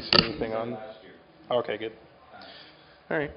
you see anything on? Okay, good. All right.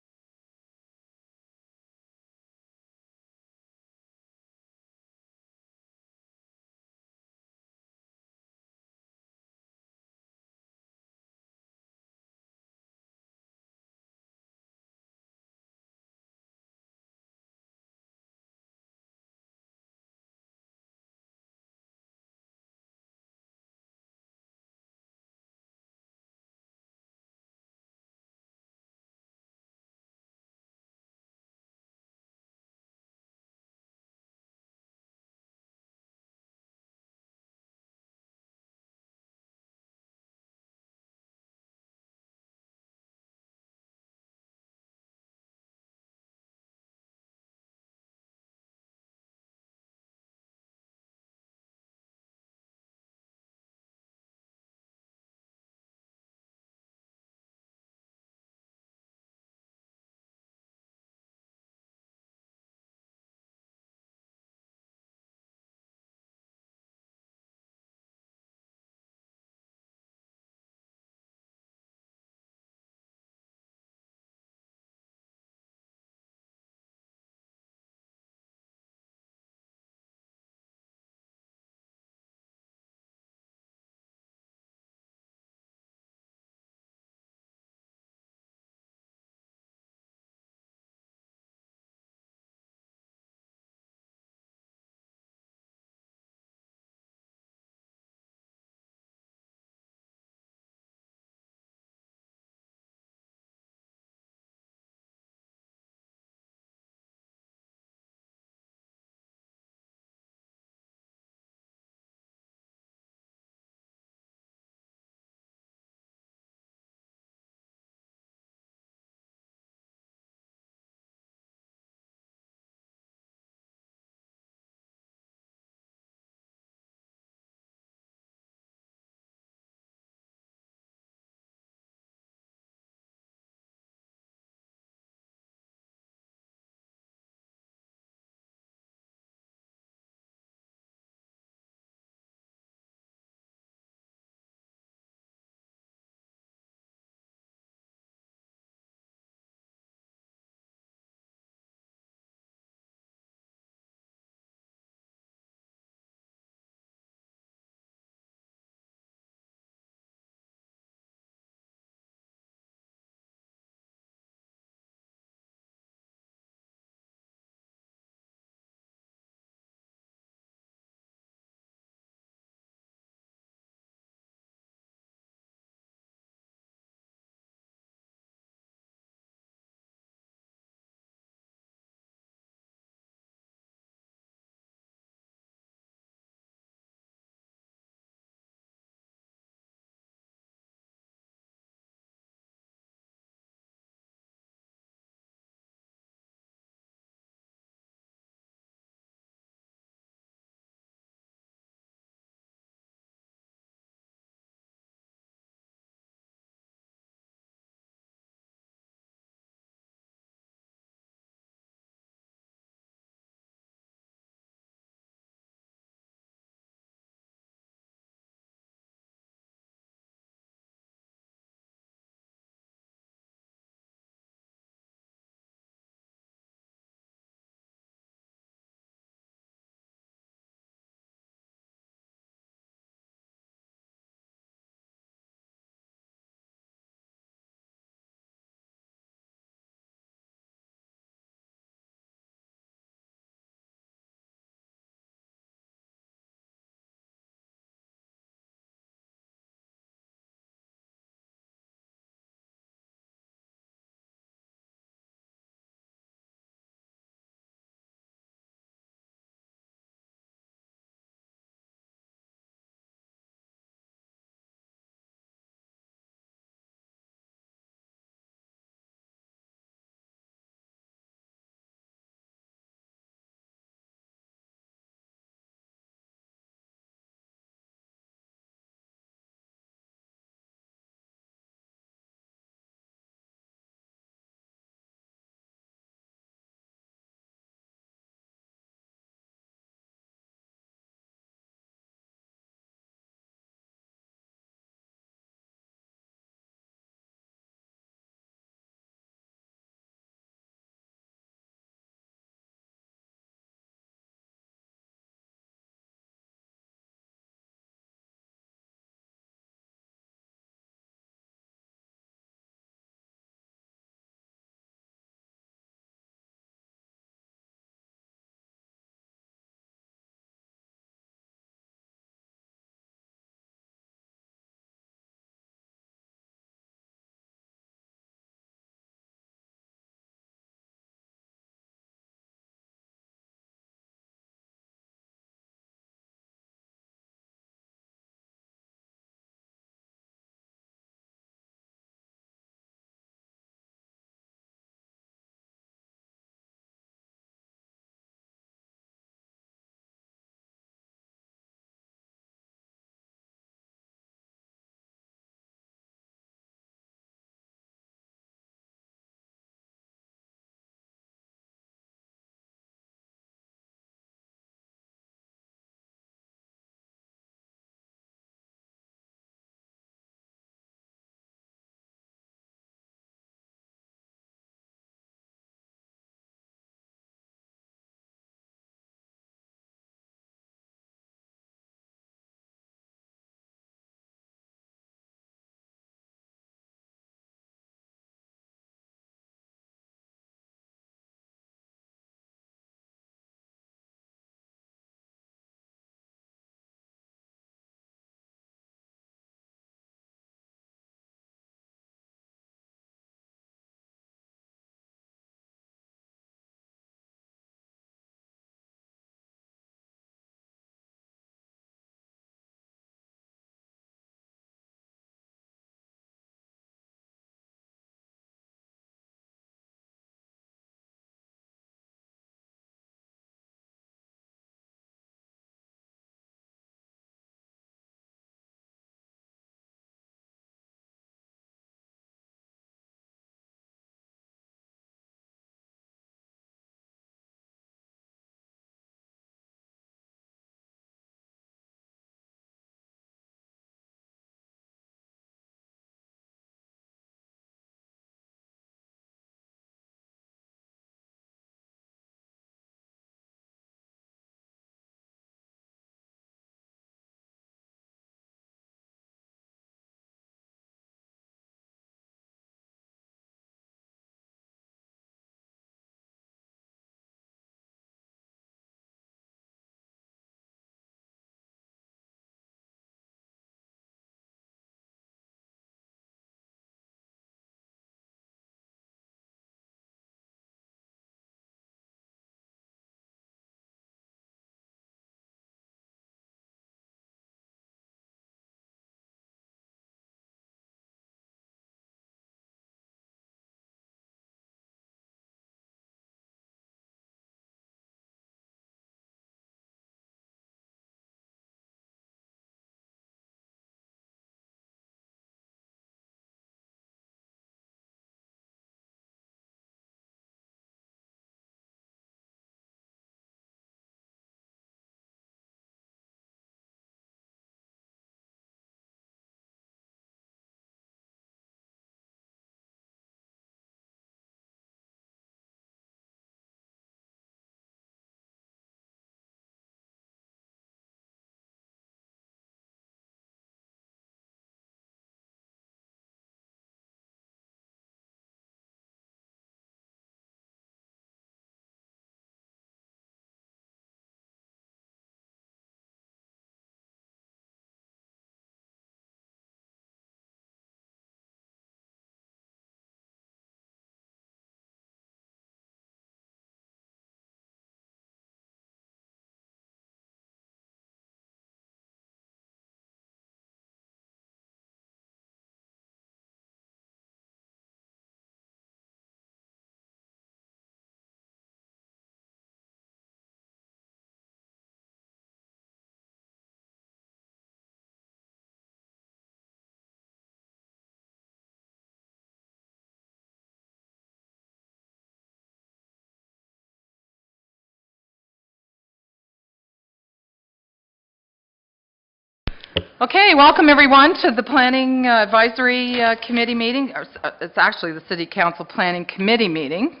Okay, welcome everyone to the Planning Advisory Committee meeting. It's actually the City Council Planning Committee meeting.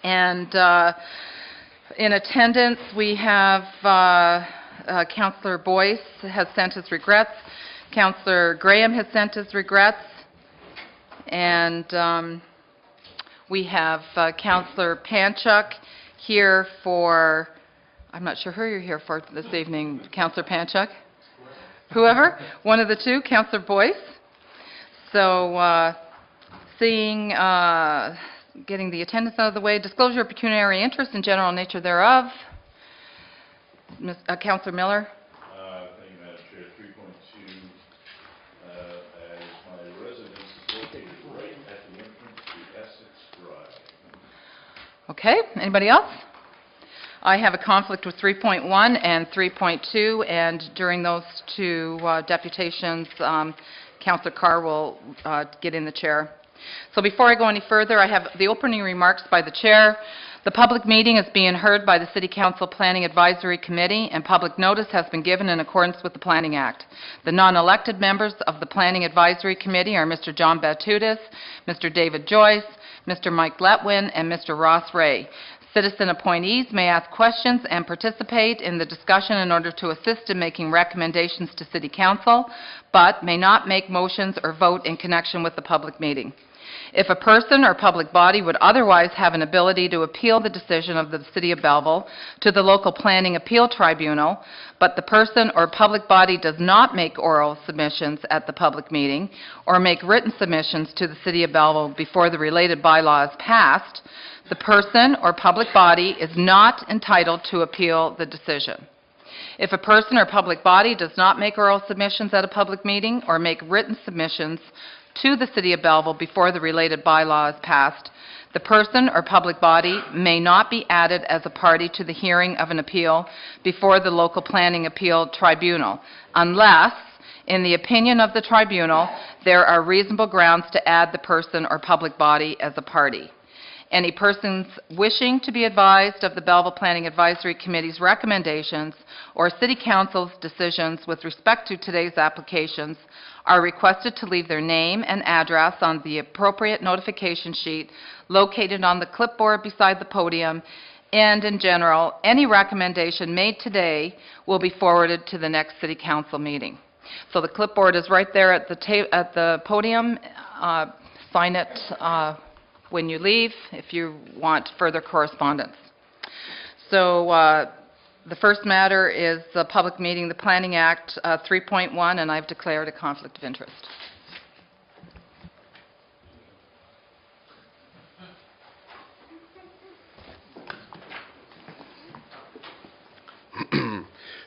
And in attendance we have Councillor Boyce has sent his regrets. Councillor Graham has sent his regrets. And we have Councillor Panchuk here for, I'm not sure who you're here for this evening, Councillor Panchuk? Whoever, one of the two, Councillor Boyce. So getting the attendance out of the way, disclosure of pecuniary interest and general nature thereof. Councillor Miller. Thank you, Madam Chair. 3.2, as my residence is located right at the entrance to Essex Drive. Okay, anybody else? I have a conflict with 3.1 and 3.2, and during those two deputations, Councillor Carr will get in the chair. So before I go any further, I have the opening remarks by the chair. The public meeting is being heard by the City Council Planning Advisory Committee, and public notice has been given in accordance with the Planning Act. The non-elected members of the Planning Advisory Committee are Mr. John Batutis, Mr. David Joyce, Mr. Mike Letwin, and Mr. Ross Ray. Citizen appointees may ask questions and participate in the discussion in order to assist in making recommendations to City Council, but may not make motions or vote in connection with the public meeting. If a person or public body would otherwise have an ability to appeal the decision of the City of Belleville to the local planning appeal tribunal, but the person or public body does not make oral submissions at the public meeting or make written submissions to the City of Belleville before the related bylaw is passed, the person or public body is not entitled to appeal the decision. If a person or public body does not make oral submissions at a public meeting or make written submissions to the City of Belleville before the related bylaw is passed, the person or public body may not be added as a party to the hearing of an appeal before the local planning appeal tribunal, unless, in the opinion of the tribunal, there are reasonable grounds to add the person or public body as a party. Any persons wishing to be advised of the Belleville Planning Advisory Committee's recommendations or City Council's decisions with respect to today's applications are requested to leave their name and address on the appropriate notification sheet located on the clipboard beside the podium, and in general, any recommendation made today will be forwarded to the next City Council meeting. So the clipboard is right there at the podium. Sign it when you leave if you want further correspondence. So the first matter is the public meeting, the Planning Act 3.1, and I've declared a conflict of interest.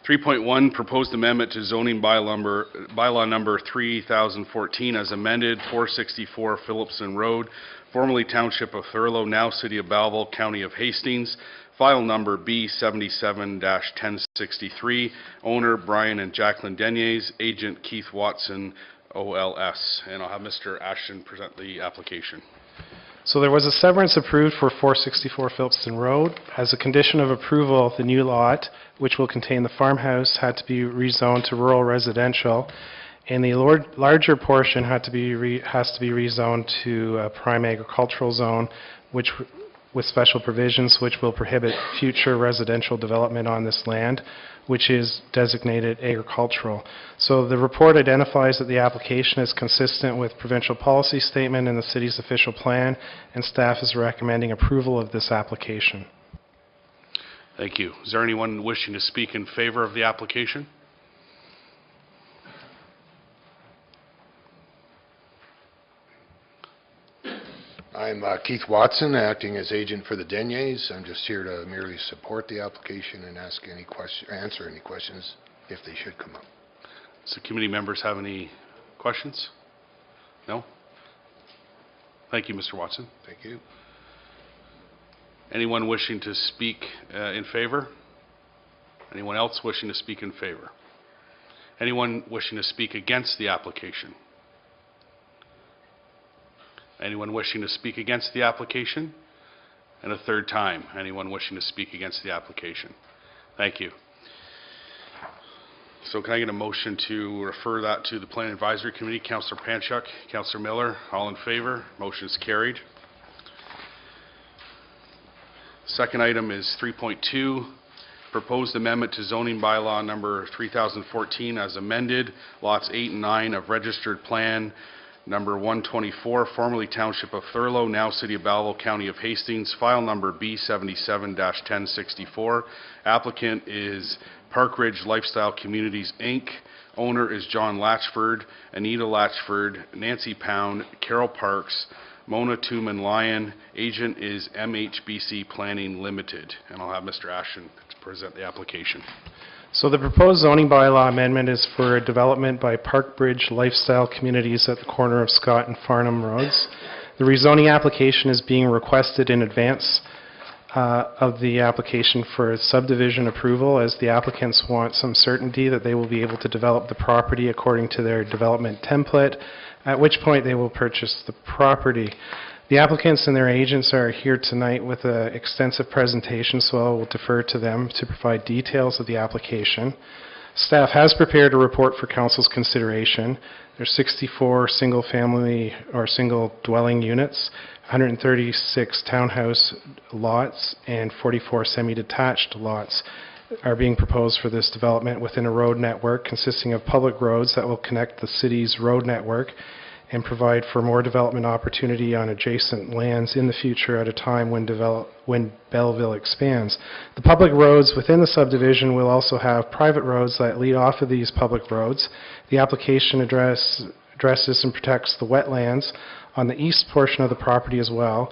(3.1) Proposed amendment to zoning bylaw number 3014 as amended, 464 Phillipson Road, formerly Township of Thurlow, now City of Belleville, County of Hastings, file number B77-1063, owner Brian and Jacqueline Deniers, agent Keith Watson, OLS. And I'll have Mr. Ashton present the application. So there was a severance approved for 464 Phillipson Road. As a condition of approval, the new lot, which will contain the farmhouse, had to be rezoned to rural residential, and the larger portion has to be rezoned to a prime agricultural zone, which with special provisions which will prohibit future residential development on this land, which is designated agricultural. So the report identifies that the application is consistent with provincial policy statement and the city's official plan, and staff is recommending approval of this application. Thank you. Is there anyone wishing to speak in favor of the application? I'm Keith Watson, acting as agent for the Deniers. I'm just here to merely support the application and answer any questions if they should come up. Does the committee members have any questions? No? Thank you, Mr. Watson. Thank you. Anyone wishing to speak in favor? Anyone else wishing to speak in favor? Anyone wishing to speak against the application? Anyone wishing to speak against the application? And a third time, anyone wishing to speak against the application? Thank you. So can I get a motion to refer that to the Planning Advisory Committee? Councillor Panchuk, Councillor Miller, all in favor? Motion is carried. Second item is 3.2, proposed amendment to zoning bylaw number 3014 as amended, lots 8 and 9 of registered plan number 124, formerly Township of Thurlow, now City of Belleville, County of Hastings, file number B77-1064. Applicant is Park Ridge Lifestyle Communities, Inc. Owner is John Latchford, Anita Latchford, Nancy Pound, Carol Parks, Mona Tooman Lyon. Agent is MHBC Planning Limited. And I'll have Mr. Ashton to present the application. So the proposed zoning bylaw amendment is for a development by Park Ridge Lifestyle Communities at the corner of Scott and Farnham Roads. The rezoning application is being requested in advance of the application for subdivision approval, as the applicants want some certainty that they will be able to develop the property according to their development template, at which point they will purchase the property. The applicants and their agents are here tonight with an extensive presentation, so I will defer to them to provide details of the application. Staff has prepared a report for Council's consideration. There's 64 single-family or single-dwelling units, 136 townhouse lots, and 44 semi-detached lots are being proposed for this development within a road network consisting of public roads that will connect the city's road network and provide for more development opportunity on adjacent lands in the future at a time when Belleville expands. The public roads within the subdivision will also have private roads that lead off of these public roads. The application addresses and protects the wetlands on the east portion of the property as well,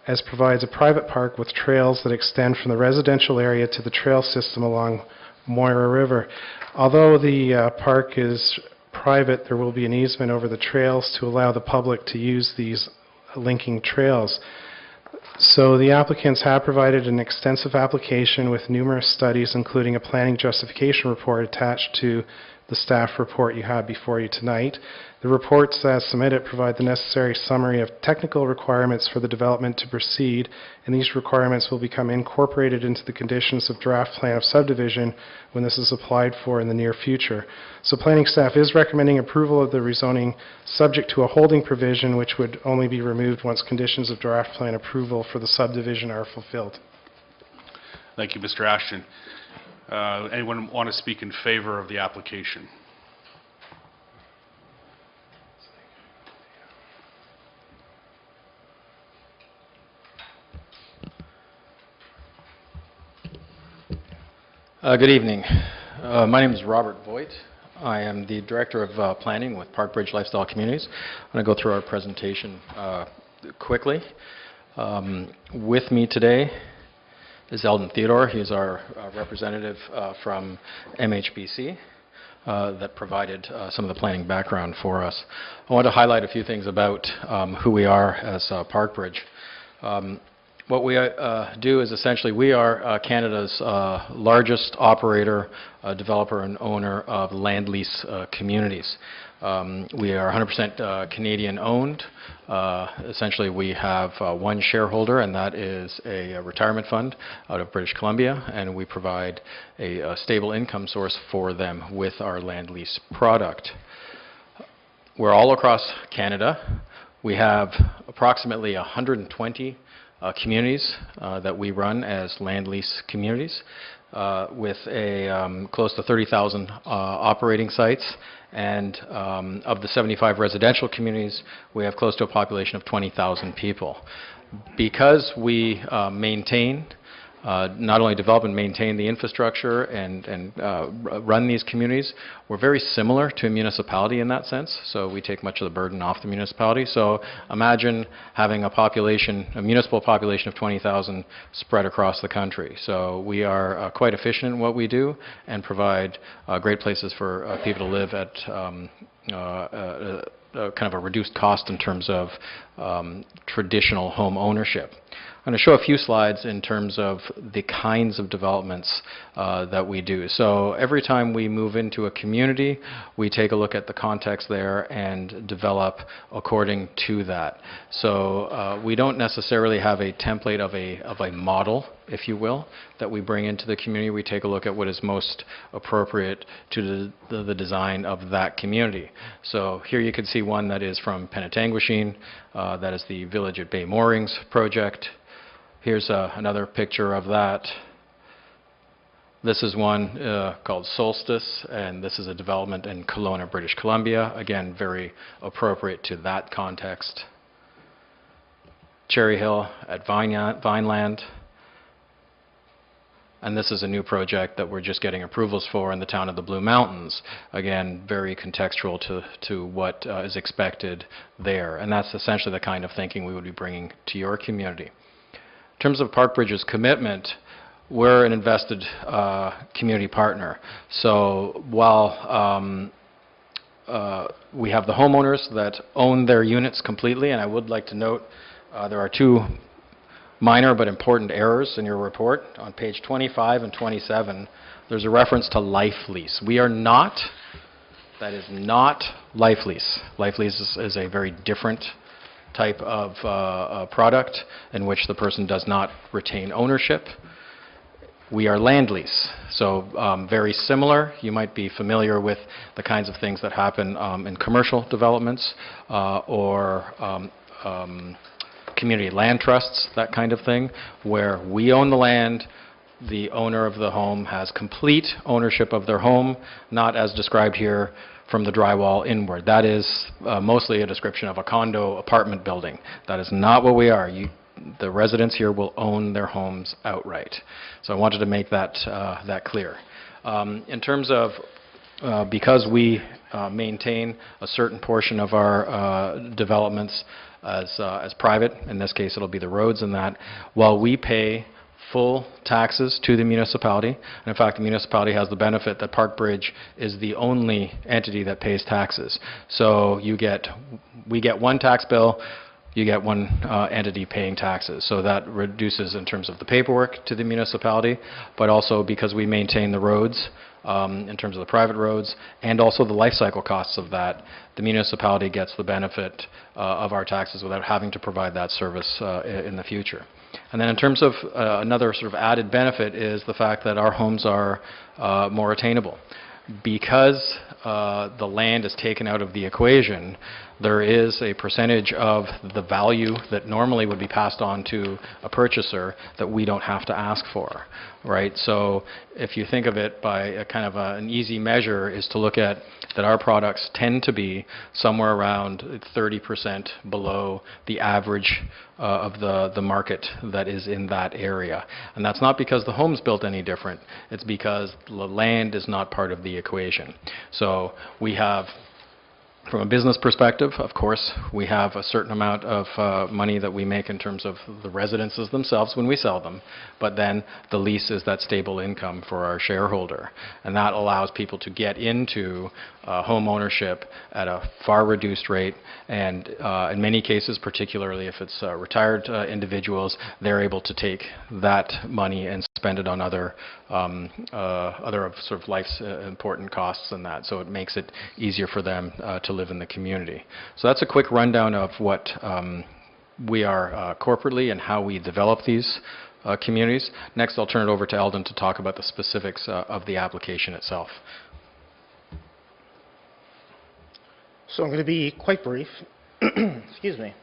as provides a private park with trails that extend from the residential area to the trail system along Moira River. Although the park is private, there will be an easement over the trails to allow the public to use these linking trails. So the applicants have provided an extensive application with numerous studies, including a planning justification report attached to the staff report you have before you tonight. The reports as submitted provide the necessary summary of technical requirements for the development to proceed, and these requirements will become incorporated into the conditions of draft plan of subdivision when this is applied for in the near future. So planning staff is recommending approval of the rezoning subject to a holding provision which would only be removed once conditions of draft plan approval for the subdivision are fulfilled. Thank you, Mr. Ashton. Anyone want to speak in favor of the application? Good evening. My name is Robert Voigt. I am the Director of Planning with Park Ridge Lifestyle Communities. I'm going to go through our presentation quickly. With me today is Eldon Theodore. He is our representative from MHBC that provided some of the planning background for us. I want to highlight a few things about who we are as Park Ridge. What we do is essentially we are Canada's largest operator, developer, and owner of land lease communities. We are 100% Canadian owned. Essentially we have one shareholder, and that is a retirement fund out of British Columbia, and we provide a stable income source for them with our land lease product. We're all across Canada. We have approximately 120 communities that we run as land lease communities with a close to 30,000 operating sites, and of the 75 residential communities, we have close to a population of 20,000 people. Because we maintain, not only develop and maintain the infrastructure and run these communities, we're very similar to a municipality in that sense, so we take much of the burden off the municipality. So imagine having a municipal population of 20,000 spread across the country. So we are quite efficient in what we do and provide great places for people to live at kind of a reduced cost in terms of traditional home ownership. I'm going to show a few slides in terms of the kinds of developments that we do. So every time we move into a community, we take a look at the context there and develop according to that. So we don't necessarily have a template of a model, if you will, that we bring into the community. We take a look at what is most appropriate to the design of that community. So here you can see one that is from Penetanguishene. That is the Village at Bay Moorings project. Here's another picture of that. This is one called Solstice, and this is a development in Kelowna, British Columbia. Again, very appropriate to that context. Cherry Hill at Vineland. And this is a new project that we're just getting approvals for in the town of the Blue Mountains. Again, very contextual to what is expected there. And that's essentially the kind of thinking we would be bringing to your community. In terms of Parkbridge's commitment, we're an invested community partner. So while we have the homeowners that own their units completely, and I would like to note there are two minor but important errors in your report. On page 25 and 27, there's a reference to life lease. We are not, that is not life lease. Life lease is a very different type of product in which the person does not retain ownership. We are land lease, so very similar. You might be familiar with the kinds of things that happen in commercial developments or community land trusts, that kind of thing, where we own the land, the owner of the home has complete ownership of their home, not as described here from the drywall inward. That is mostly a description of a condo apartment building. That is not what we are. The residents here will own their homes outright. So I wanted to make that, that clear. In terms of, because we maintain a certain portion of our developments as private, in this case it'll be the roads and that, while we pay full taxes to the municipality, and in fact the municipality has the benefit that Parkbridge is the only entity that pays taxes. So we get one tax bill, you get one entity paying taxes. So that reduces in terms of the paperwork to the municipality, but also because we maintain the roads in terms of the private roads and also the life cycle costs of that, the municipality gets the benefit of our taxes without having to provide that service in the future. And then in terms of another sort of added benefit is the fact that our homes are more attainable. Because the land is taken out of the equation, there is a percentage of the value that normally would be passed on to a purchaser that we don't have to ask for, right? So if you think of it by a kind of an easy measure is to look at that our products tend to be somewhere around 30% below the average of the market that is in that area. And that's not because the home's built any different, it's because the land is not part of the equation. So we have, from a business perspective, of course, we have a certain amount of money that we make in terms of the residences themselves when we sell them, but then the lease is that stable income for our shareholder. And that allows people to get into home ownership at a far reduced rate, and in many cases, particularly if it's retired individuals, they're able to take that money and spend it on other sort of life's important costs and that. So it makes it easier for them to live in the community. So that's a quick rundown of what we are corporately and how we develop these communities. Next, I'll turn it over to Eldon to talk about the specifics of the application itself. So I'm going to be quite brief. Excuse me.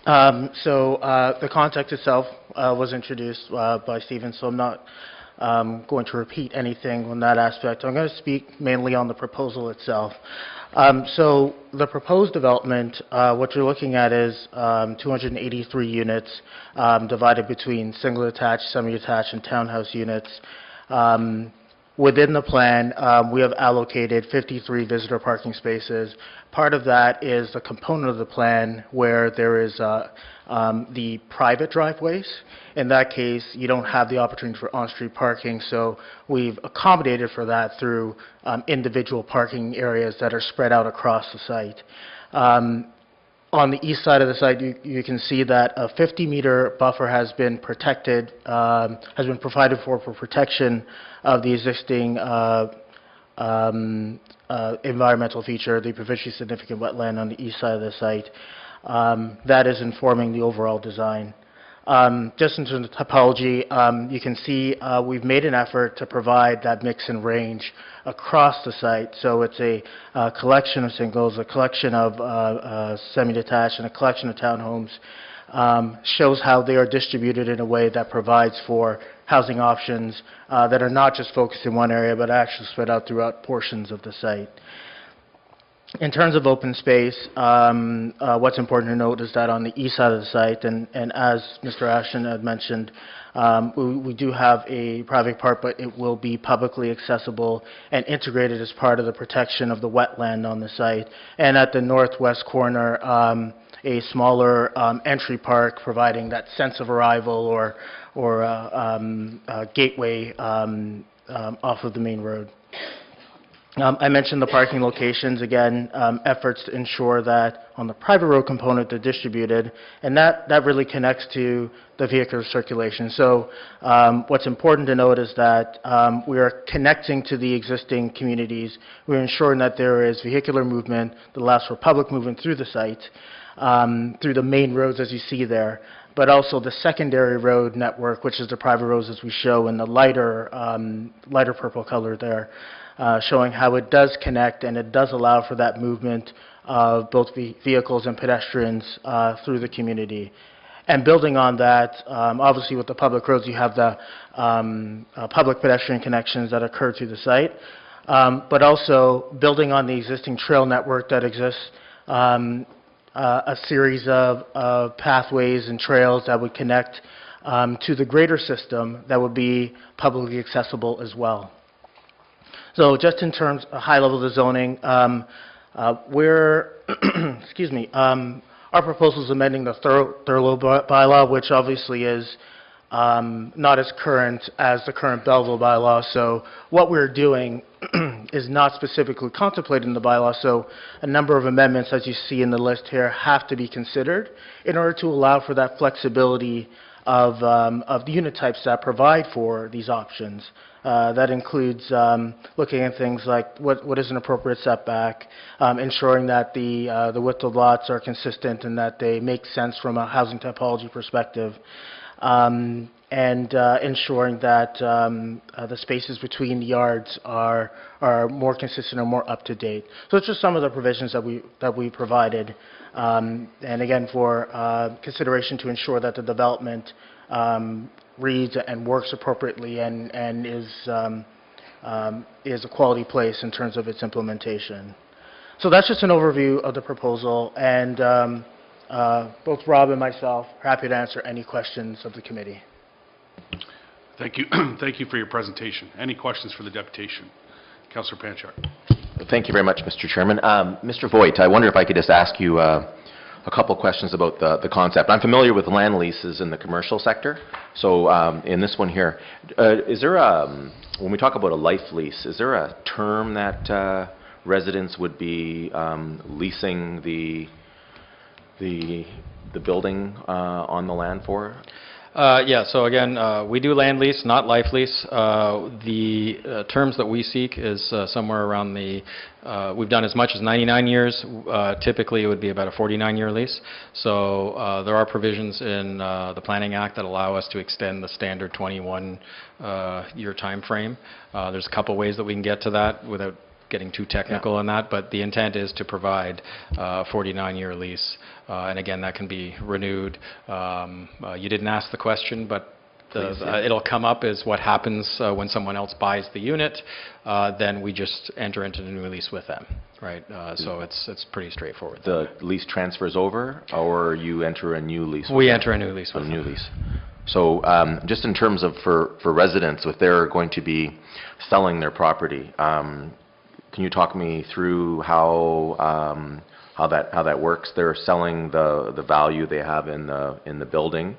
The context itself was introduced by Stephen, so I'm not going to repeat anything on that aspect. I'm going to speak mainly on the proposal itself. So the proposed development, what you're looking at is 283 units divided between single attached, semi-attached, and townhouse units. Within the plan, we have allocated 53 visitor parking spaces. Part of that is a component of the plan where there is the private driveways. In that case, you don't have the opportunity for on-street parking, so we've accommodated for that through individual parking areas that are spread out across the site. On the east side of the site, you can see that a 50-meter buffer has been protected, has been provided for protection of the existing environmental feature, the provincially significant wetland on the east side of the site. That is informing the overall design. Just in terms of topology, you can see we've made an effort to provide that mix and range across the site. So it's a collection of singles, a collection of semi-detached, and a collection of townhomes. Shows how they are distributed in a way that provides for housing options that are not just focused in one area, but actually spread out throughout portions of the site. In terms of open space, what's important to note is that on the east side of the site, and as Mr. Ashton had mentioned, we do have a private park, but it will be publicly accessible and integrated as part of the protection of the wetland on the site. And at the northwest corner, a smaller entry park providing that sense of arrival or a gateway off of the main road. I mentioned the parking locations, again, efforts to ensure that on the private road component they're distributed, and that really connects to the vehicular circulation. So what's important to note is that we are connecting to the existing communities. We're ensuring that there is vehicular movement that allows for public movement through the site, through the main roads as you see there, but also the secondary road network, which is the private roads as we show in the lighter purple color there. Showing how it does connect and it does allow for that movement of both vehicles and pedestrians through the community. And building on that, obviously with the public roads, you have the public pedestrian connections that occur to the site, but also building on the existing trail network that exists, a series of pathways and trails that would connect to the greater system that would be publicly accessible as well. So just in terms of high level of the zoning, we're, excuse me, our proposal is amending the Thurlow bylaw, which obviously is not as current as the current Belleville bylaw. So what we're doing is not specifically contemplated in the bylaw. So a number of amendments, as you see in the list here, have to be considered in order to allow for that flexibility of the unit types that provide for these options. That includes looking at things like what is an appropriate setback, ensuring that the width of lots are consistent and that they make sense from a housing typology perspective, and ensuring that the spaces between the yards are more consistent or more up to date. So it's just some of the provisions that we provided, and again for consideration to ensure that the development reads and works appropriately and is a quality place in terms of its implementation. So that's just an overview of the proposal, and both Rob and myself are happy to answer any questions of the committee. Thank you. Thank you for your presentation. Any questions for the deputation? Councillor Panchar. Thank you very much, Mr. Chairman. Mr. Voigt, I wonder if I could just ask you a couple questions about the concept. I'm familiar with land leases in the commercial sector. So in this one here, is there when we talk about a life lease, is there a term that residents would be leasing the building on the land for? Yeah, so again, we do land lease, not life lease. The terms that we seek is somewhere around we've done as much as 99 years. Typically, it would be about a 49-year lease. So there are provisions in the Planning Act that allow us to extend the standard 21-year time frame. There's a couple ways that we can get to that without getting too technical on that, but the intent is to provide a 49-year lease, and again, that can be renewed. You didn't ask the question, but it'll come up as what happens when someone else buys the unit, then we just enter into the new lease with them, right? So it's pretty straightforward. The lease transfers over, or you enter a new lease? We enter a new lease with them. A new lease. So just in terms of for residents, if they're going to be selling their property, can you talk me through how that works? They're selling the value they have in the building.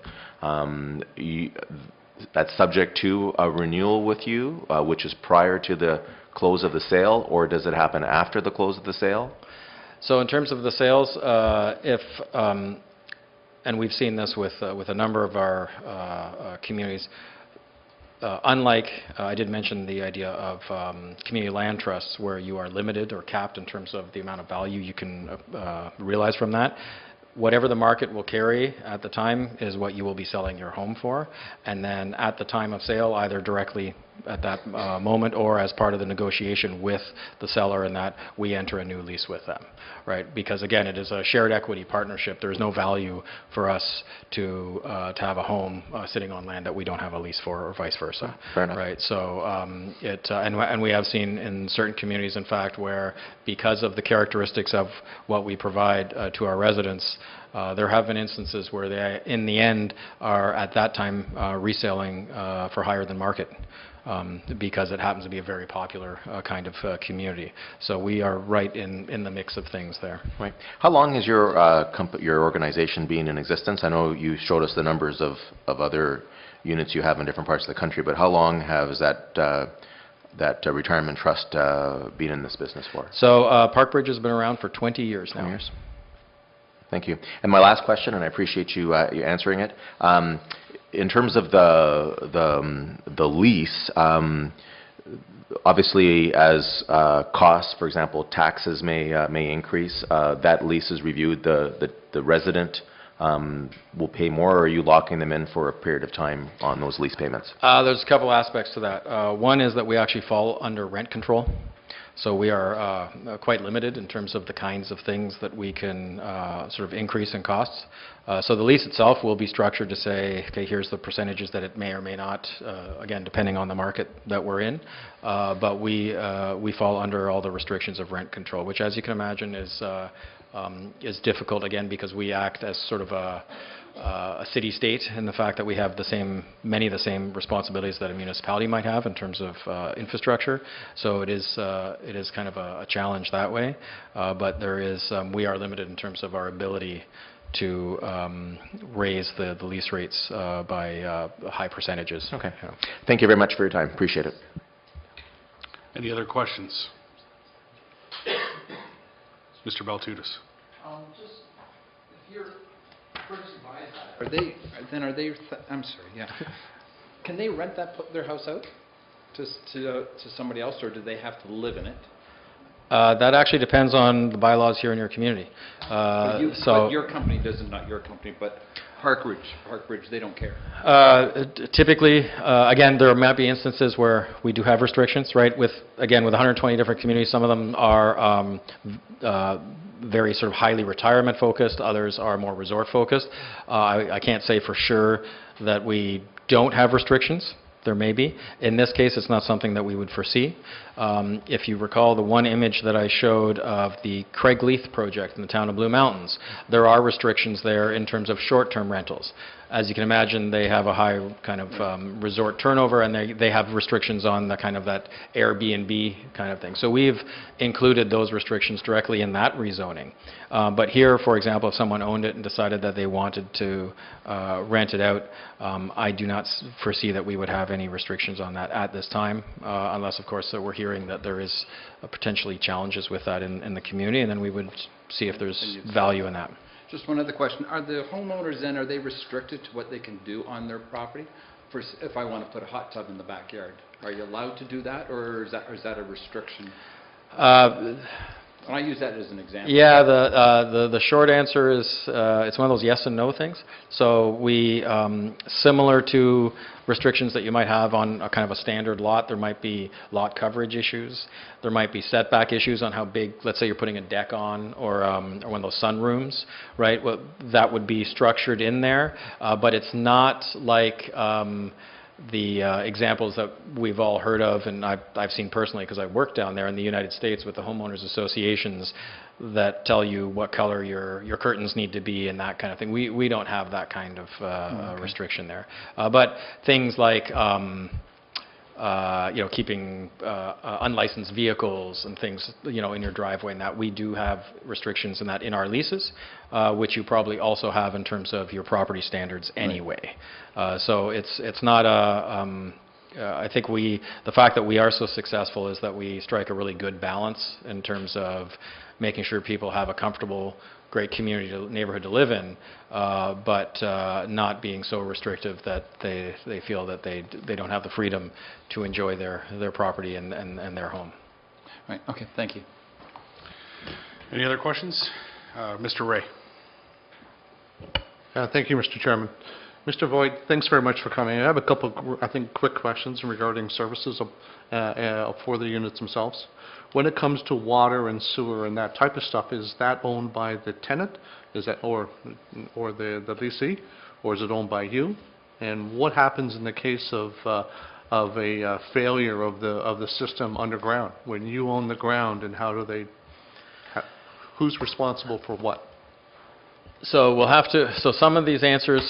That's subject to a renewal with you, which is prior to the close of the sale, or does it happen after the close of the sale? So in terms of the sales, and we've seen this with a number of our communities, unlike, I did mention the idea of community land trusts where you are limited or capped in terms of the amount of value you can realize from that. Whatever the market will carry at the time is what you will be selling your home for, and then at the time of sale, either directly at that moment or as part of the negotiation with the seller, and that we enter a new lease with them, right? Because again, it is a shared equity partnership. There is no value for us to have a home sitting on land that we don't have a lease for, or vice versa. Fair enough. Right. So and we have seen in certain communities, in fact, where because of the characteristics of what we provide to our residents, there have been instances where they, in the end, are at that time reselling for higher than market. Because it happens to be a very popular kind of community. So we are right in the mix of things there. Right. How long has your your organization been in existence? I know you showed us the numbers of other units you have in different parts of the country, but how long has that retirement trust been in this business for? So Parkbridge has been around for 20 years now. 20 years. Thank you. And my last question, and I appreciate you answering it. In terms of the lease, obviously as costs, for example, taxes may increase, that lease is reviewed, the resident will pay more, or are you locking them in for a period of time on those lease payments? There's a couple aspects to that. One is that we actually fall under rent control. So we are quite limited in terms of the kinds of things that we can sort of increase in costs. So the lease itself will be structured to say, okay, here's the percentages that it may or may not, again, depending on the market that we're in. But we fall under all the restrictions of rent control, which, as you can imagine, is difficult, again, because we act as sort of a city-state in the fact that we have many of the same responsibilities that a municipality might have in terms of infrastructure. So it is kind of a challenge that way. But we are limited in terms of our ability to raise the lease rates by high percentages. Okay. Yeah. Thank you very much for your time. Appreciate it. Any other questions? Mr. Baltutis. Just if your person buys that, I'm sorry, yeah. Can they rent their house out to somebody else, or do they have to live in it? That actually depends on the bylaws here in your community. But your company doesn't, not your company, but Parkbridge, they don't care. Typically, again, there might be instances where we do have restrictions, right? With 120 different communities, some of them are very sort of highly retirement focused, others are more resort focused. I can't say for sure that we don't have restrictions. There may be. In this case, it's not something that we would foresee. If you recall the one image that I showed of the Craigleith project in the town of Blue Mountains, there are restrictions there in terms of short-term rentals. As you can imagine, they have a high kind of resort turnover, and they have restrictions on the kind of that Airbnb kind of thing. So we've included those restrictions directly in that rezoning. But here, for example, if someone owned it and decided that they wanted to rent it out, I do not foresee that we would have any restrictions on that at this time, unless, of course, we're hearing that there is potentially challenges with that in the community, and then we would see if there's value in that. Just one other question. Are the homeowners then, are they restricted to what they can do on their property? If I want to put a hot tub in the backyard, are you allowed to do that, or is that a restriction? And I use that as an example. Yeah, the short answer is it's one of those yes and no things. So we, similar to restrictions that you might have on a kind of a standard lot, there might be lot coverage issues. There might be setback issues on how big, let's say you're putting a deck on, or one of those sunrooms, right? Well, that would be structured in there, but it's not like the examples that we've all heard of, and I've seen personally because I've worked down there in the United States with the homeowners associations that tell you what color your curtains need to be and that kind of thing. We don't have that kind of restriction there. But things like keeping unlicensed vehicles and things, in your driveway and that, we do have restrictions in that in our leases, which you probably also have in terms of your property standards anyway. So it's not a, I think the fact that we are so successful is that we strike a really good balance in terms of making sure people have a comfortable, great community, neighborhood to live in, but not being so restrictive that they feel that they don't have the freedom to enjoy their property and their home. Right, okay, thank you. Any other questions? Mr. Ray. Thank you, Mr. Chairman. Mr. Voigt, thanks very much for coming. I have a couple, I think, quick questions regarding services for the units themselves. When it comes to water and sewer and that type of stuff, is that owned by the tenant, is that or the leasee, or is it owned by you? And what happens in the case of a failure of the system underground when you own the ground, and how do they? Who's responsible for what? So we'll have to, so some of these answers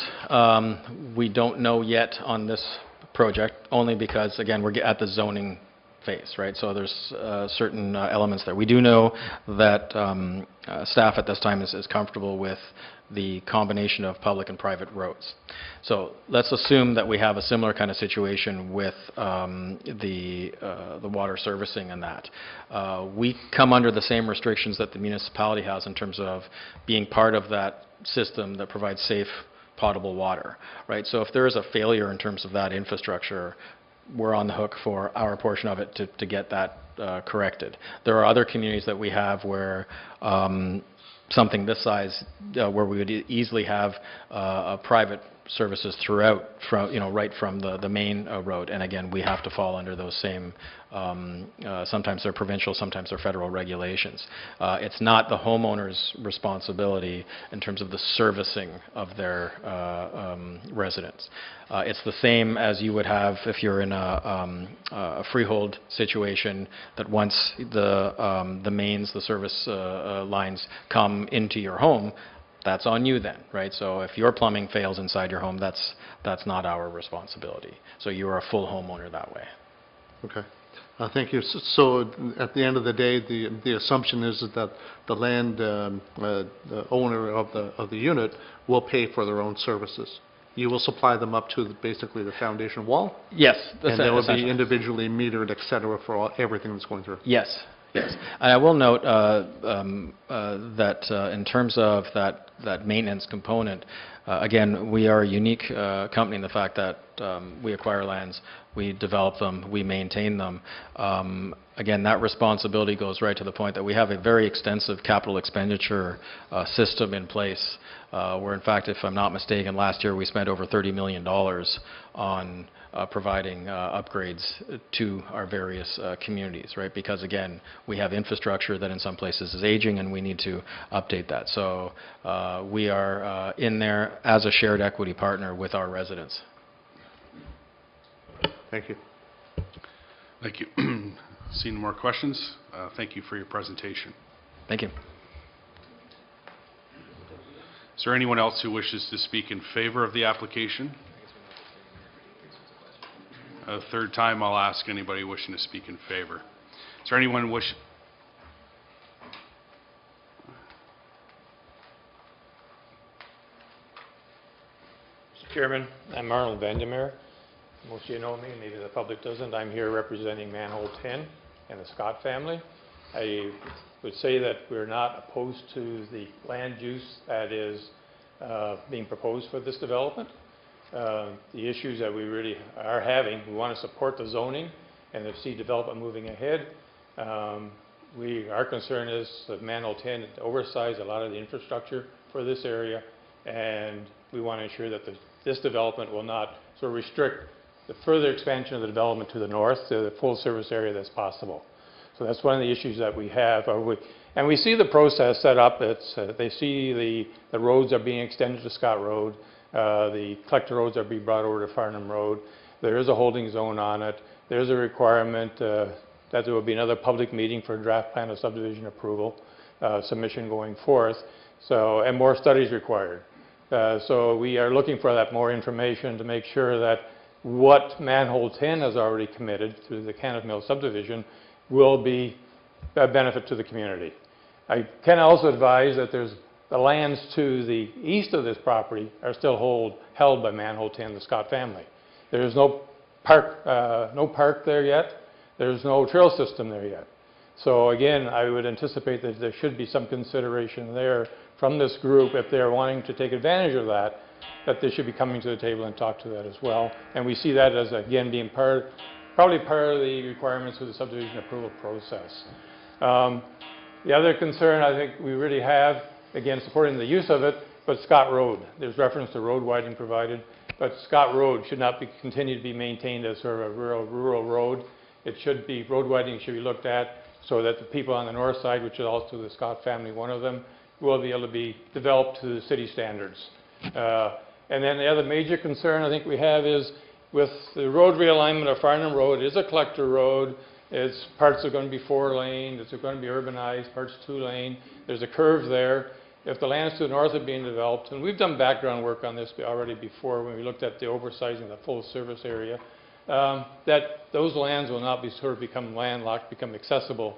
we don't know yet on this project, only because, again, we're at the zoning phase, right? So there's certain elements there. We do know that staff at this time is comfortable with the combination of public and private roads. So let's assume that we have a similar kind of situation with the water servicing and that. We come under the same restrictions that the municipality has in terms of being part of that system that provides safe, potable water, right? So if there is a failure in terms of that infrastructure, we're on the hook for our portion of it to get that corrected. There are other communities that we have where something this size, where we would easily have private services throughout, right from the main road. And again, we have to fall under those same, sometimes they're provincial, sometimes they're federal regulations. It's not the homeowner's responsibility in terms of the servicing of their residents. It's the same as you would have if you're in a freehold situation, that once the mains, the service lines come into your home, that's on you then, right? So if your plumbing fails inside your home, that's not our responsibility. So you are a full homeowner that way. Okay. Thank you. So at the end of the day, the assumption is that the land the owner of the unit will pay for their own services. You will supply them up to basically the foundation wall? Yes. And they will be individually metered, et cetera, for everything that's going through? Yes. Yes. And I will note that in terms of that maintenance component, again, we are a unique company in the fact that we acquire lands, we develop them, we maintain them. Again, that responsibility goes right to the point that we have a very extensive capital expenditure system in place, where in fact, if I'm not mistaken, last year we spent over $30 million on providing upgrades to our various communities, right? Because again, we have infrastructure that in some places is aging and we need to update that. So we are in there as a shared equity partner with our residents. Thank you. Thank you. Seeing more questions? Thank you for your presentation. Thank you. Is there anyone else who wishes to speak in favor of the application? A third time I'll ask anybody wishing to speak in favor. Is there anyone wish? Mr. Chairman, I'm Arnold Vandermeer. Most of you know me, maybe the public doesn't. I'm here representing Manhole 10 and the Scott family. I would say that we're not opposed to the land use that is being proposed for this development. The issues that we really are having, we want to support the zoning and to see development moving ahead. Our concern is that Manhole 10 oversized a lot of the infrastructure for this area, and we want to ensure that this development will not sort of restrict the further expansion of the development to the north to the full service area that's possible. So that's one of the issues that we have. And we see the process set up. They see the roads are being extended to Scott Road. The collector roads are being brought over to Farnham Road. There is a holding zone on it. There's a requirement that there will be another public meeting for draft plan of subdivision approval, submission going forth. So, and more studies required. So we are looking for that more information to make sure that what Manhole 10 has already committed through the Kenneth Mill subdivision will be a benefit to the community. I can also advise that there's the lands to the east of this property are still held by Manhole 10, the Scott family. There is no park there yet. There's no trail system there yet. So again, I would anticipate that there should be some consideration there from this group if they're wanting to take advantage of that they should be coming to the table and talk to that as well. And we see that as, again, being probably part of the requirements of the subdivision approval process. The other concern I think we really have, again, supporting the use of it, but Scott Road. There's reference to road widening provided, but Scott Road should not continue to be maintained as sort of a rural road. It should be, road widening should be looked at so that the people on the north side, which is also the Scott family, one of them, will be able to be developed to the city standards. And then the other major concern I think we have is with the road realignment of Farnham Road. It is a collector road. Its parts are going to be 4-lane. It's going to be urbanized, parts 2-lane. There's a curve there. If the lands to the north are being developed, and we've done background work on this already before when we looked at the oversizing the full service area, that those lands will not be sort of become landlocked, become accessible.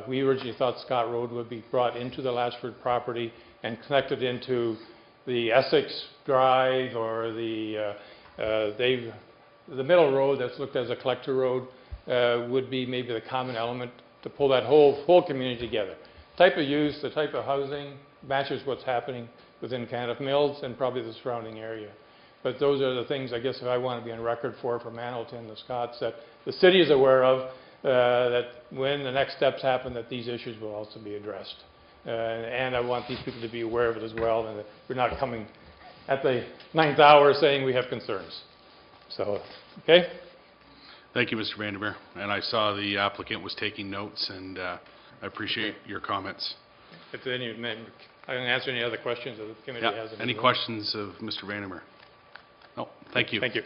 We originally thought Scott Road would be brought into the Latchford property and connected into the Essex Drive or the middle road that's looked as a collector road would be maybe the common element to pull that whole community together. Type of use, the type of housing matches what's happening within Canada Mills and probably the surrounding area. But those are the things, I guess, if I want to be on record for Manhalton and the Scots, that the city is aware of, that when the next steps happen, that these issues will also be addressed. And I want these people to be aware of it as well, and that we're not coming at the 9th hour saying we have concerns. So, okay? Thank you, Mr. Vandermeer. And I saw the applicant was taking notes, and I appreciate your comments. If any, I can answer any other questions that the committee has. Any questions of Mr. Vandermeer? No, thank you. Thank you.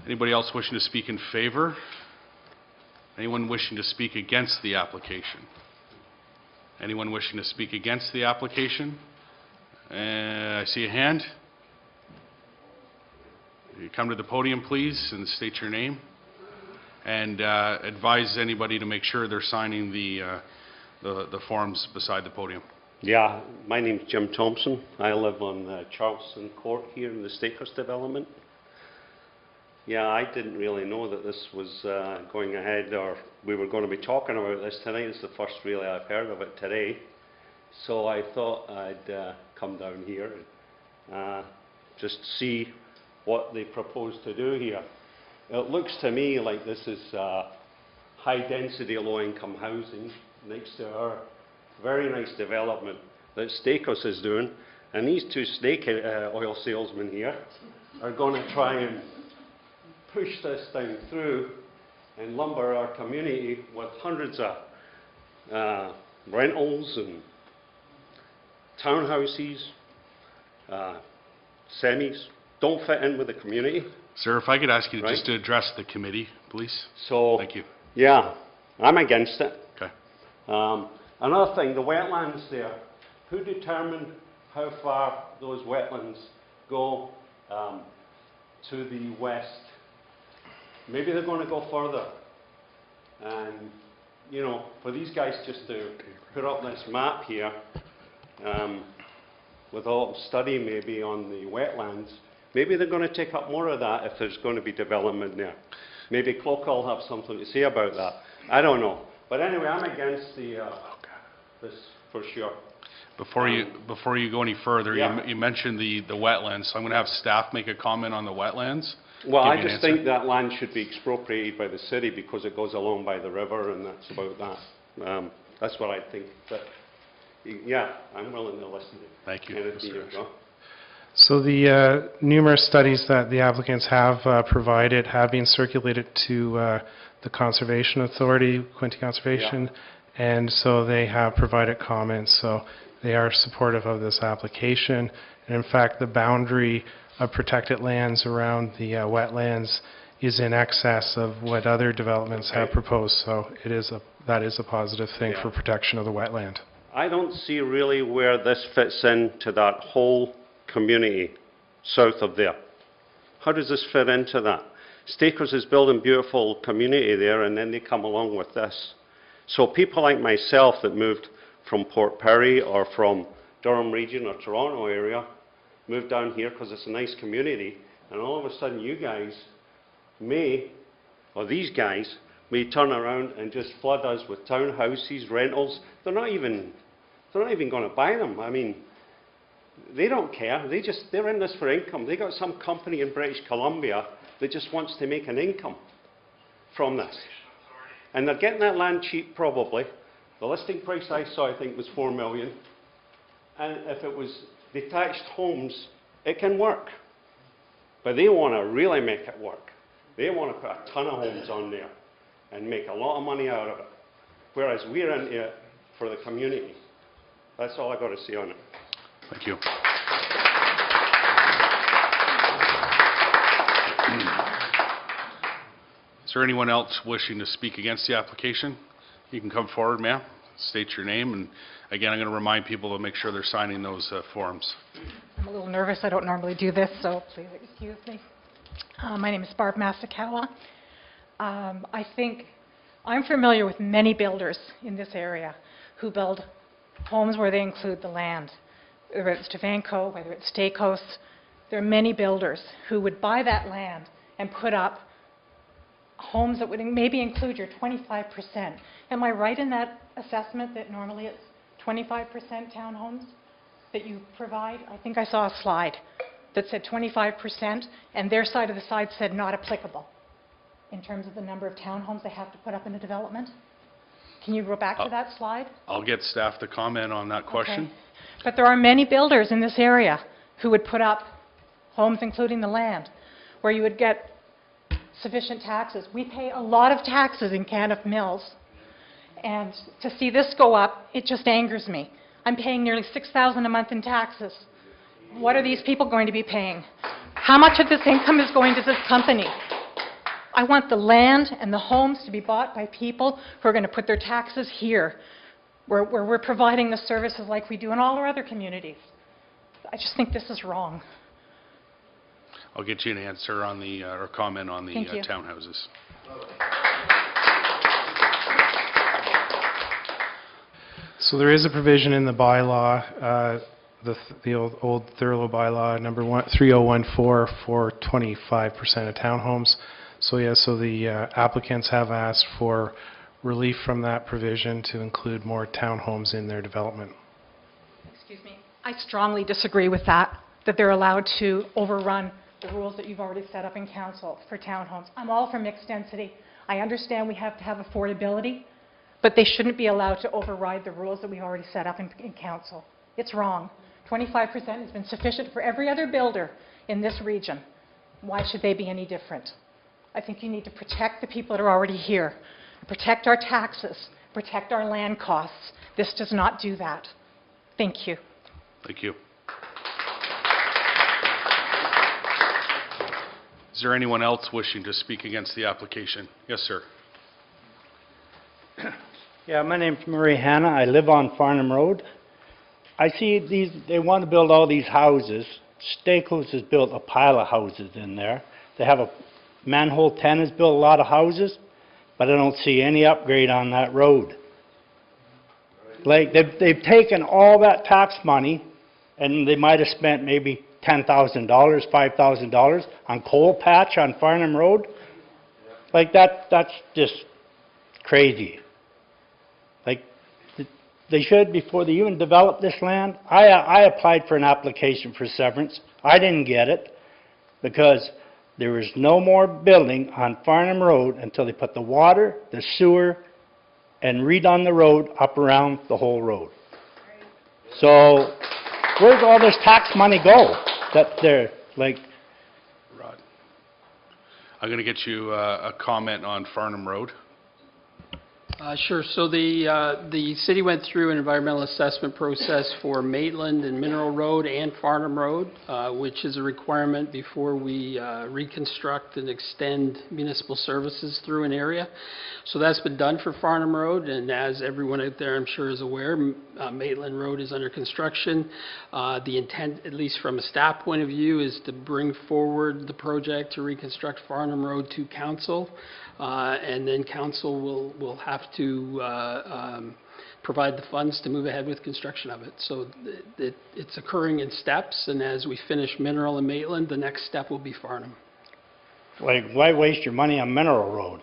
Anybody else wishing to speak in favor? Anyone wishing to speak against the application? Anyone wishing to speak against the application? I see a hand. You come to the podium, please, and state your name. And advise anybody to make sure they're signing the forms beside the podium. Yeah, my name's Jim Thompson. I live on Charleston Court here in the Steakhouse development. Yeah, I didn't really know that this was going ahead, or we were going to be talking about this tonight. It's the first really I've heard of it today. So I thought I'd come down here and just see what they propose to do here. It looks to me like this is high-density, low-income housing next to our very nice development that Steakhouse is doing. And these two snake oil salesmen here are going to try and push this thing through and lumber our community with hundreds of rentals and townhouses, semis, don't fit in with the community. Sir, if I could ask you just to address the committee, please. So, thank you. Yeah, I'm against it. Okay. Another thing, the wetlands there. Who determined how far those wetlands go to the west? Maybe they're going to go further. And, you know, for these guys just to put up this map here with a little study maybe on the wetlands, maybe they're going to take up more of that if there's going to be development there. Maybe Cloca will have something to say about that. I don't know. But anyway, I'm against this for sure. Before you go any further, yeah. you mentioned the wetlands. So I'm going to have staff make a comment on the wetlands. Well, I just think that land should be expropriated by the city because it goes along by the river, and that's about that. That's what I think. But yeah, I'm willing to listen to Thank you. So the numerous studies that the applicants have provided have been circulated to the Conservation Authority, Quinte Conservation, and so they have provided comments. So they are supportive of this application. And in fact, the boundary of protected lands around the wetlands is in excess of what other developments have proposed. So that is a positive thing for protection of the wetland. I don't see really where this fits into that whole community south of there. How does this fit into that? Steakhouse is building beautiful community there, and then they come along with this. So people like myself that moved from Port Perry or from Durham region or Toronto area moved down here because it's a nice community, and all of a sudden you guys may, or these guys, may turn around and just flood us with townhouses, rentals. They're not even going to buy them. I mean, they don't care. They're in this for income. They got some company in British Columbia that just wants to make an income from this. And they're getting that land cheap, probably. The listing price I saw, I think, was $4 million. And if it was detached homes, it can work. But they want to really make it work. They want to put a ton of homes on there and make a lot of money out of it. Whereas we're in it for the community. That's all I got to say on it. Thank you. Is there anyone else wishing to speak against the application? You can come forward, ma'am. State your name, and again, I'm going to remind people to make sure they're signing those forms. I'm a little nervous. I don't normally do this, so please excuse me. My name is Barb Masakawa. I think I'm familiar with many builders in this area who build homes where they include the land, whether it's Tavanco, whether it's Steakhouse. There are many builders who would buy that land and put up homes that would maybe include your 25%. Am I right in that assessment that normally it's 25% townhomes that you provide? I think I saw a slide that said 25%, and their side of the slide said not applicable in terms of the number of townhomes they have to put up in a development. Can you go back to that slide? I'll get staff to comment on that question. Okay. But there are many builders in this area who would put up homes including the land where you would get sufficient taxes. We pay a lot of taxes in Canada Mills, and to see this go up, it just angers me. I'm paying nearly $6,000 a month in taxes. What are these people going to be paying? How much of this income is going to this company? I want the land and the homes to be bought by people who are going to put their taxes here, where we're providing the services like we do in all our other communities. I just think this is wrong. I'll get you an answer on the, or comment on the townhouses. So there is a provision in the bylaw, the old Thurlow bylaw, number 3014, for 25% of townhomes. So yeah, so the applicants have asked for relief from that provision to include more townhomes in their development. Excuse me. I strongly disagree with that they're allowed to overrun the rules that you've already set up in council for townhomes. I'm all for mixed density. I understand we have to have affordability, but they shouldn't be allowed to override the rules that we already set up in council. It's wrong. 25% has been sufficient for every other builder in this region. Why should they be any different? I think you need to protect the people that are already here, protect our taxes, protect our land costs. This does not do that. Thank you. Thank you. Is there anyone else wishing to speak against the application? Yes, sir. Yeah, my name's Murray Hanna. I live on Farnham Road. I see they want to build all these houses. Steakhouse has built a pile of houses in there. They have Manhole 10 has built a lot of houses, but I don't see any upgrade on that road. Like, they've taken all that tax money, and they might have spent maybe $10,000, $5,000 on coal patch on Farnham Road. Like, that's just crazy. Like, they should, before they even develop this land. I applied for an application for severance. I didn't get it because there is no more building on Farnham Road until they put the water, the sewer, and redone the road up around the whole road. So where's all this tax money go that they're like? Rod, I'm going to get you a comment on Farnham Road. Sure. So the city went through an environmental assessment process for Maitland and Mineral Road and Farnham Road, which is a requirement before we reconstruct and extend municipal services through an area. So that's been done for Farnham Road, and as everyone out there I'm sure is aware, Maitland Road is under construction. The intent, at least from a staff point of view, is to bring forward the project to reconstruct Farnham Road to council. And then council will have to provide the funds to move ahead with construction of it. So it's occurring in steps, and as we finish Mineral and Maitland, the next step will be Farnham. Like, why waste your money on Mineral Road?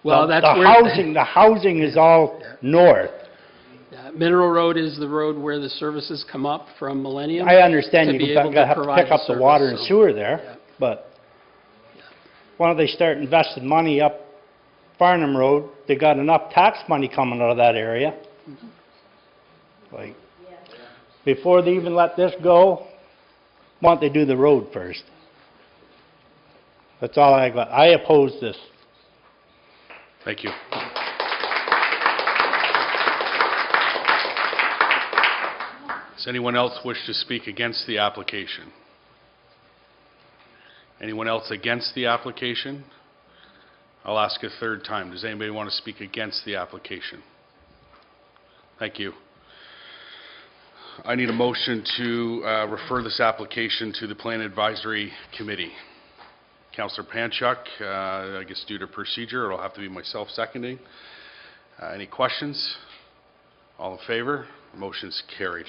Well, The- that's the where... the housing is all north. Mineral Road is the road where the services come up from Millennium. I understand to you be have able to provide pick up the service, water and so- sewer there, but why don't they start investing money up Farnham Road? They got enough tax money coming out of that area. Like, before they even let this go, why don't they do the road first? That's all I got. I oppose this. Thank you. Does anyone else wish to speak against the application? Anyone else against the application? I'll ask a third time. Does anybody want to speak against the application? Thank you. I need a motion to refer this application to the Plan Advisory Committee. Councillor Panchuk, I guess due to procedure, it'll have to be myself seconding. Any questions? All in favor? Motion's carried.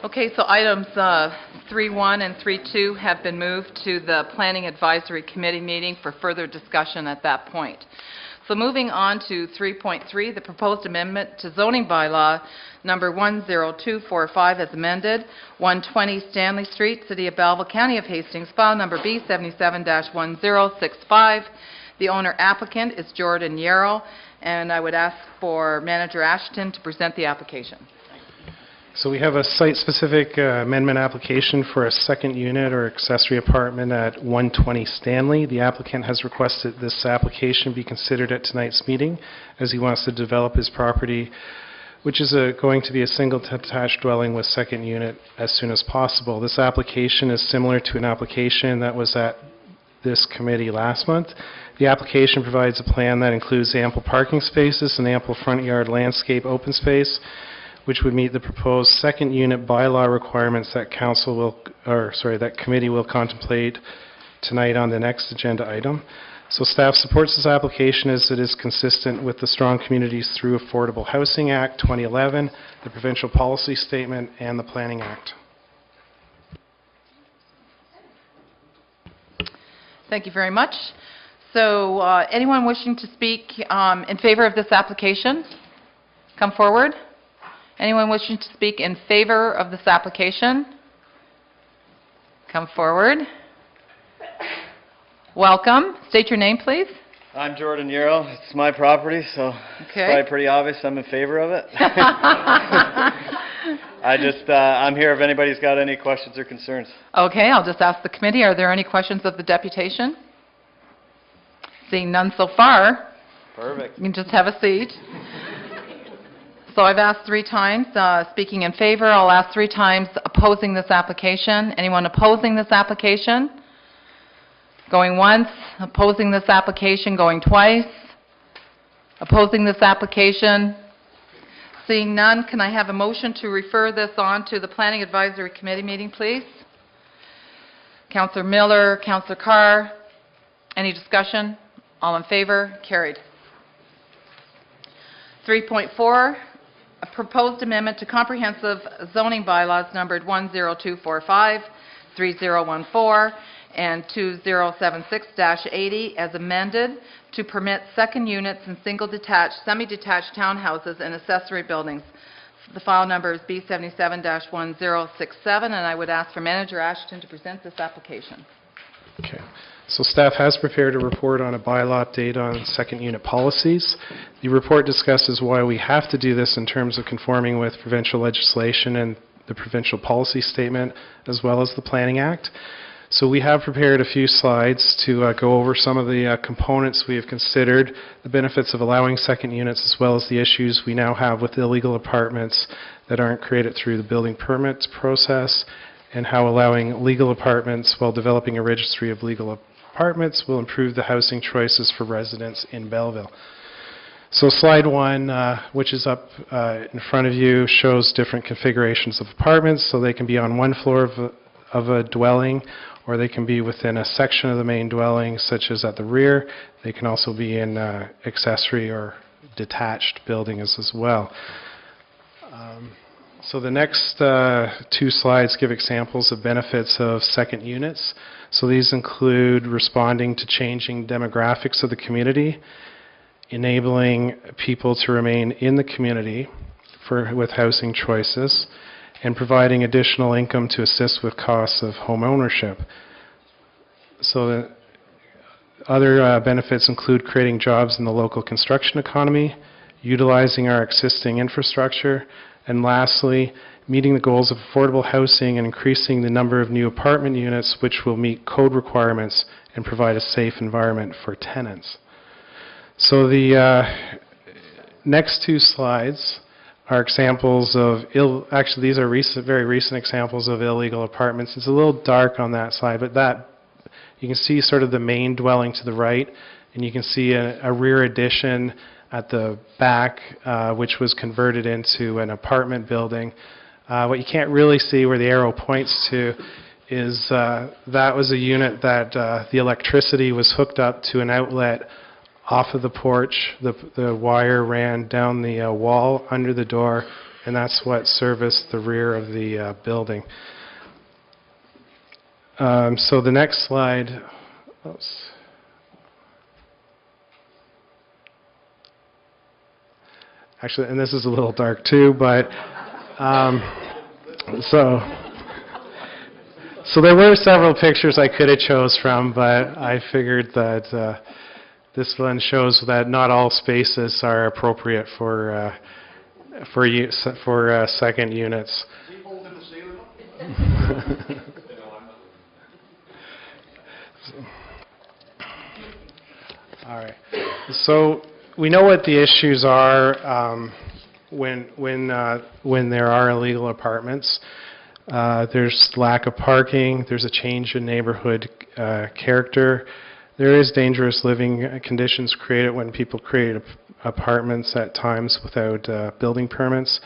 Okay, so items 3.1 and 3.2 have been moved to the Planning Advisory Committee meeting for further discussion at that point. So moving on to 3.3, the proposed amendment to zoning bylaw number 10245 as amended, 120 Stanley Street, City of Belleville, County of Hastings, file number B77-1065. The owner applicant is Jordan Yarrow, and I would ask for Manager Ashton to present the application. So we have a site-specific amendment application for a second unit or accessory apartment at 120 Stanley. The applicant has requested this application be considered at tonight's meeting as he wants to develop his property, which is going to be a single detached dwelling with second unit as soon as possible. This application is similar to an application that was at this committee last month. The application provides a plan that includes ample parking spaces and ample front yard landscape open space, which would meet the proposed second unit bylaw requirements that that committee will contemplate tonight on the next agenda item. So staff supports this application as it is consistent with the Strong Communities Through Affordable Housing Act 2011, the Provincial Policy Statement, and the Planning Act. Thank you very much. So anyone wishing to speak in favor of this application, come forward. Anyone wishing to speak in favor of this application? Come forward. Welcome. State your name, please. I'm Jordan Yarrow. It's my property, so it's probably pretty obvious I'm in favor of it. I'm here if anybody's got any questions or concerns. Okay, I'll just ask the committee, are there any questions of the deputation? Seeing none so far. Perfect. You can just have a seat. So I've asked 3 times, speaking in favor. I'll ask 3 times opposing this application. Anyone opposing this application? Going once. Opposing this application. Going twice. Opposing this application. Seeing none, can I have a motion to refer this on to the Planning Advisory Committee meeting, please? Councillor Miller, Councillor Carr. Any discussion? All in favor? Carried. 3.4. A proposed amendment to comprehensive zoning bylaws numbered 10245, 3014, and 2076-80 as amended to permit second units and single detached, semi-detached townhouses and accessory buildings. The file number is B77-1067, and I would ask for Manager Ashton to present this application. Okay. So staff has prepared a report on a bylaw update on second unit policies. The report discusses why we have to do this in terms of conforming with provincial legislation and the provincial policy statement, as well as the Planning Act. So we have prepared a few slides to go over some of the components we have considered, the benefits of allowing second units, as well as the issues we now have with illegal apartments that aren't created through the building permits process, and how allowing legal apartments while developing a registry of legal apartments will improve the housing choices for residents in Belleville. So slide 1, which is up in front of you, shows different configurations of apartments. So they can be on one floor of a dwelling, or they can be within a section of the main dwelling, such as at the rear. They can also be in accessory or detached buildings as well. So the next 2 slides give examples of benefits of second units. So these include responding to changing demographics of the community, enabling people to remain in the community with housing choices, and providing additional income to assist with costs of home ownership. So the other benefits include creating jobs in the local construction economy, utilizing our existing infrastructure, and lastly, meeting the goals of affordable housing and increasing the number of new apartment units which will meet code requirements and provide a safe environment for tenants. So the next 2 slides are examples of, actually these are very recent examples of illegal apartments. It's a little dark on that side, but that you can see sort of the main dwelling to the right, and you can see a rear addition at the back, which was converted into an apartment building. What you can't really see where the arrow points to is that was a unit that the electricity was hooked up to an outlet off of the porch. The wire ran down the wall under the door, and that's what serviced the rear of the building. So the next slide. Oops. Actually, and this is a little dark too, but so there were several pictures I could have chose from, but I figured that this one shows that not all spaces are appropriate for second units. All right. So we know what the issues are when there are illegal apartments. There's lack of parking. There's a change in neighborhood character. There is dangerous living conditions created when people create apartments at times without building permits.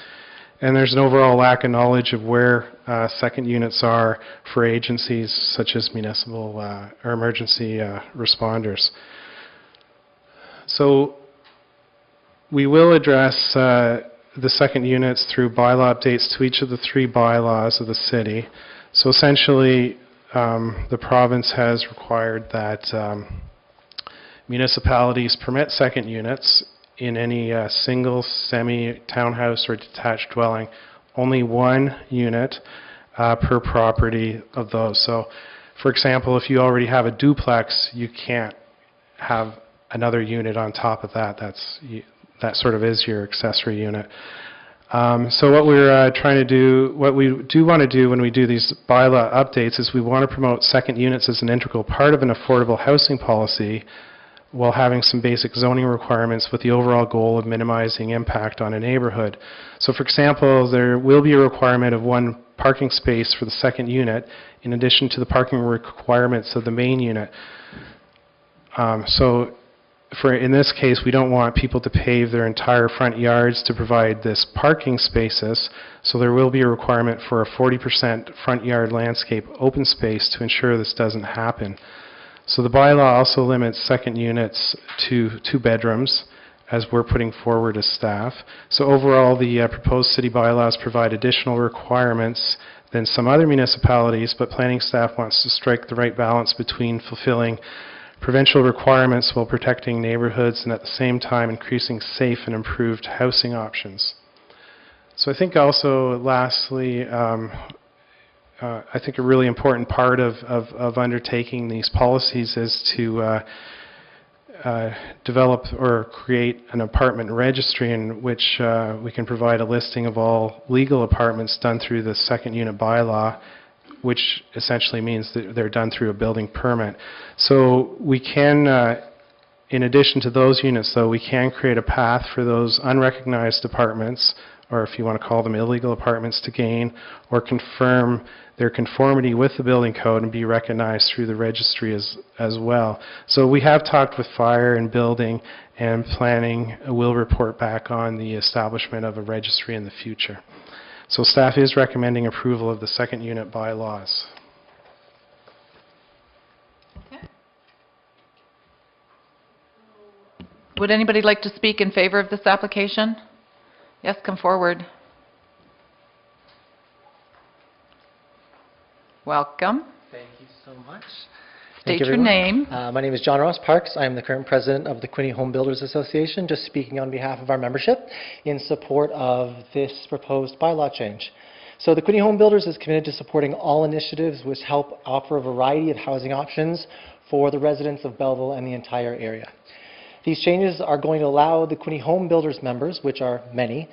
And there's an overall lack of knowledge of where second units are for agencies such as municipal or emergency responders. So we will address the second units through bylaw updates to each of the 3 bylaws of the city. So essentially, the province has required that municipalities permit second units in any single, semi-townhouse or detached dwelling, only 1 unit per property of those. So, for example, if you already have a duplex, you can't have another unit on top of that. That sort of is your accessory unit. So what we're trying to do, what we do want to do when we do these bylaw updates is we want to promote second units as an integral part of an affordable housing policy while having some basic zoning requirements with the overall goal of minimizing impact on a neighborhood. So for example, there will be a requirement of 1 parking space for the second unit in addition to the parking requirements of the main unit. In this case, we don't want people to pave their entire front yards to provide this parking spaces, so there will be a requirement for a 40% front yard landscape open space to ensure this doesn't happen. So the bylaw also limits second units to 2 bedrooms, as we're putting forward as staff. So overall, the proposed city bylaws provide additional requirements than some other municipalities, but planning staff wants to strike the right balance between fulfilling provincial requirements while protecting neighborhoods and at the same time increasing safe and improved housing options. So I think also lastly, I think a really important part of undertaking these policies is to develop or create an apartment registry in which we can provide a listing of all legal apartments done through the second unit bylaw which essentially means that they're done through a building permit. So we can, in addition to those units, though, we can create a path for those unrecognized apartments, or if you want to call them illegal apartments, to gain or confirm their conformity with the building code and be recognized through the registry as well. So we have talked with fire and building, and planning will report back on the establishment of a registry in the future. So staff is recommending approval of the second unit bylaws. Would anybody like to speak in favor of this application? Yes, come forward. Welcome. Thank you so much. State your name. My name is John Ross Parks. I am the current president of the Quinte Home Builders Association, just speaking on behalf of our membership in support of this proposed bylaw change. So the Quinte Home Builders is committed to supporting all initiatives which help offer a variety of housing options for the residents of Belleville and the entire area. These changes are going to allow the Quinte Home Builders members, which are many,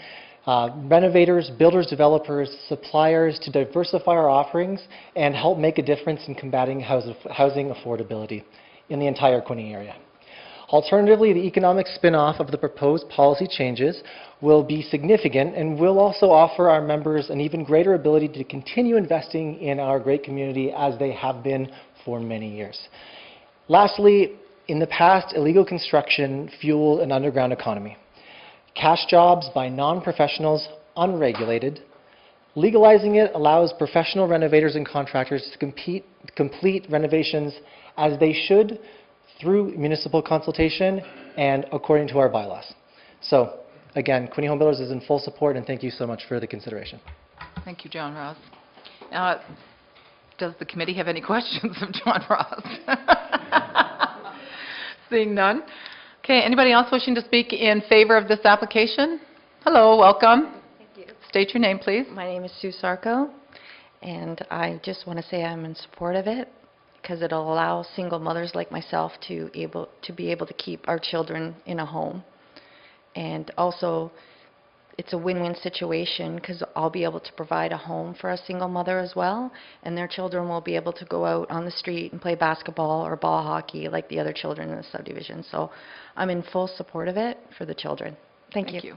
renovators, builders, developers, suppliers to diversify our offerings and help make a difference in combating housing affordability in the entire Quinte area. Alternatively, the economic spin-off of the proposed policy changes will be significant and will also offer our members an even greater ability to continue investing in our great community as they have been for many years. Lastly, in the past, illegal construction fueled an underground economy. Cash jobs by non-professionals, unregulated. Legalizing it allows professional renovators and contractors to complete renovations as they should through municipal consultation and according to our bylaws. So, again, Quinte Home Builders is in full support, and thank you so much for the consideration. Thank you, John Ross. Does the committee have any questions of John Ross? Seeing none. Okay, anybody else wishing to speak in favor of this application? Hello, welcome. Thank you. State your name, please. My name is Sue Sarko, and I just want to say I'm in support of it because it'll allow single mothers like myself to be able to keep our children in a home. And also, it's a win-win situation because I'll be able to provide a home for a single mother as well, and their children will be able to go out on the street and play basketball or ball hockey like the other children in the subdivision. So I'm in full support of it for the children. Thank you.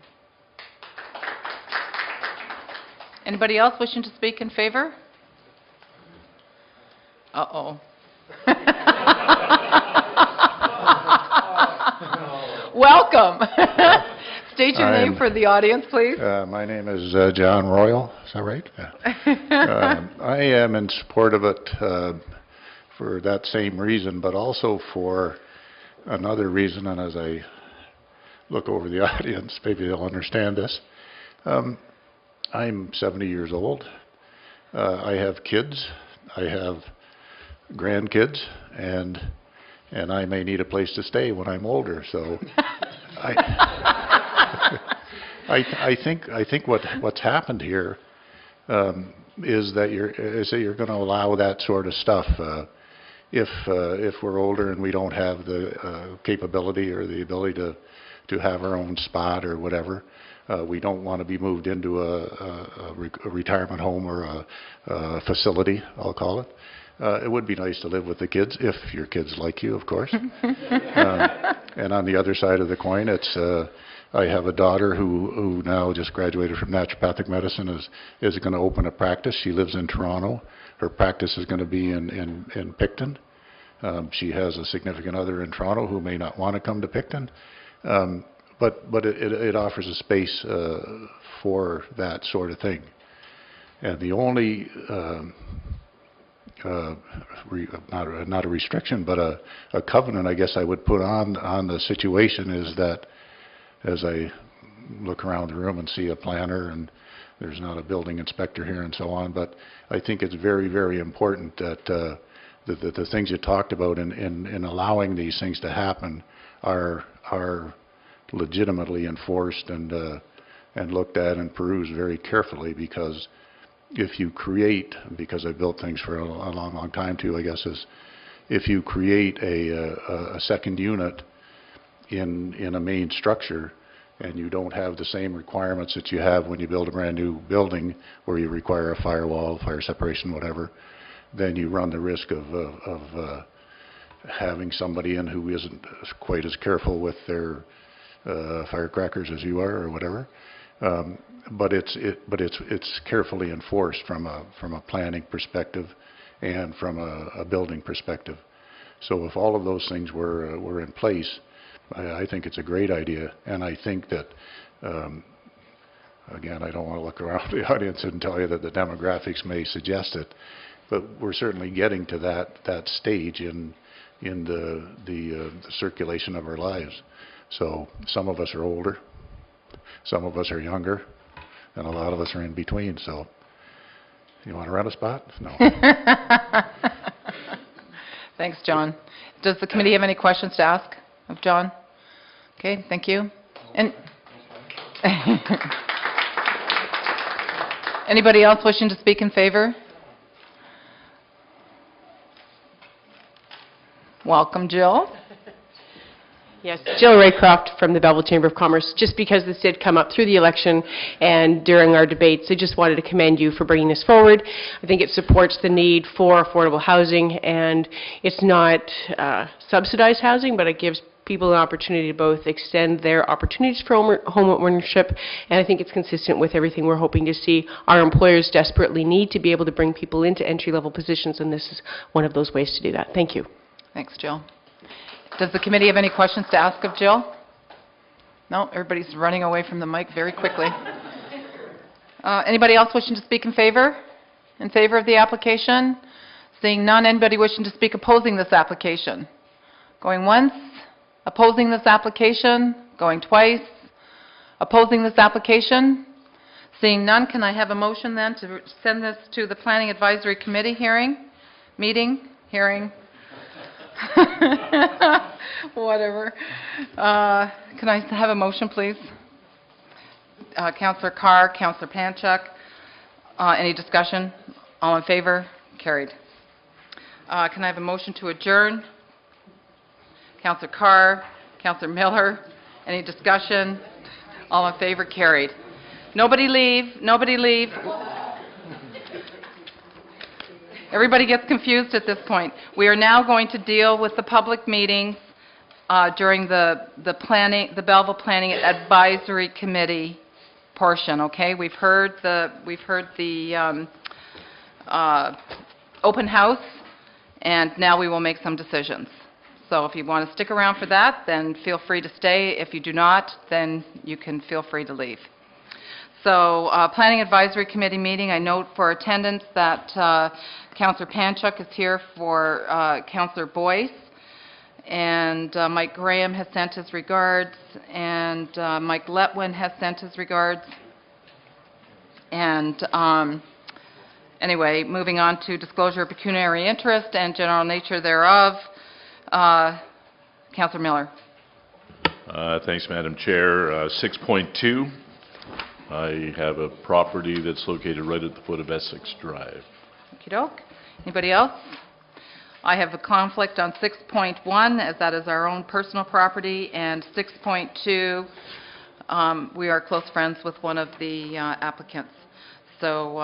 Anybody else wishing to speak in favor? Uh-oh. Welcome. State your name for the audience, please. My name is John Royal. Is that right? Yeah. I am in support of it for that same reason, but also for another reason, and as I look over the audience, maybe they'll understand this. I'm 70 years old. I have kids. I have grandkids, and I may need a place to stay when I'm older. So I think what's happened here is that you're going to allow that sort of stuff. If we're older and we don't have the capability or the ability to have our own spot or whatever, we don't want to be moved into a retirement home or a facility, I'll call it. It would be nice to live with the kids, if your kids like you, of course. And on the other side of the coin, it's I have a daughter who now just graduated from naturopathic medicine, is going to open a practice. She lives in Toronto. Her practice is going to be in Picton. She has a significant other in Toronto who may not want to come to Picton. But it offers a space for that sort of thing. And the only not a restriction, but a covenant, I guess I would put on the situation is that as I look around the room and see a planner, and there's not a building inspector here and so on, but I think it's very, very important that the things you talked about in allowing these things to happen are legitimately enforced and looked at and perused very carefully, because if you create, because I've built things for a long, long time too, I guess, is if you create a second unit in a main structure and you don't have the same requirements that you have when you build a brand new building where you require a firewall, fire separation, whatever, then you run the risk of having somebody in who isn't quite as careful with their firecrackers as you are or whatever. But it's carefully enforced from a planning perspective and from a building perspective. So if all of those things were in place, I think it's a great idea, and I think that, again, I don't want to look around the audience and tell you that the demographics may suggest it, but we're certainly getting to that stage in the circulation of our lives. So some of us are older, some of us are younger, and a lot of us are in between. So you want to rent a spot? No. Thanks, John. Does the committee have any questions to ask of John? Okay, thank you. And anybody else wishing to speak in favor? Welcome, Jill. Yes, Jill Raycroft from the Belleville Chamber of Commerce. Just because this did come up through the election and during our debates, I just wanted to commend you for bringing this forward. I think it supports the need for affordable housing, and it's not subsidized housing, but it gives people an opportunity to both extend their opportunities for home ownership, and I think it's consistent with everything we're hoping to see. Our employers desperately need to be able to bring people into entry-level positions, and this is one of those ways to do that. Thank you. Thanks, Jill. Does the committee have any questions to ask of Jill? No, everybody's running away from the mic very quickly. Anybody else wishing to speak in favor? In favor of the application? Seeing none, anybody wishing to speak opposing this application? Going once? Opposing this application? Going twice? Opposing this application? Seeing none, can I have a motion then to send this to the Planning Advisory Committee hearing? Whatever. Can I have a motion, please? Councillor Carr, Councillor Panchuk. Any discussion? All in favor? Carried. Can I have a motion to adjourn? Councillor Carr, Councillor Miller. Any discussion? All in favor? Carried. Nobody leave. Nobody leave. Everybody gets confused at this point. We are now going to deal with the public meetings during the Belleville Planning Advisory Committee portion. Okay, we've heard the open house, and now we will make some decisions. So if you want to stick around for that, then feel free to stay. If you do not, then you can feel free to leave. So, Planning Advisory Committee meeting, I note for attendance that Councillor Panchuk is here for Councillor Boyce, and Mike Graham has sent his regards, and Mike Letwin has sent his regards. And anyway, moving on to disclosure of pecuniary interest and general nature thereof, Councillor Miller. Thanks, Madam Chair. 6.2. I have a property that's located right at the foot of Essex Drive. Okey-doke. Anybody else? I have a conflict on 6.1, as that is our own personal property, and 6.2, we are close friends with one of the applicants. So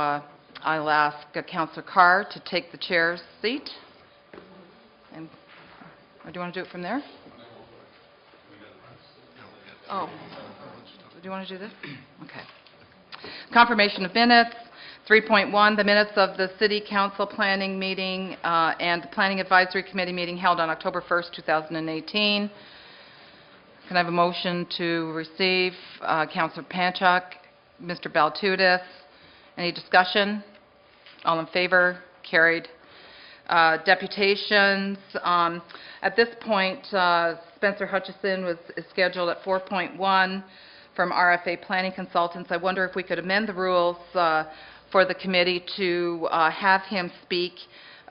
I'll ask Councillor Carr to take the chair's seat. And, or do you want to do it from there? Oh. Do you want to do this? Okay. Confirmation of minutes. 3.1, the minutes of the City Council Planning meeting and the Planning Advisory Committee meeting held on October 1st, 2018. Can I have a motion to receive? Councillor Panchuk, Mr. Baltudis. Any discussion? All in favor? Carried. Deputations. At this point, Spencer Hutchison is scheduled at 4.1 from RFA Planning Consultants. I wonder if we could amend the rules for the committee to have him speak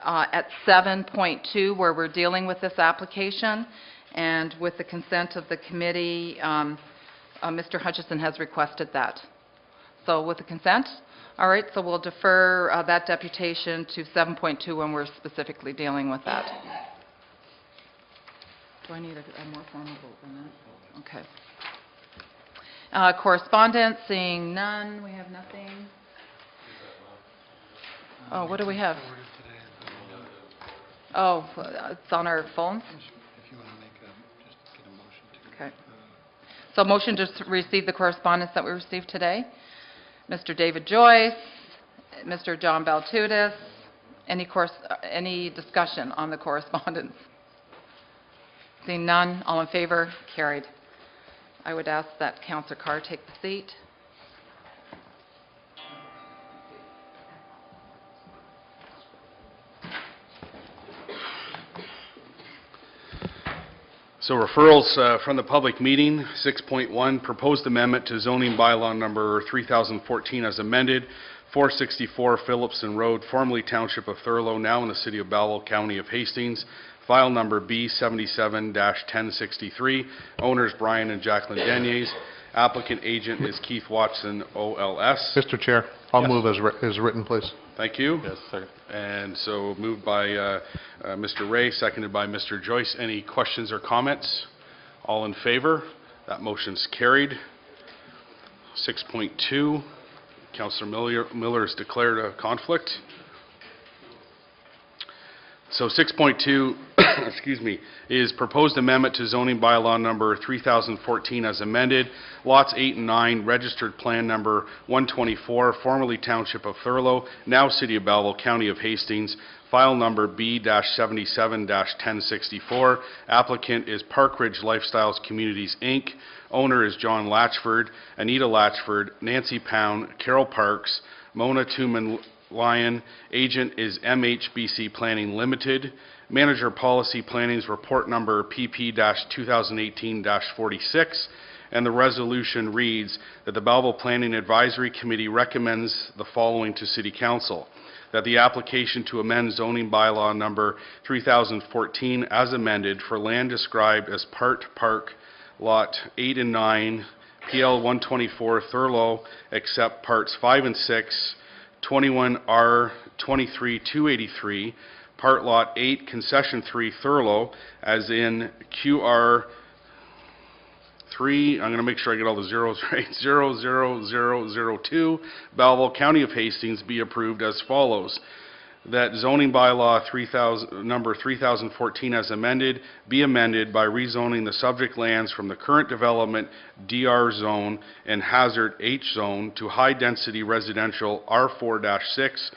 at 7.2, where we're dealing with this application. And with the consent of the committee, Mr. Hutchison has requested that. So with the consent? All right, so we'll defer that deputation to 7.2 when we're specifically dealing with that. Do I need a more formal vote than that? Okay. Correspondence, seeing none. We have nothing. Oh, what do we have? Oh, it's on our phones? If you want to make just get a motion to... Okay. So motion to receive the correspondence that we received today. Mr. David Joyce, Mr. John Baltudis. Any discussion on the correspondence? Seeing none, all in favor, carried. I would ask that Councillor Carr take the seat. So referrals from the public meeting, 6.1, proposed amendment to zoning bylaw number 3014 as amended, 464 Phillipson Road, formerly Township of Thurlow, now in the City of Belleville, County of Hastings, file number B77-1063, owners Brian and Jacqueline Deniers, applicant agent is Keith Watson, OLS. Mr. Chair, I'll Yes. move as written, please. Thank you. Yes, sir. And so moved by Mr. Ray, seconded by Mr. Joyce. Any questions or comments? All in favor? That motion's carried. 6.2, Councillor Miller has declared a conflict. So 6.2, excuse me, is proposed amendment to zoning bylaw number 3014 as amended, lots 8 and 9, registered plan number 124, formerly Township of Thurlow, now City of Belleville, County of Hastings, file number B-77-1064. Applicant is Park Ridge Lifestyles Communities, Inc. Owner is John Latchford, Anita Latchford, Nancy Pound, Carol Parks, Mona Tuman Lyon. Agent is MHBC Planning Limited. Manager Policy Planning's report number PP-2018-46. And the resolution reads that the Belleville Planning Advisory Committee recommends the following to City Council: that the application to amend zoning bylaw number 3014 as amended for land described as Part Park Lot 8 and 9, PL 124 Thurlow, except Parts 5 and 6, 21R 23-283, Part Lot 8, Concession 3 Thurlow, as in QR 3, I'm going to make sure I get all the zeros right, 00002, Belleville, County of Hastings, be approved as follows: that zoning bylaw number 3014 as amended be amended by rezoning the subject lands from the current development DR zone and hazard H zone to high-density residential R4-6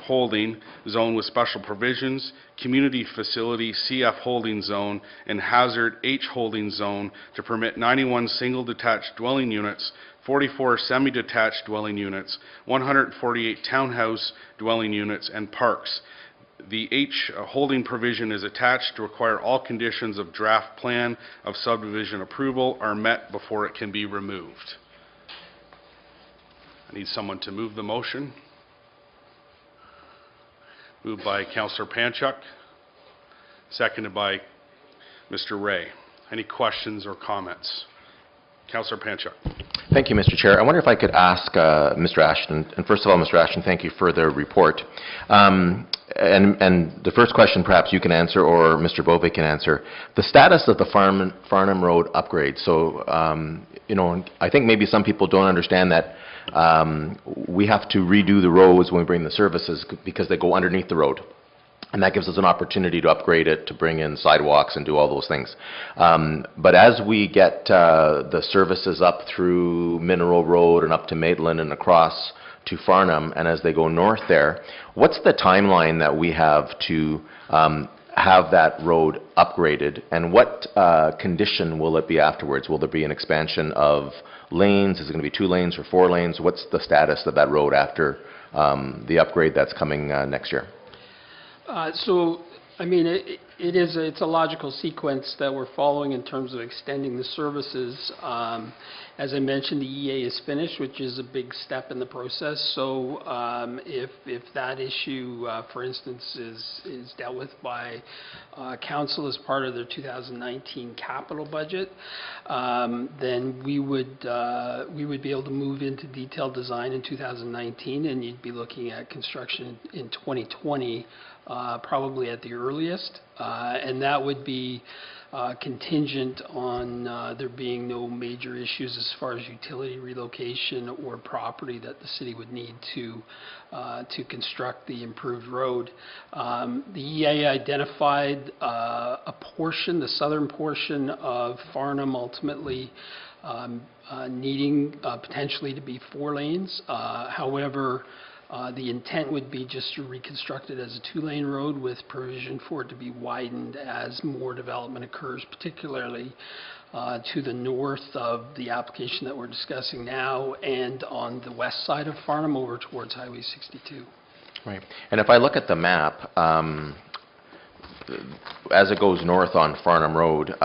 holding zone with special provisions, community facility CF holding zone, and hazard H holding zone to permit 91 single detached dwelling units, 44 semi-detached dwelling units, 148 townhouse dwelling units, and parks. The H holding provision is attached to require all conditions of draft plan of subdivision approval are met before it can be removed. I need someone to move the motion. Moved by Councillor Panchuk, seconded by Mr. Ray. Any questions or comments? Councillor Panchuk. Thank you, Mr. Chair. I wonder if I could ask Mr. Ashton, and first of all, Mr. Ashton, thank you for the report. And the first question perhaps you can answer or Mr. Bove can answer. The status of the Farnham Road upgrade. So, you know, I think maybe some people don't understand that we have to redo the roads when we bring the services because they go underneath the road. And that gives us an opportunity to upgrade it, to bring in sidewalks and do all those things. But as we get the services up through Mineral Road and up to Maitland and across to Farnham, and as they go north there, what's the timeline that we have to have that road upgraded? And what condition will it be afterwards? Will there be an expansion of lanes? Is it going to be 2 lanes or 4 lanes? What's the status of that road after the upgrade that's coming next year? So, I mean, it's a logical sequence that we're following in terms of extending the services. As I mentioned, the EA is finished, which is a big step in the process. So, if that issue, for instance, is dealt with by council as part of their 2019 capital budget, then we would be able to move into detailed design in 2019, and you'd be looking at construction in 2020 probably at the earliest, and that would be contingent on there being no major issues as far as utility relocation or property that the city would need to construct the improved road. The EA identified a portion, the southern portion of Farnham, ultimately needing potentially to be 4 lanes. However, the intent would be just to reconstruct it as a 2-lane road with provision for it to be widened as more development occurs, particularly to the north of the application that we're discussing now and on the west side of Farnham over towards Highway 62. Right. And if I look at the map, as it goes north on Farnham Road,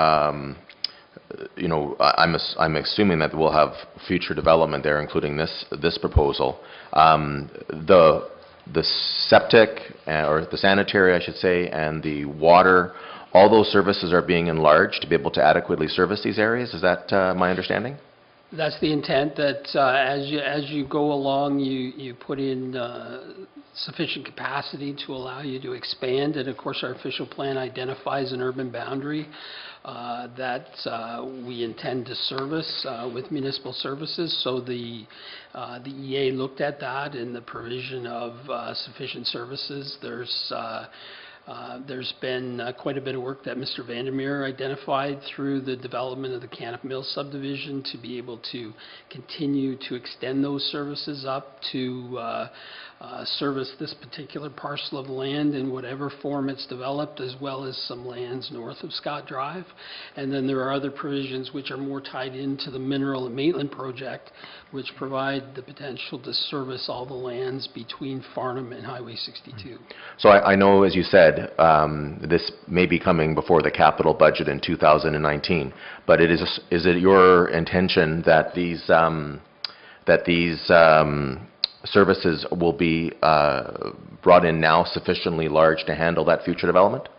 you know, I'm assuming that we'll have future development there, including this proposal. The septic, or the sanitary, I should say, and the water, all those services are being enlarged to be able to adequately service these areas. Is that my understanding? That's the intent, that as you go along, you put in sufficient capacity to allow you to expand. And of course, our official plan identifies an urban boundary that we intend to service with municipal services. So the EA looked at that in the provision of sufficient services. There's been quite a bit of work that Mr. Vandermeer identified through the development of the Canop Mills subdivision to be able to continue to extend those services up to service this particular parcel of land in whatever form it's developed, as well as some lands north of Scott Drive. And then there are other provisions which are more tied into the Mineral and Maitland project, which provide the potential to service all the lands between Farnham and Highway 62. So I know, as you said, this may be coming before the capital budget in 2019, but is it your intention that these services will be brought in now sufficiently large to handle that future development?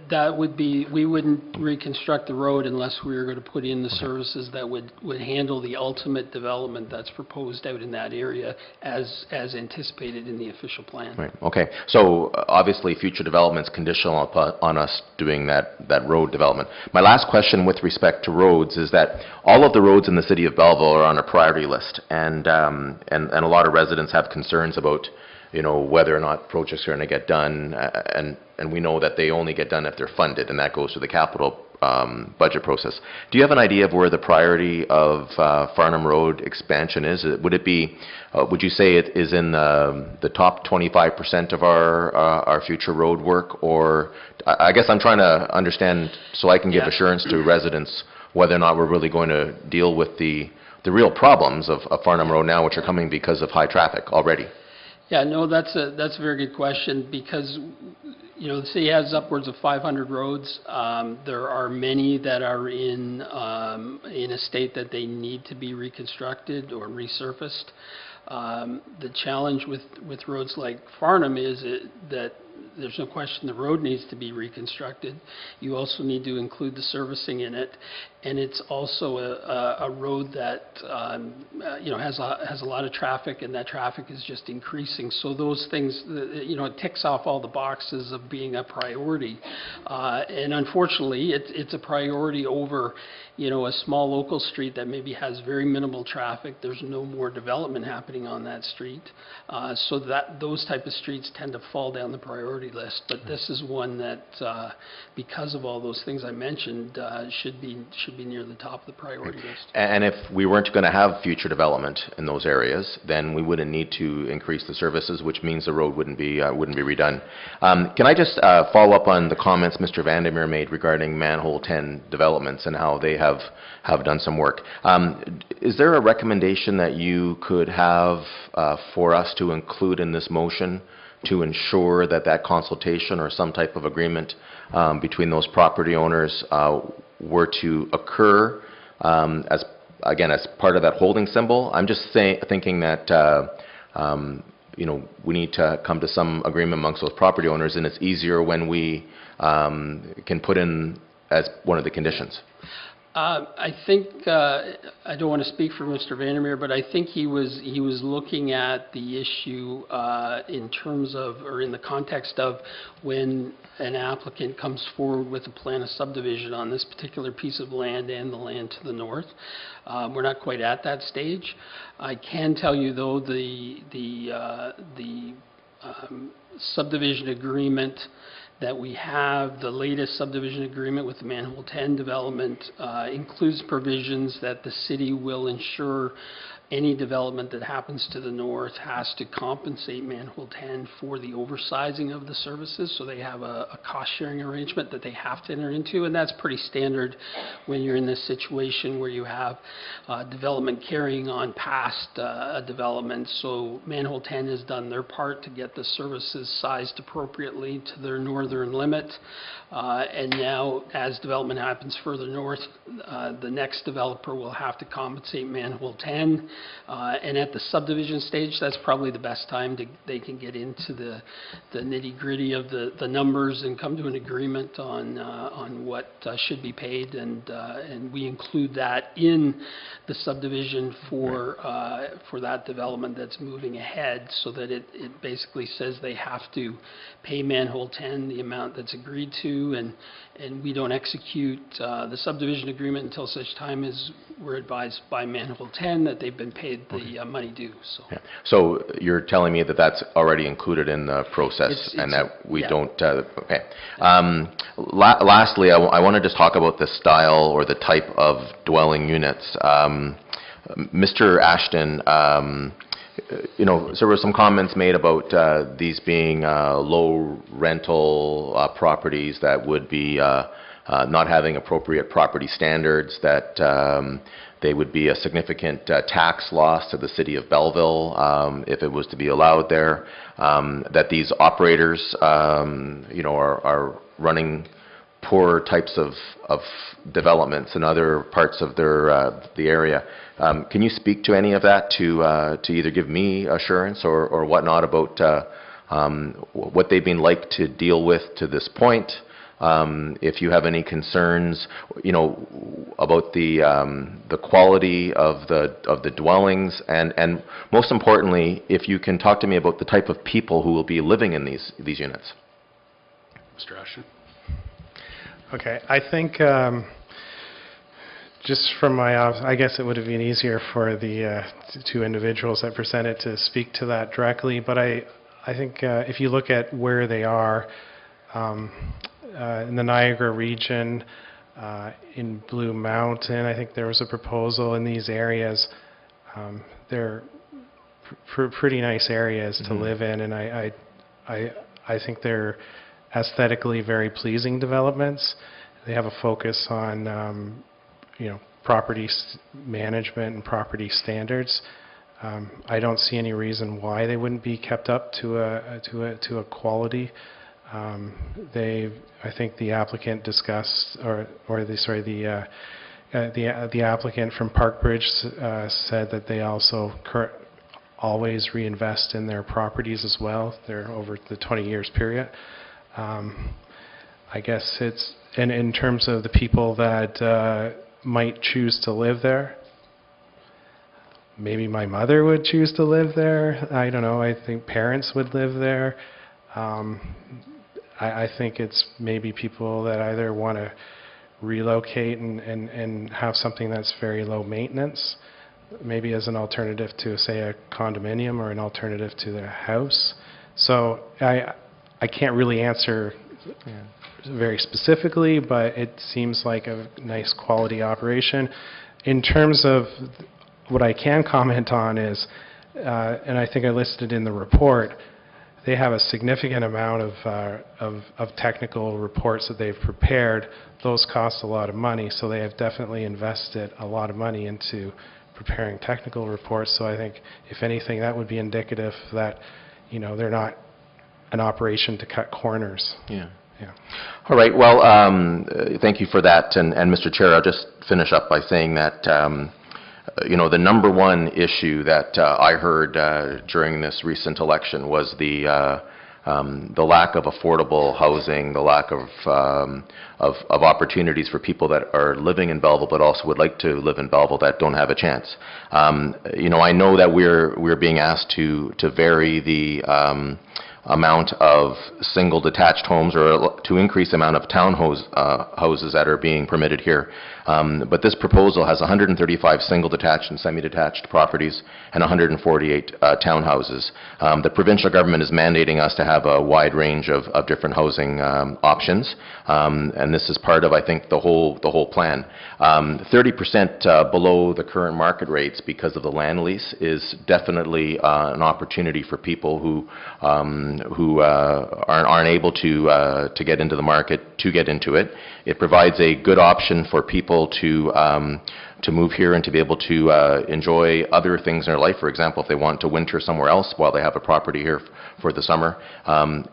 That would be, we wouldn't reconstruct the road unless we were going to put in the services that would handle the ultimate development that's proposed out in that area as anticipated in the official plan. Right, okay. So obviously future development's conditional on us doing that road development. My last question with respect to roads is that all of the roads in the city of Belleville are on a priority list, and a lot of residents have concerns about, you know, whether or not projects are going to get done, and we know that they only get done if they're funded, and that goes to the capital budget process. Do you have an idea of where the priority of Farnham Road expansion is? Would it be, would you say it is in the top 25% of our future road work, or I guess I'm trying to understand so I can give assurance to residents whether or not we're really going to deal with the real problems of Farnham Road now, which are coming because of high traffic already. Yeah, no, that's a very good question, because, you know, the city has upwards of 500 roads. There are many that are in a state that they need to be reconstructed or resurfaced. The challenge with roads like Farnham is that there's no question the road needs to be reconstructed. You also need to include the servicing in it, and it's also a road that you know, has a lot of traffic, and that traffic is just increasing. So those things, you know, it ticks off all the boxes of being a priority, and unfortunately, it's a priority over, you know, a small local street that maybe has very minimal traffic. There's no more development happening on that street, so that those type of streets tend to fall down the priority list. But this is one that, because of all those things I mentioned, should be near the top of the priority list. And if we weren't going to have future development in those areas, then we wouldn't need to increase the services, which means the road wouldn't be redone. Can I just follow up on the comments Mr. Vandermeer made regarding Manhole 10 developments and how they have done some work? Is there a recommendation that you could have for us to include in this motion to ensure that consultation or some type of agreement between those property owners were to occur as part of that holding symbol? I'm just thinking that you know, we need to come to some agreement amongst those property owners, and it's easier when we can put in as one of the conditions. I think, I don't want to speak for Mr. Vandermeer, but I think he was looking at the issue in terms of, or in the context of, when an applicant comes forward with a plan of subdivision on this particular piece of land and the land to the north. We're not quite at that stage. I can tell you, though, the subdivision agreement that we have, the latest subdivision agreement with the Manhole 10 development, includes provisions that the city will ensure any development that happens to the north has to compensate Manhole 10 for the oversizing of the services. So they have a cost-sharing arrangement that they have to enter into, and that's pretty standard when you're in this situation where you have development carrying on past a development. So Manhole 10 has done their part to get the services sized appropriately to their northern limit. And now, as development happens further north, the next developer will have to compensate Manhole 10. And at the subdivision stage, that's probably the best time they can get into the nitty-gritty of the numbers and come to an agreement on what should be paid. And we include that in the subdivision for that development that's moving ahead, so that it basically says they have to pay Manhole 10 the amount that's agreed to, and we don't execute the subdivision agreement until such time as we're advised by Manhole 10 that they've been paid the money due. So. Yeah. So you're telling me that that's already included in the process, and that we don't. Okay. Lastly, I want to just talk about the style or the type of dwelling units. Mr. Ashton, so there were some comments made about these being low rental properties that would be not having appropriate property standards, that they would be a significant tax loss to the city of Belleville if it was to be allowed there, that these operators are running poor types of developments in other parts of the area. Can you speak to any of that to either give me assurance or whatnot about what they've been like to deal with to this point? If you have any concerns, about the quality of the dwellings, and most importantly, if you can talk to me about the type of people who will be living in these units. Mr. Ashton. Okay, I think just from I guess it would have been easier for the two individuals that presented to speak to that directly, but I think if you look at where they are in the Niagara region, in Blue Mountain, I think there was a proposal in these areas. They're pretty nice areas to live in, and I think they're aesthetically very pleasing developments. They have a focus on property management and property standards. I don't see any reason why they wouldn't be kept up to a quality. I think the applicant discussed, the applicant from Parkbridge said that they also always reinvest in their properties as well. They're over the 20 years period. I guess it's, and in terms of the people that might choose to live there, maybe my mother would choose to live there. I don't know. I think parents would live there. I think it's maybe people that either want to relocate and have something that's very low maintenance, maybe as an alternative to, say, a condominium or an alternative to their house. So I can't really answer very specifically, but it seems like a nice quality operation. In terms of what I can comment on is, and I think I listed in the report, they have a significant amount of technical reports that they've prepared. Those cost a lot of money, so they have definitely invested a lot of money into preparing technical reports. So I think, if anything, that would be indicative that, they're not an operation to cut corners. Yeah. All right. Well, thank you for that. And Mr. Chair, I'll just finish up by saying that the number one issue that I heard during this recent election was the the lack of affordable housing, the lack of opportunities for people that are living in Belleville but also would like to live in Belleville that don't have a chance. I know that we're being asked to vary the amount of single detached homes or to increase the amount of houses that are being permitted here. But this proposal has 135 single detached and semi-detached properties and 148 townhouses. The provincial government is mandating us to have a wide range of different housing options, and this is part of, I think, the whole plan. 30% below the current market rates because of the land lease is definitely an opportunity for people who aren't able to get into the market to get into it. It provides a good option for people to move here and to be able to enjoy other things in their life. For example, if they want to winter somewhere else while they have a property here for the summer.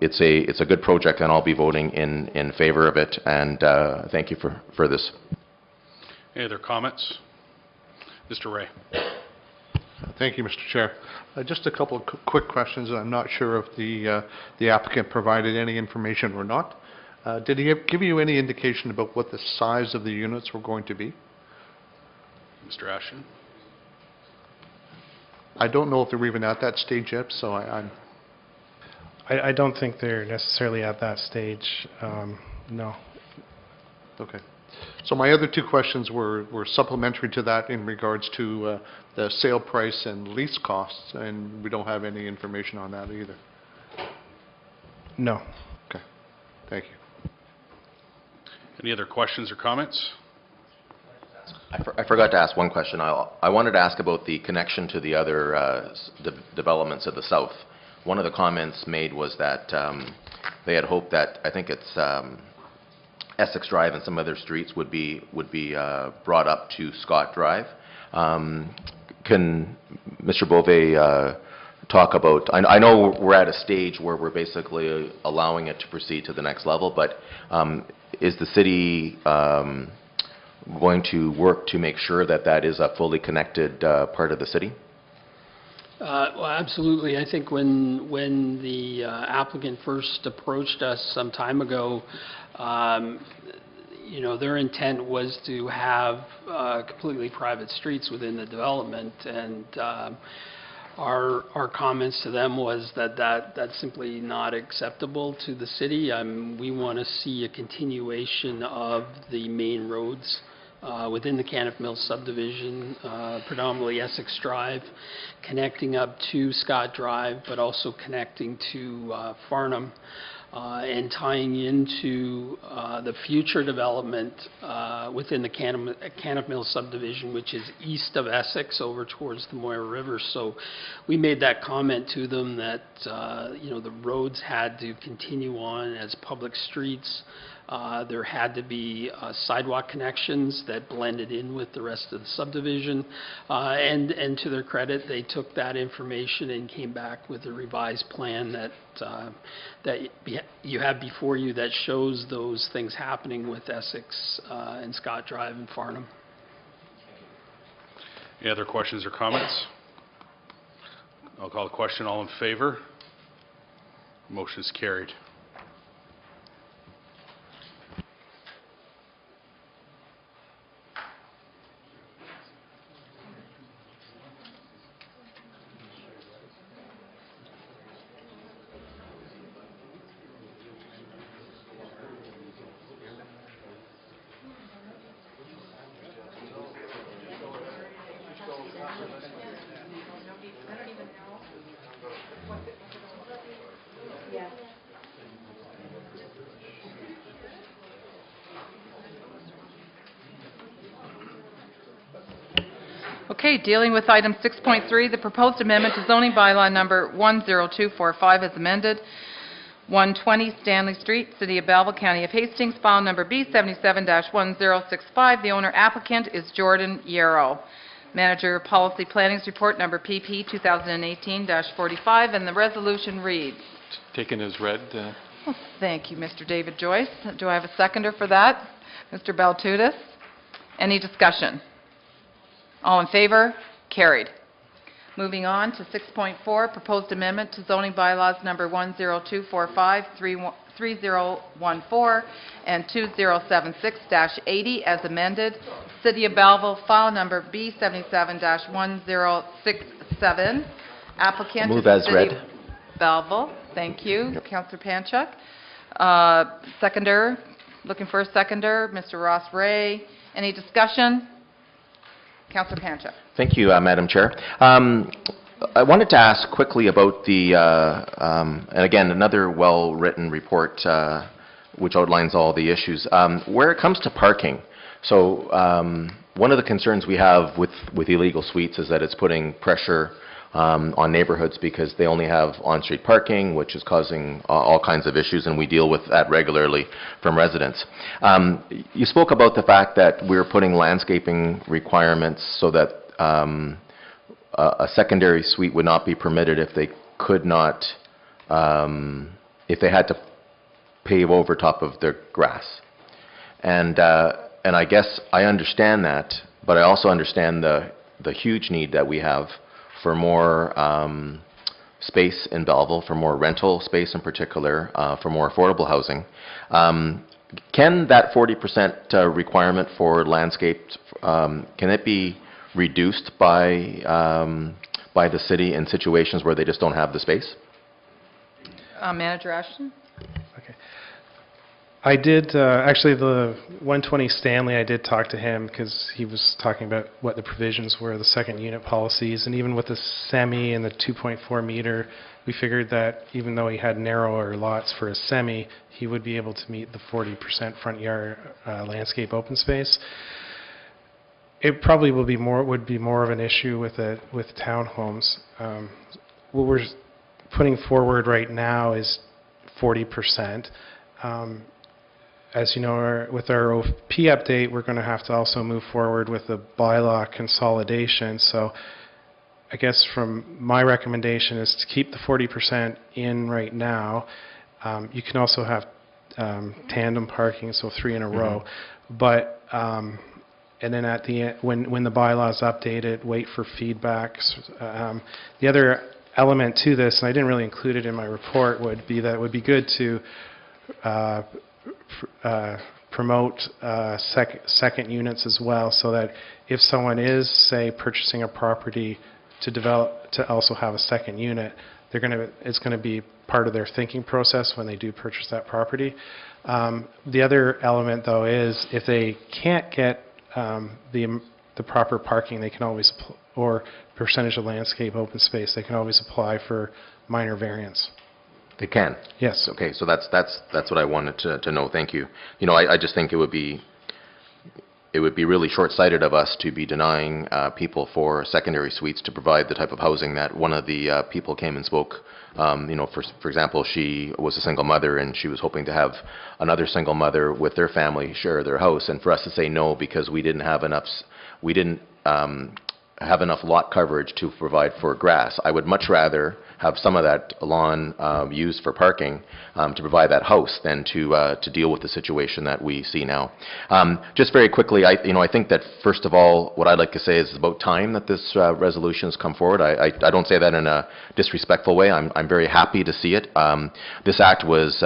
It's a good project, and I'll be voting in favor of it, and thank you for this. Any other comments? Mr. Ray. Thank you, Mr. Chair. Just a couple of quick questions. I'm not sure if the applicant provided any information or not. Did he give you any indication about what the size of the units were going to be? Mr. Ashton. I don't know if they're even at that stage yet, so I don't think they're necessarily at that stage, no. Okay. So my other two questions were supplementary to that in regards to the sale price and lease costs, and we don't have any information on that either. No. Okay. Thank you. Any other questions or comments? I forgot to ask one question. I wanted to ask about the connection to the other developments of the south. One of the comments made was that they had hoped that, I think it's Essex Drive and some other streets would be brought up to Scott Drive. Can Mr. Beauvais talk about, I know we're at a stage where we're basically allowing it to proceed to the next level, but is the city going to work to make sure that that is a fully connected part of the city? Well, absolutely. I think when the applicant first approached us some time ago, their intent was to have completely private streets within the development, and our comments to them was that's simply not acceptable to the city. We want to see a continuation of the main roads within the Cannock Mills subdivision, predominantly Essex Drive, connecting up to Scott Drive, but also connecting to Farnham, and tying into the future development within the Cannock Mills subdivision, which is east of Essex over towards the Moira River. So we made that comment to them that the roads had to continue on as public streets. There had to be sidewalk connections that blended in with the rest of the subdivision, and to their credit, they took that information and came back with a revised plan that you have before you that shows those things happening with Essex and Scott Drive and Farnham. Any other questions or comments? I'll call the question. All in favor? Motion is carried. Okay, dealing with item 6.3, the proposed amendment to zoning bylaw number 10245 as amended, 120 Stanley Street, City of Belleville, County of Hastings, file number B77-1065. The owner applicant is Jordan Yarrow. Manager Policy Planning's report number PP 2018-45, and the resolution reads. Taken as read. Well, thank you, Mr. David Joyce. Do I have a seconder for that? Mr. Baltutis. Any discussion? All in favor? Carried. Moving on to 6.4, proposed amendment to zoning bylaws number 10245, 3014, and 2076-80 as amended. City of Belleville, file number B77-1067. Applicant Move is the as City read. of Belleville. Thank you, Councillor Panchuk. Seconder, looking for a seconder, Mr. Ross Ray. Any discussion? Councillor Panchuk. Thank you, Madam Chair. I wanted to ask quickly about the, and again, another well-written report which outlines all the issues. Where it comes to parking, so one of the concerns we have with illegal suites is that it's putting pressure on neighborhoods because they only have on-street parking, which is causing all kinds of issues, and we deal with that regularly from residents. You spoke about the fact that we're putting landscaping requirements so that a secondary suite would not be permitted if they could not, if they had to pave over top of their grass. And I guess I understand that, but I also understand the huge need that we have for more space in Belleville, for more rental space in particular, for more affordable housing. Can that 40% requirement for landscaped, can it be reduced by the city in situations where they just don't have the space? Manager Ashton? I did, actually the 120 Stanley, I did talk to him because he was talking about what the provisions were, the second unit policies, and even with the semi and the 2.4 meter, we figured that even though he had narrower lots for a semi, he would be able to meet the 40% front yard landscape open space. It probably would be more of an issue with townhomes. What we're putting forward right now is 40%. As you know, with our OP update, we're going to have to also move forward with the bylaw consolidation. So I guess from my recommendation is to keep the 40% in right now. You can also have tandem parking, so 3 in a row. But and then at the end, when the bylaw is updated, wait for feedback. The other element to this, and I didn't really include it in my report, would be that it would be good to promote second units as well, so that if someone is, say, purchasing a property to develop to also have a second unit, it's going to be part of their thinking process when they do purchase that property. The other element, though, is if they can't get the proper parking, they can always, or percentage of landscape open space, they can always apply for minor variance. They can? Yes. Okay, so that's what I wanted to know. Thank you. You know, I just think it would be really short-sighted of us to be denying people for secondary suites to provide the type of housing that one of the people came and spoke. You know, for example, she was a single mother and she was hoping to have another single mother with their family share their house, and for us to say no because we didn't have enough lot coverage to provide for grass. I would much rather have some of that lawn used for parking to provide that house than to deal with the situation that we see now. Just very quickly, I think that first of all, what I'd like to say is it's about time that this resolution has come forward. I don't say that in a disrespectful way. I'm very happy to see it. This act was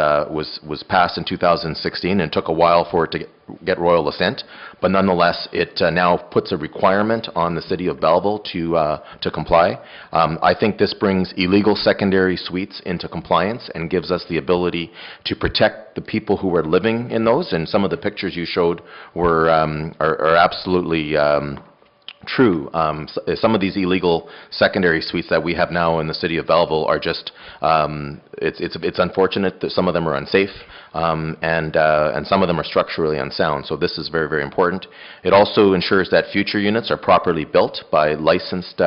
passed in 2016 and took a while for it to get royal assent, but nonetheless, it now puts a requirement on the City of Belleville to comply. I think this brings illegal secondary suites into compliance and gives us the ability to protect the people who are living in those. And some of the pictures you showed were are absolutely true. Some of these illegal secondary suites that we have now in the City of Belleville are just, it's unfortunate that some of them are unsafe, and some of them are structurally unsound. So this is very, very important. It also ensures that future units are properly built by licensed,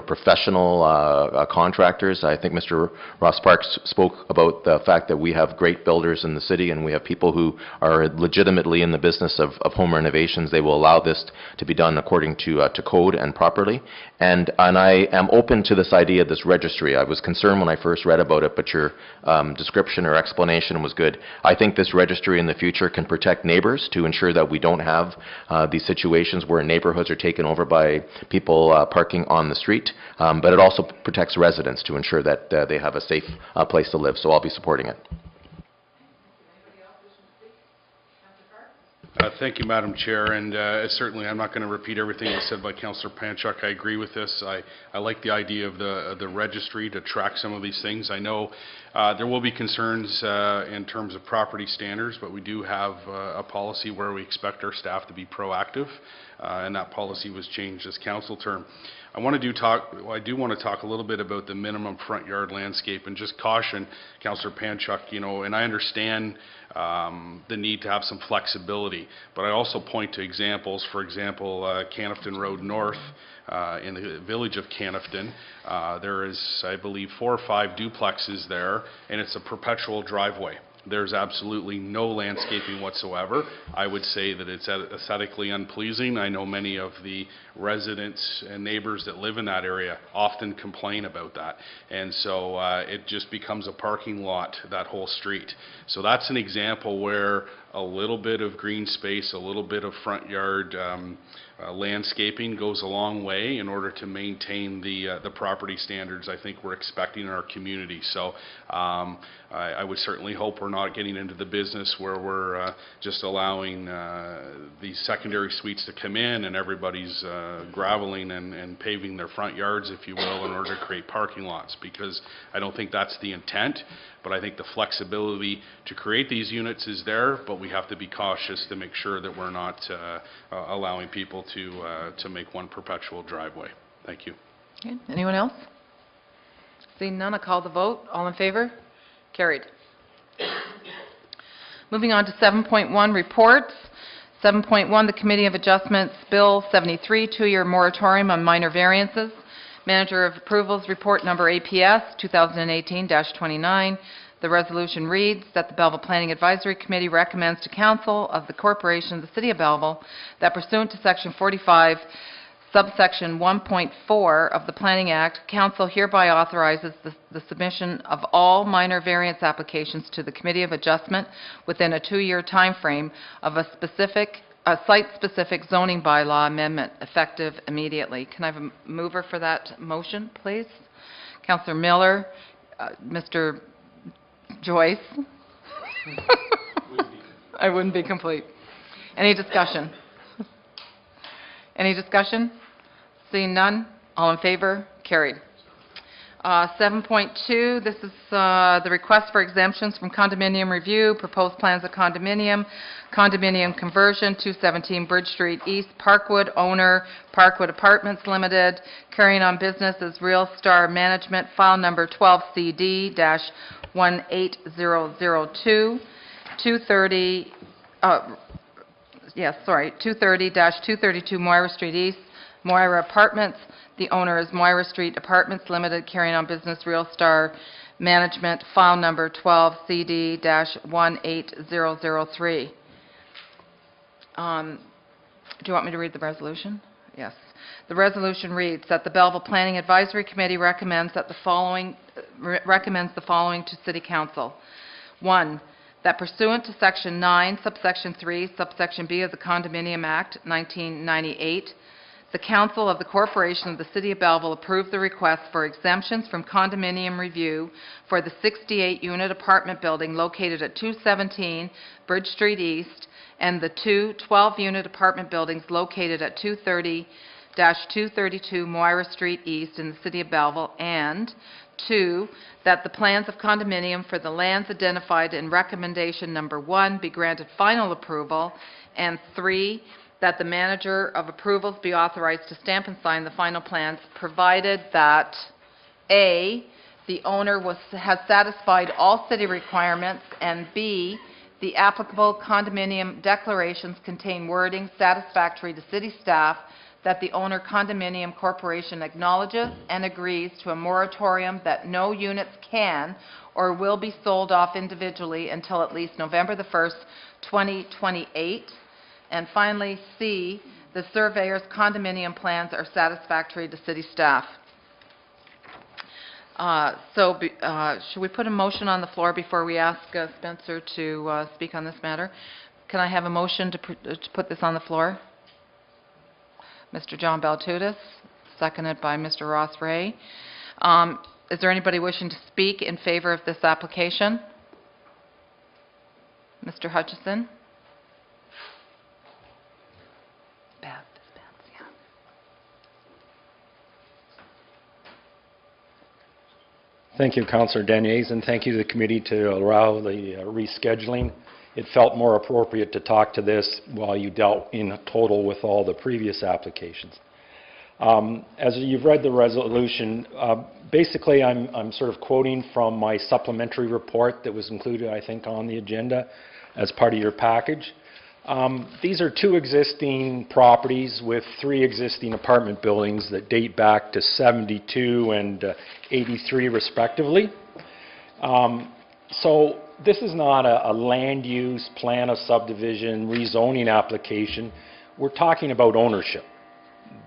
professional contractors. I think Mr. Ross Parks spoke about the fact that we have great builders in the city, and we have people who are legitimately in the business of home renovations. They will allow this to be done done according to code and properly. And I am open to this idea of this registry. I was concerned when I first read about it, but your description or explanation was good. I think this registry in the future can protect neighbors to ensure that we don't have these situations where neighborhoods are taken over by people parking on the street, but it also protects residents to ensure that they have a safe place to live. So I'll be supporting it. Thank you, Madam Chair, and certainly I'm not going to repeat everything that was said by Councillor Panchuk. I agree with this. I like the idea of the registry to track some of these things. I know there will be concerns in terms of property standards, but we do have a policy where we expect our staff to be proactive, and that policy was changed this council term. I do want to talk a little bit about the minimum front yard landscape and just caution Councillor Panchuk, and I understand the need to have some flexibility, but I also point to examples, for example, Canifton Road North in the village of Canifton. There is, I believe, 4 or 5 duplexes there, and it's a perpetual driveway. There's absolutely no landscaping whatsoever. I would say that it's aesthetically unpleasing. I know many of the residents and neighbors that live in that area often complain about that. And so it just becomes a parking lot, that whole street. So that's an example where a little bit of green space, a little bit of front yard landscaping goes a long way in order to maintain the property standards I think we're expecting in our community. So I would certainly hope we're not getting into the business where we're just allowing these secondary suites to come in and everybody's graveling and paving their front yards, if you will, in order to create parking lots, because I don't think that's the intent. But I think the flexibility to create these units is there, but we have to be cautious to make sure that we're not allowing people to make one perpetual driveway. Thank you. Okay. Anyone else? Seeing none, I'll call the vote. All in favor? Carried. Moving on to 7.1, reports. 7.1, the Committee of Adjustments, Bill 73, 2-year moratorium on minor variances. Manager of Approvals Report Number APS 2018-29. The resolution reads that the Belleville Planning Advisory Committee recommends to Council of the Corporation of the City of Belleville that pursuant to Section 45, subsection 1.4 of the Planning Act, Council hereby authorizes the submission of all minor variance applications to the Committee of Adjustment within a 2-year time frame of a site-specific zoning bylaw amendment effective immediately. Can I have a mover for that motion, please? Councillor Miller, Mr. Joyce. I wouldn't be complete. Any discussion? Any discussion? Seeing none, all in favor? Carried. 7.2, this is the request for exemptions from condominium review, proposed plans of condominium conversion, 217 Bridge Street East, Parkwood, owner Parkwood Apartments Limited, carrying on business as Real Star Management, file number 12CD-18002, 230-232 Moira Street East, Moira Apartments. The owner is Moira Street Apartments Limited, carrying on business Real Star Management, file number 12CD-18003. Do you want me to read the resolution? Yes. The resolution reads that the Belleville Planning Advisory Committee recommends the following to City Council. 1. That pursuant to Section 9, Subsection 3, Subsection B of the Condominium Act, 1998, the Council of the Corporation of the City of Belleville approved the request for exemptions from condominium review for the 68-unit apartment building located at 217 Bridge Street East and the 2 12-unit apartment buildings located at 230-232 Moira Street East in the City of Belleville, and 2, that the plans of condominium for the lands identified in recommendation number 1 be granted final approval, and 3, that the manager of approvals be authorized to stamp and sign the final plans, provided that A, the owner has satisfied all city requirements, and B, the applicable condominium declarations contain wording satisfactory to city staff, that the owner condominium corporation acknowledges and agrees to a moratorium that no units can or will be sold off individually until at least November the 1st, 2028. And finally, C, The surveyor's condominium plans are satisfactory to city staff. Should we put a motion on the floor before we ask Spencer to speak on this matter? Can I have a motion to put this on the floor? Mr. John Baltudis, seconded by Mr. Ross Ray. Is there anybody wishing to speak in favor of this application? Mr. Hutchison? Thank you, Councillor Deniers, and thank you to the committee to allow the rescheduling. It felt more appropriate to talk to this while you dealt in total with all the previous applications. As you've read the resolution, basically I'm sort of quoting from my supplementary report that was included, I think, on the agenda as part of your package. These are 2 existing properties with 3 existing apartment buildings that date back to 72 and 83 respectively. So this is not a land use plan of subdivision rezoning application. We're talking about ownership.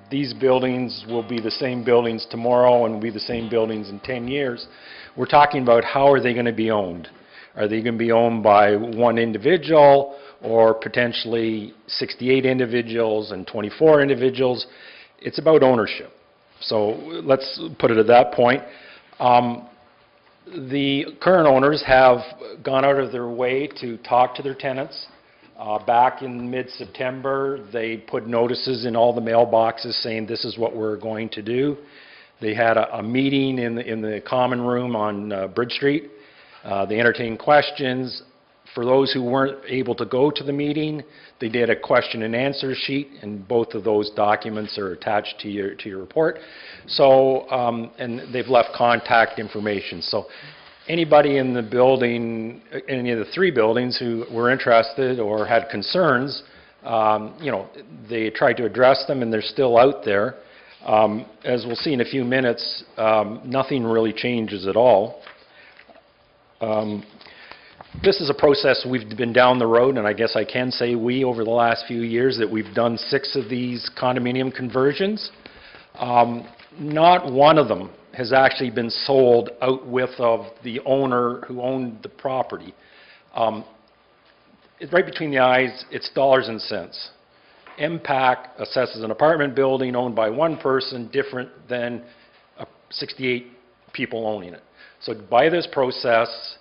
These buildings will be the same buildings tomorrow and will be the same buildings in 10 years. We're talking about how are they going to be owned. Are they going to be owned by one individual or potentially 68 individuals and 24 individuals? It's about ownership. So let's put it at that point. The current owners have gone out of their way to talk to their tenants. Back in mid-September, they put notices in all the mailboxes saying this is what we're going to do. They had a meeting in the common room on Bridge Street. They entertained questions. For those who weren't able to go to the meeting, they did a question and answer sheet, and both of those documents are attached to your report. So, and they've left contact information. So anybody in the building, any of the 3 buildings who were interested or had concerns, you know, they tried to address them and they're still out there. As we'll see in a few minutes, nothing really changes at all. This is a process we've been down the road, and I guess I can say we, over the last few years, that we've done 6 of these condominium conversions. Not one of them has actually been sold out with of the owner who owned the property. It's right between the eyes, it's dollars and cents. MPAC assesses an apartment building owned by one person different than 68 people owning it. So by this process,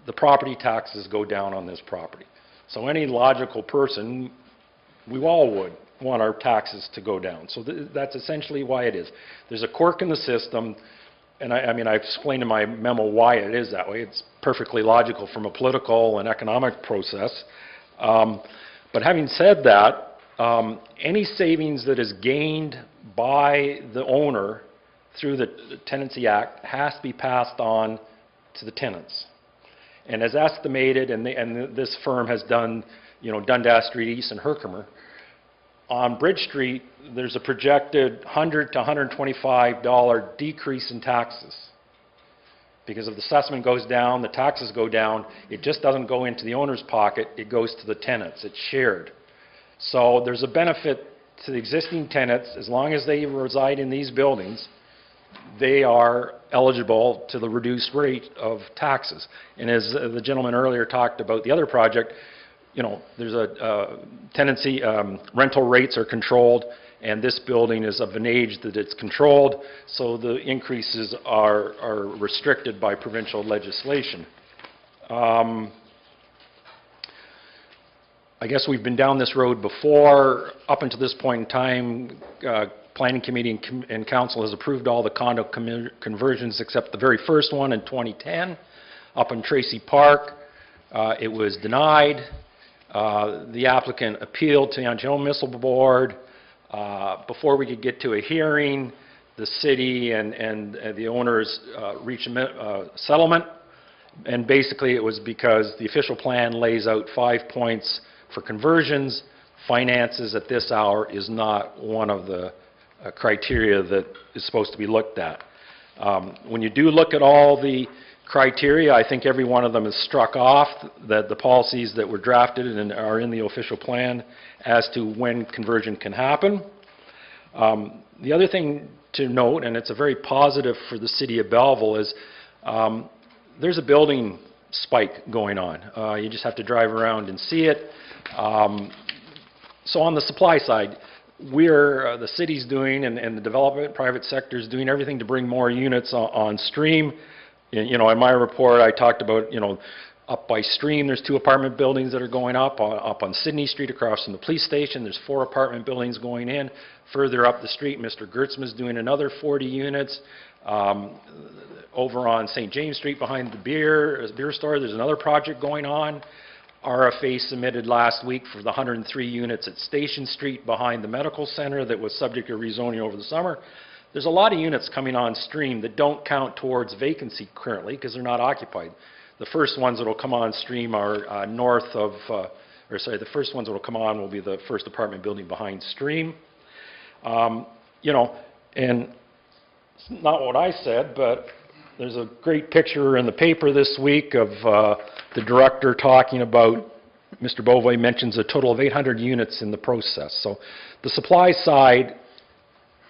the property taxes go down on this property. So any logical person, we all would want our taxes to go down. So that's essentially why it is. There's a quirk in the system, and I mean, I've explained in my memo why it is that way. It's perfectly logical from a political and economic process. But having said that, any savings that is gained by the owner through the Tenancy Act has to be passed on to the tenants. And as estimated, and this firm has done, you know, Dundas Street East and Herkimer, on Bridge Street, there's a projected $100 to $125 decrease in taxes. Because if the assessment goes down, the taxes go down, it just doesn't go into the owner's pocket, it goes to the tenants, it's shared. So there's a benefit to the existing tenants, as long as they reside in these buildings, they are eligible to the reduced rate of taxes. And as the gentleman earlier talked about the other project, you know, there's a tenancy, rental rates are controlled, and this building is of an age that it's controlled, so the increases are restricted by provincial legislation. I guess we've been down this road before. Up until this point in time, Planning Committee and Council has approved all the condo conversions except the very first one in 2010 up in Tracy Park. It was denied. The applicant appealed to the Ontario Municipal Board. Before we could get to a hearing, the city and the owners reached a settlement. And basically it was because the official plan lays out 5 points for conversions. Finances at this hour is not one of the criteria that is supposed to be looked at. When you do look at all the criteria. I think every one of them is struck off, that the policies that were drafted and are in the official plan as to when conversion can happen. The other thing to note, and it's a very positive for the City of Belleville, is there's a building spike going on. You just have to drive around and see it. So on the supply side, the city's doing, and the development, private sector is doing everything to bring more units on stream. You know, in my report, I talked about, you know, up by Stream, there's 2 apartment buildings that are going up on Sydney Street across from the police station. There's 4 apartment buildings going in. Further up the street, Mr. Gertzman's doing another 40 units. Over on St. James Street behind the beer store, there's another project going on. RFA submitted last week for the 103 units at Station Street behind the medical center that was subject to rezoning over the summer. There's a lot of units coming on stream that don't count towards vacancy currently because they're not occupied. The first ones that will come on stream are the first ones that will come on will be the first apartment building behind Stream. You know, and it's not what I said, but there's a great picture in the paper this week of the director talking about, Mr. Beauvois mentions a total of 800 units in the process. So the supply side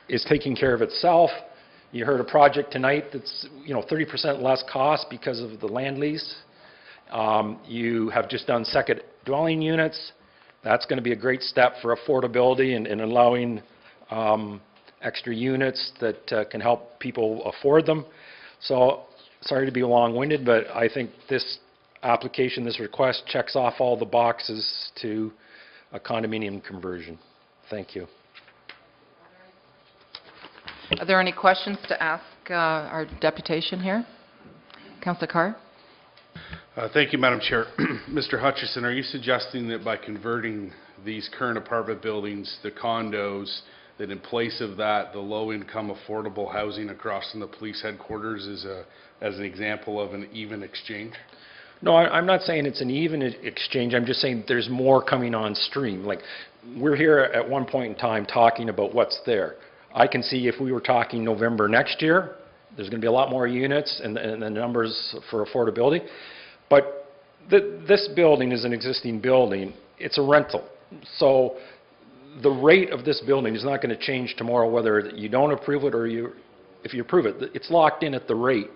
is taking care of itself. You heard a project tonight that's, you know, 30% less cost because of the land lease. You have just done second dwelling units. That's going to be a great step for affordability and allowing extra units that can help people afford them. So, sorry to be long-winded, but I think this application, this request checks off all the boxes to a condominium conversion. Thank you. Are there any questions to ask our deputation here? Councillor Carr? Thank you, Madam Chair. Mr. Hutchison, are you suggesting that by converting these current apartment buildings to condos, that in place of that, the low-income affordable housing across from the police headquarters is as an example of an even exchange? No, I'm not saying it's an even exchange. I'm just saying there's more coming on stream. Like, we're here at one point in time talking about what's there. I can see if we were talking November next year, there's going to be a lot more units and the numbers for affordability. But this building is an existing building. It's a rental. So the rate of this building is not going to change tomorrow whether you don't approve it or if you approve it. It's locked in at the rate.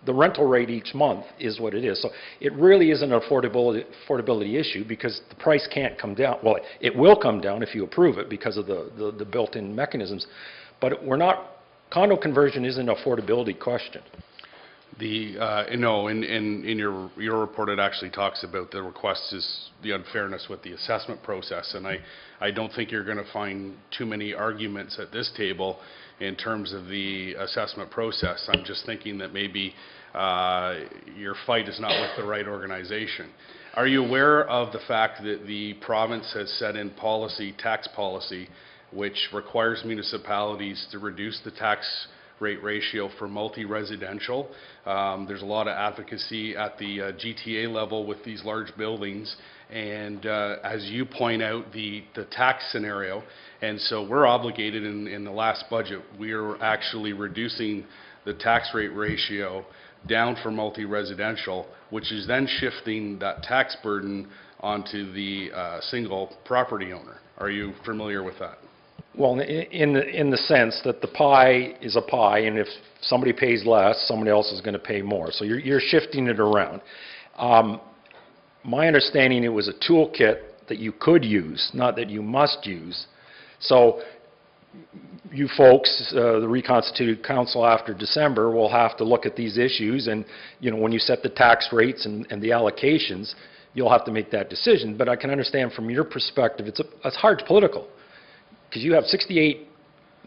The rental rate each month is what it is. So it really isn't an affordability issue because the price can't come down. Well, it will come down if you approve it because of the built-in mechanisms. But condo conversion isn't an affordability question. No, in your report it actually talks about the request is the unfairness with the assessment process, and I don't think you're going to find too many arguments at this table in terms of the assessment process. I'm just thinking that maybe your fight is not with the right organization. Are you aware of the fact that the province has set in policy, tax policy, which requires municipalities to reduce the tax rate ratio for multi-residential? There's a lot of advocacy at the GTA level with these large buildings, and as you point out, the tax scenario, and so we're obligated in the last budget, we're actually reducing the tax rate ratio down for multi-residential, which is then shifting that tax burden onto the single property owner. Are you familiar with that? Well, in the sense that the pie is a pie, and if somebody pays less, somebody else is going to pay more. So you're shifting it around. My understanding, it was a toolkit that you could use, not that you must use. So you folks, the reconstituted council after December, will have to look at these issues, and you know, when you set the tax rates and the allocations, you'll have to make that decision. But I can understand from your perspective, it's hard political. Because you have 68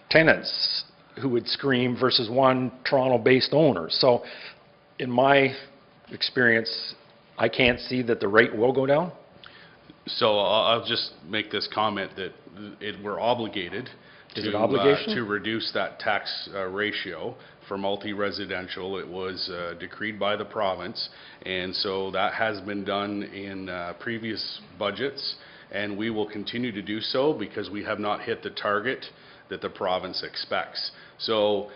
tenants who would scream versus one Toronto-based owner. So in my experience, I can't see that the rate will go down. So I'll just make this comment that we're obligated to reduce that tax ratio for multi-residential. It was decreed by the province, and so that has been done in previous budgets. And we will continue to do so because we have not hit the target that the province expects. So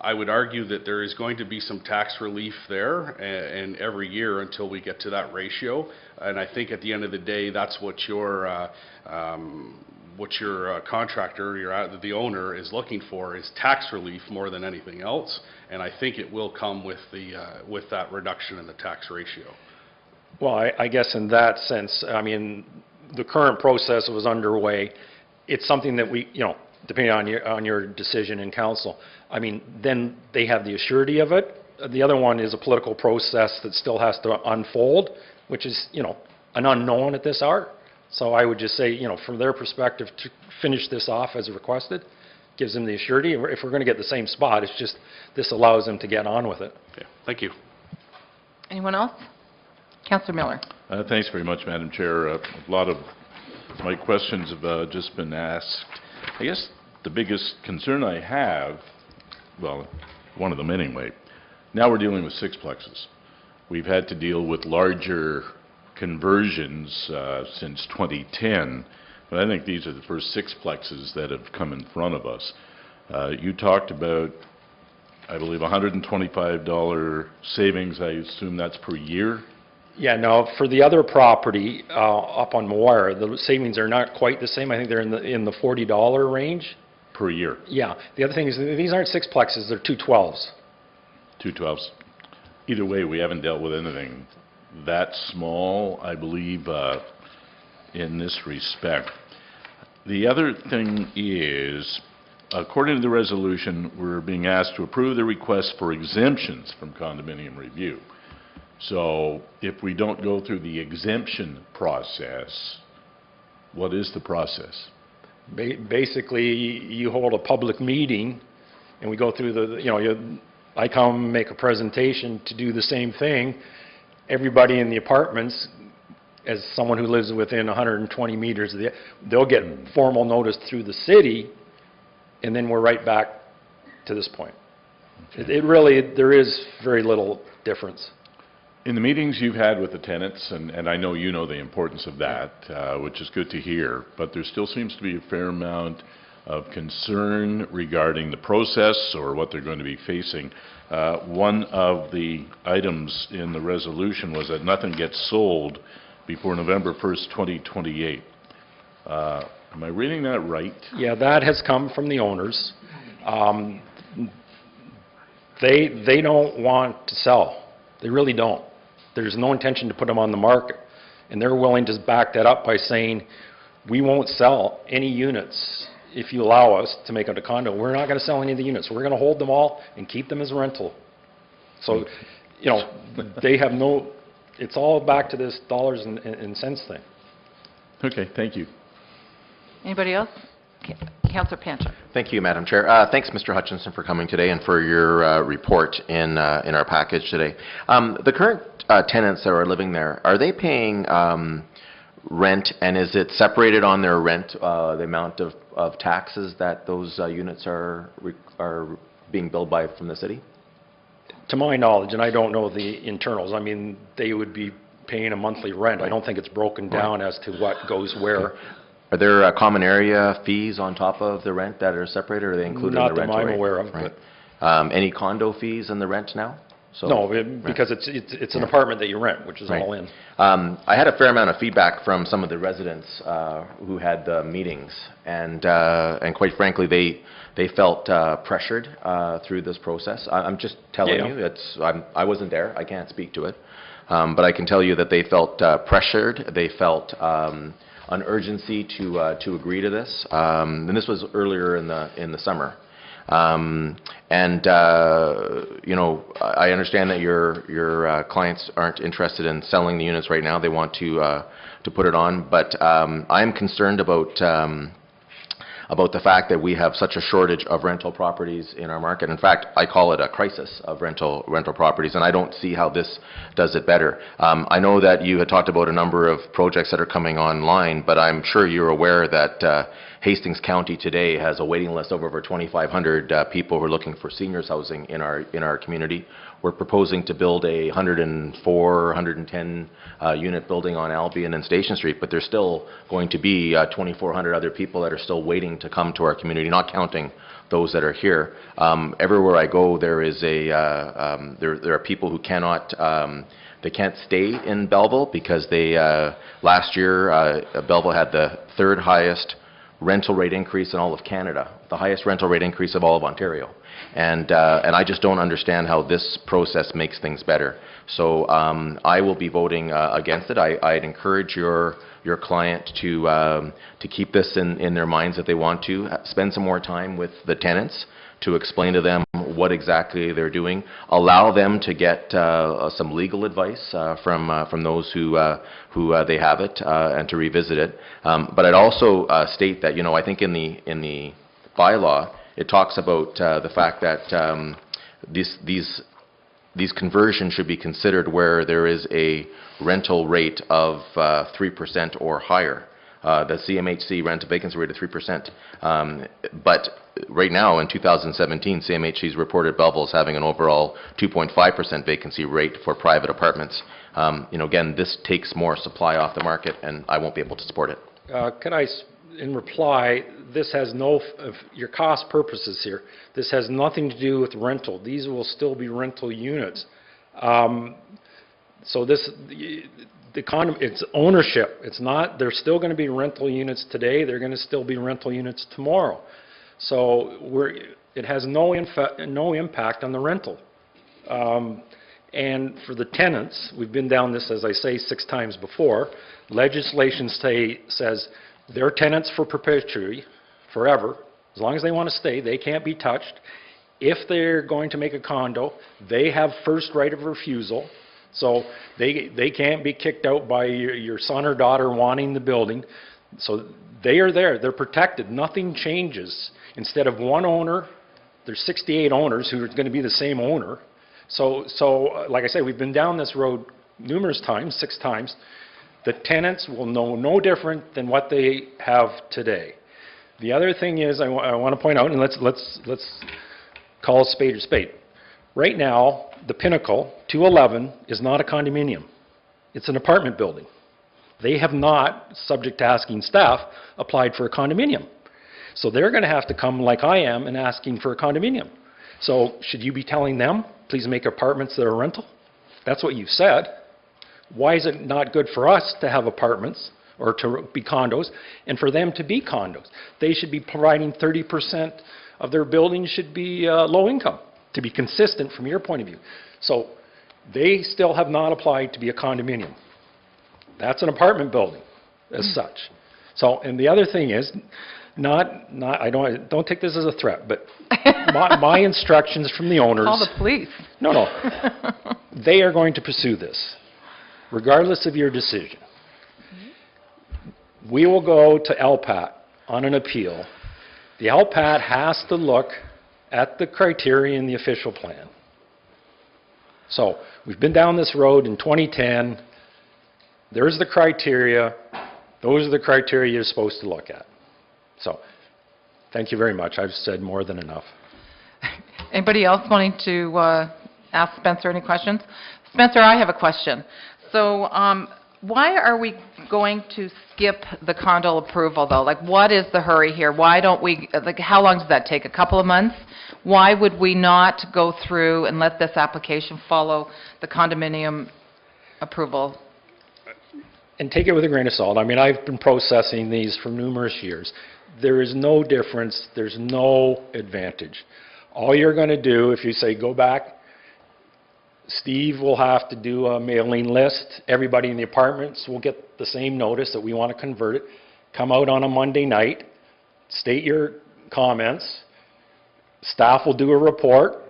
I would argue that there is going to be some tax relief there, and every year until we get to that ratio. And I think at the end of the day, that's what your contractor, the owner, is looking for, is tax relief more than anything else. And I think it will come with that reduction in the tax ratio. Well, I guess in that sense, I mean, the current process was underway. It's something that we, depending on your decision in council, I mean, then they have the assurity of it. The other one is a political process that still has to unfold, which is, an unknown at this hour. So I would just say, from their perspective, to finish this off as requested gives them the assurity. If we're going to get the same spot, it's just this allows them to get on with it. Okay. Thank you. Anyone else? Councillor Miller. Thanks very much, Madam Chair. A lot of my questions have just been asked. I guess the biggest concern I have, well, one of them anyway, now we're dealing with sixplexes. We've had to deal with larger conversions since 2010, but I think these are the first sixplexes that have come in front of us. You talked about, I believe, $125 savings. I assume that's per year? Yeah, no, for the other property up on Moira, the savings are not quite the same. I think they're in the $40 range. Per year? Yeah. The other thing is these aren't sixplexes, they're 212s. 212s. Either way, we haven't dealt with anything that small, I believe, in this respect. The other thing is, according to the resolution, we're being asked to approve the request for exemptions from condominium review. So if we don't go through the exemption process, what is the process? Basically, you hold a public meeting and we go through I come make a presentation to do the same thing. Everybody in the apartments, as someone who lives within 120 meters, they'll get formal notice through the city, and then we're right back to this point. Okay. There is very little difference. In the meetings you've had with the tenants, and I know you know the importance of that, which is good to hear, but there still seems to be a fair amount of concern regarding the process or what they're going to be facing. One of the items in the resolution was that nothing gets sold before November 1st, 2028. Am I reading that right? Yeah, that has come from the owners. They don't want to sell. They really don't. There's no intention to put them on the market. And they're willing to back that up by saying, we won't sell any units if you allow us to make it a condo. We're not going to sell any of the units. We're going to hold them all and keep them as rental. So, they have it's all back to this dollars and cents thing. Okay, thank you. Anybody else? Councillor Pancher. Thank you, Madam Chair. Thanks, Mr. Hutchinson, for coming today and for your report in our package today. The current tenants that are living there, are they paying rent, and is it separated on their rent, the amount of taxes that those units are being billed by from the city? To my knowledge, and I don't know the internals, I mean, they would be paying a monthly rent. I don't think it's broken down as to what goes where. Are there common area fees on top of the rent that are separated, or are they included in the rental rate? Not that I'm aware of. Right. Any condo fees in the rent now? So, no, because it's an apartment that you rent, which is all in. I had a fair amount of feedback from some of the residents who had the meetings, and quite frankly, they felt pressured through this process. I'm just telling you, I wasn't there, I can't speak to it, but I can tell you that they felt pressured. They felt an urgency to agree to this, and this was earlier in the summer. I understand that your clients aren't interested in selling the units right now. They want to put it on, but I am concerned about the fact that we have such a shortage of rental properties in our market. In fact, I call it a crisis of rental properties, and I don't see how this does it better. I know that you had talked about a number of projects that are coming online, but I'm sure you're aware that Hastings County today has a waiting list of over 2,500 people who are looking for seniors housing in our community. We're proposing to build a 104, 110 unit building on Albion and Station Street, but there's still going to be 2,400 other people that are still waiting to come to our community, not counting those that are here. Everywhere I go, there is there are people who cannot. They can't stay in Belleville because they last year Belleville had the third highest rental rate increase in all of Canada, the highest rental rate increase of all of Ontario. And I just don't understand how this process makes things better. So I will be voting against it. I'd encourage your client to keep this in their minds if they want to. Spend some more time with the tenants to explain to them what exactly they're doing. Allow them to get some legal advice from those who they have it and to revisit it. But I'd also state that, I think in the bylaw it talks about the fact that these conversions should be considered where there is a rental rate of 3% or higher. The CMHC rent vacancy rate of 3%. But right now, in 2017, CMHC's reported Belleville is having an overall 2.5% vacancy rate for private apartments. Again, this takes more supply off the market, and I won't be able to support it. Can I, in reply, this has no, your cost purposes here, this has nothing to do with rental. These will still be rental units. So this, it's ownership. It's not, there's still going to be rental units today. They're going to still be rental units tomorrow. So it has no impact on the rental. And for the tenants, we've been down this, as I say, 6 times before. Legislation says they're tenants for perpetuity, forever. As long as they want to stay, they can't be touched. If they're going to make a condo, they have first right of refusal. So they can't be kicked out by your son or daughter wanting the building. So they are there. They're protected. Nothing changes. Instead of one owner, there's 68 owners who are going to be the same owner. So like I say, we've been down this road numerous times, 6 times. The tenants will know no different than what they have today. The other thing is I want to point out, and let's call a spade a spade. Right now, the Pinnacle 211 is not a condominium. It's an apartment building. They have not, subject to asking staff, applied for a condominium. So they're going to have to come like I am and asking for a condominium. So should you be telling them, please make apartments that are rental? That's what you said. Why is it not good for us to have apartments or to be condos and for them to be condos? They should be providing 30% of their buildings should be low income, to be consistent from your point of view. So they still have not applied to be a condominium. That's an apartment building as such. So, and the other thing is, I don't take this as a threat, but my instructions from the owners. Call the police. No. They are going to pursue this, regardless of your decision. We will go to LPAT on an appeal. The LPAT has to look at the criteria in the official plan. So we've been down this road in 2010. There's the criteria. Those are the criteria you're supposed to look at. So thank you very much. I've said more than enough. Anybody else wanting to ask Spencer any questions? Spencer, I have a question. So why are we going to skip the condo approval, though? Like, what is the hurry here? Why don't we, like, how long does that take? A couple of months? Why would we not go through and let this application follow the condominium approval? And take it with a grain of salt. I mean, I've been processing these for numerous years. There is no difference. There's no advantage. All you're going to do, if you say go back, Steve will have to do a mailing list. Everybody in the apartments will get the same notice that we want to convert it. Come out on a Monday night, state your comments. Staff will do a report,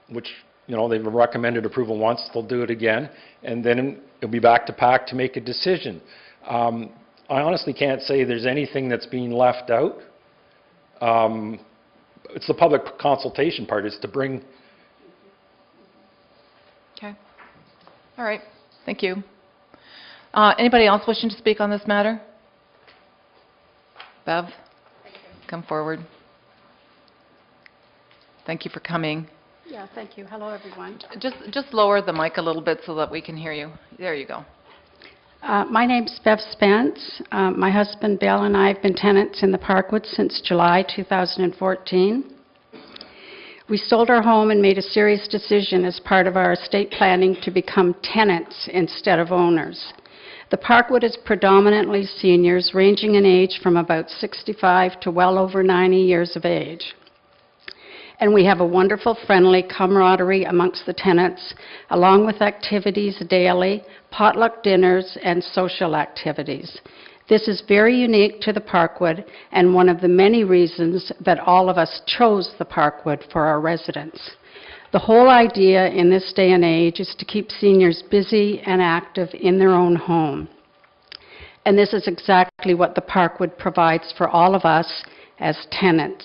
which, they've recommended approval once. They'll do it again. And then it'll be back to PAC to make a decision. I honestly can't say there's anything that's being left out. It's the public consultation part. It's to bring... Okay. All right. Thank you. Anybody else wishing to speak on this matter? Bev? come forward. Thank you for coming. Yeah, thank you. Hello, everyone. Just lower the mic a little bit so that we can hear you. There you go. My name's Bev Spence. My husband Bill and I have been tenants in the Parkwood since July 2014. We sold our home and made a serious decision as part of our estate planning to become tenants instead of owners. The Parkwood is predominantly seniors, ranging in age from about 65 to well over 90 years of age. And we have a wonderful, friendly camaraderie amongst the tenants, along with activities daily, potluck dinners, and social activities. This is very unique to the Parkwood and one of the many reasons that all of us chose the Parkwood for our residents. The whole idea in this day and age is to keep seniors busy and active in their own home. And this is exactly what the Parkwood provides for all of us as tenants.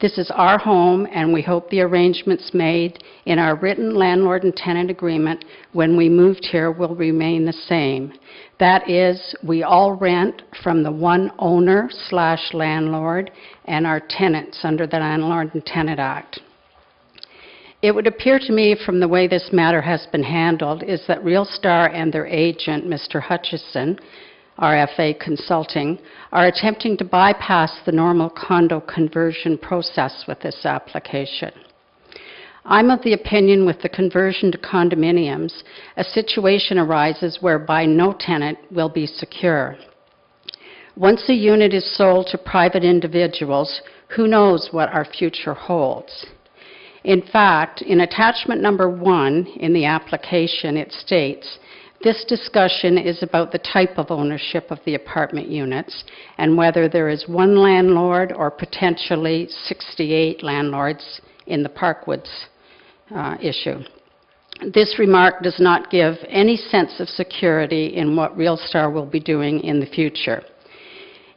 This is our home, and we hope the arrangements made in our written landlord and tenant agreement when we moved here will remain the same. That is, we all rent from the one owner/landlord and our tenants under the Landlord and Tenant Act. It would appear to me from the way this matter has been handled is that RealStar and their agent, Mr. Hutchison, RFA Consulting, are attempting to bypass the normal condo conversion process with this application. I'm of the opinion with the conversion to condominiums, a situation arises whereby no tenant will be secure. Once a unit is sold to private individuals, who knows what our future holds? In fact, in attachment number 1 in the application, it states, this discussion is about the type of ownership of the apartment units and whether there is one landlord or potentially 68 landlords in the Parkwoods issue. This remark does not give any sense of security in what RealStar will be doing in the future.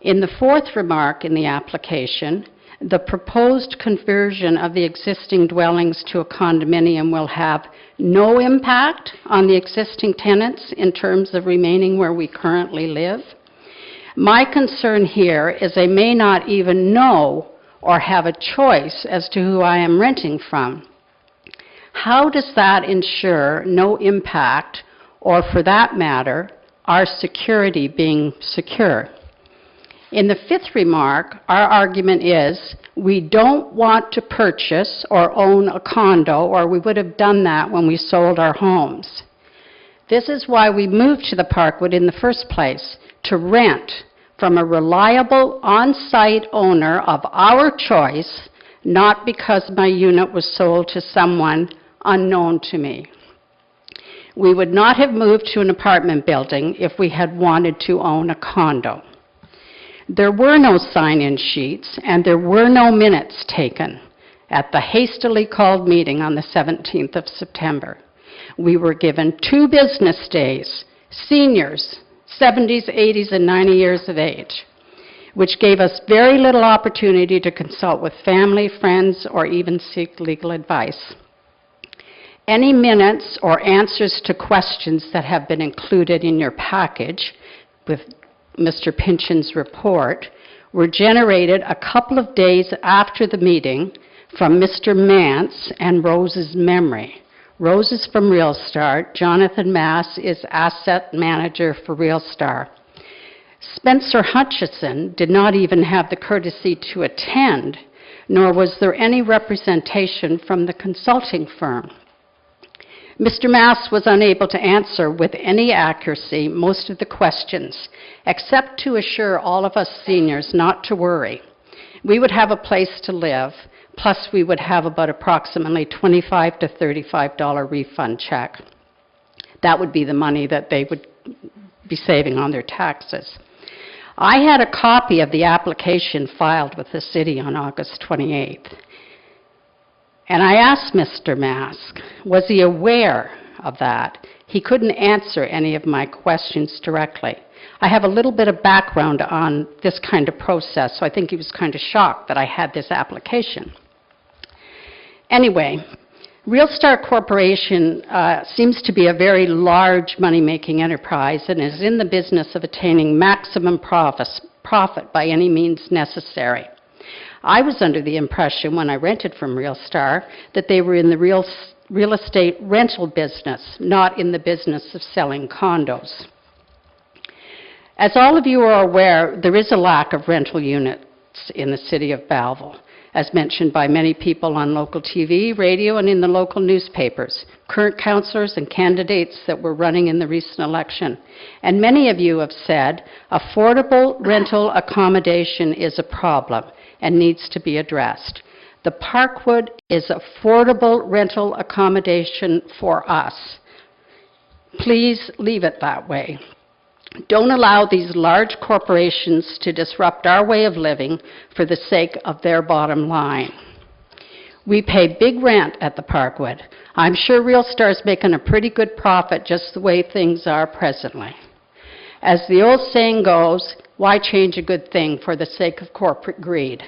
In the 4th remark in the application, the proposed conversion of the existing dwellings to a condominium will have no impact on the existing tenants in terms of remaining where we currently live. My concern here is they may not even know or have a choice as to who I am renting from. How does that ensure no impact, or for that matter, our security being secure? In the 5th remark, our argument is we don't want to purchase or own a condo, or we would have done that when we sold our homes. This is why we moved to the Parkwood in the first place, to rent from a reliable on-site owner of our choice, not because my unit was sold to someone unknown to me. We would not have moved to an apartment building if we had wanted to own a condo. There were no sign-in sheets, and there were no minutes taken at the hastily called meeting on the 17th of September. We were given 2 business days, seniors, 70s, 80s, and 90 years of age, which gave us very little opportunity to consult with family, friends, or even seek legal advice. Any minutes or answers to questions that have been included in your package with Mr. Pinchin's report were generated a couple of days after the meeting from Mr. Mance and Rose's memory. Rose is from RealStar. Jonathan Mass is asset manager for RealStar. Spencer Hutchison did not even have the courtesy to attend, nor was there any representation from the consulting firm. Mr. Mass was unable to answer with any accuracy most of the questions, except to assure all of us seniors not to worry. We would have a place to live, plus we would have about approximately $25 to $35 refund check. That would be the money that they would be saving on their taxes. I had a copy of the application filed with the city on August 28th. And I asked Mr. Mask, was he aware of that? He couldn't answer any of my questions directly. I have a little bit of background on this kind of process, so I think he was kind of shocked that I had this application. Anyway, RealStar Corporation seems to be a very large money-making enterprise and is in the business of attaining maximum profit by any means necessary. I was under the impression when I rented from Real Star that they were in the real estate rental business, not in the business of selling condos. As all of you are aware, there is a lack of rental units in the city of Belleville, as mentioned by many people on local TV, radio, and in the local newspapers, current councillors and candidates that were running in the recent election. And many of you have said affordable rental accommodation is a problem and needs to be addressed. The Parkwood is affordable rental accommodation for us. Please leave it that way. Don't allow these large corporations to disrupt our way of living for the sake of their bottom line. We pay big rent at the Parkwood. I'm sure Real Star's making a pretty good profit just the way things are presently. As the old saying goes, why change a good thing for the sake of corporate greed?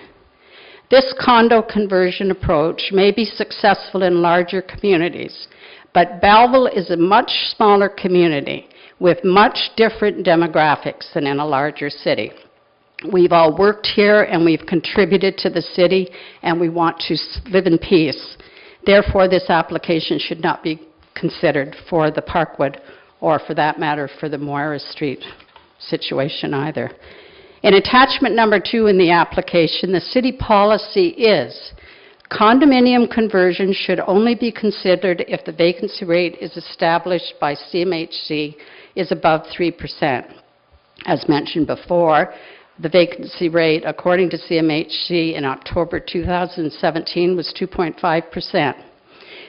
This condo conversion approach may be successful in larger communities, but Belleville is a much smaller community with much different demographics than in a larger city. We've all worked here and we've contributed to the city and we want to live in peace. Therefore, this application should not be considered for the Parkwood or for that matter for the Moira Street situation either. In attachment number 2 in the application, the city policy is condominium conversion should only be considered if the vacancy rate is established by CMHC is above 3%. As mentioned before, the vacancy rate, according to CMHC in October 2017, was 2.5%.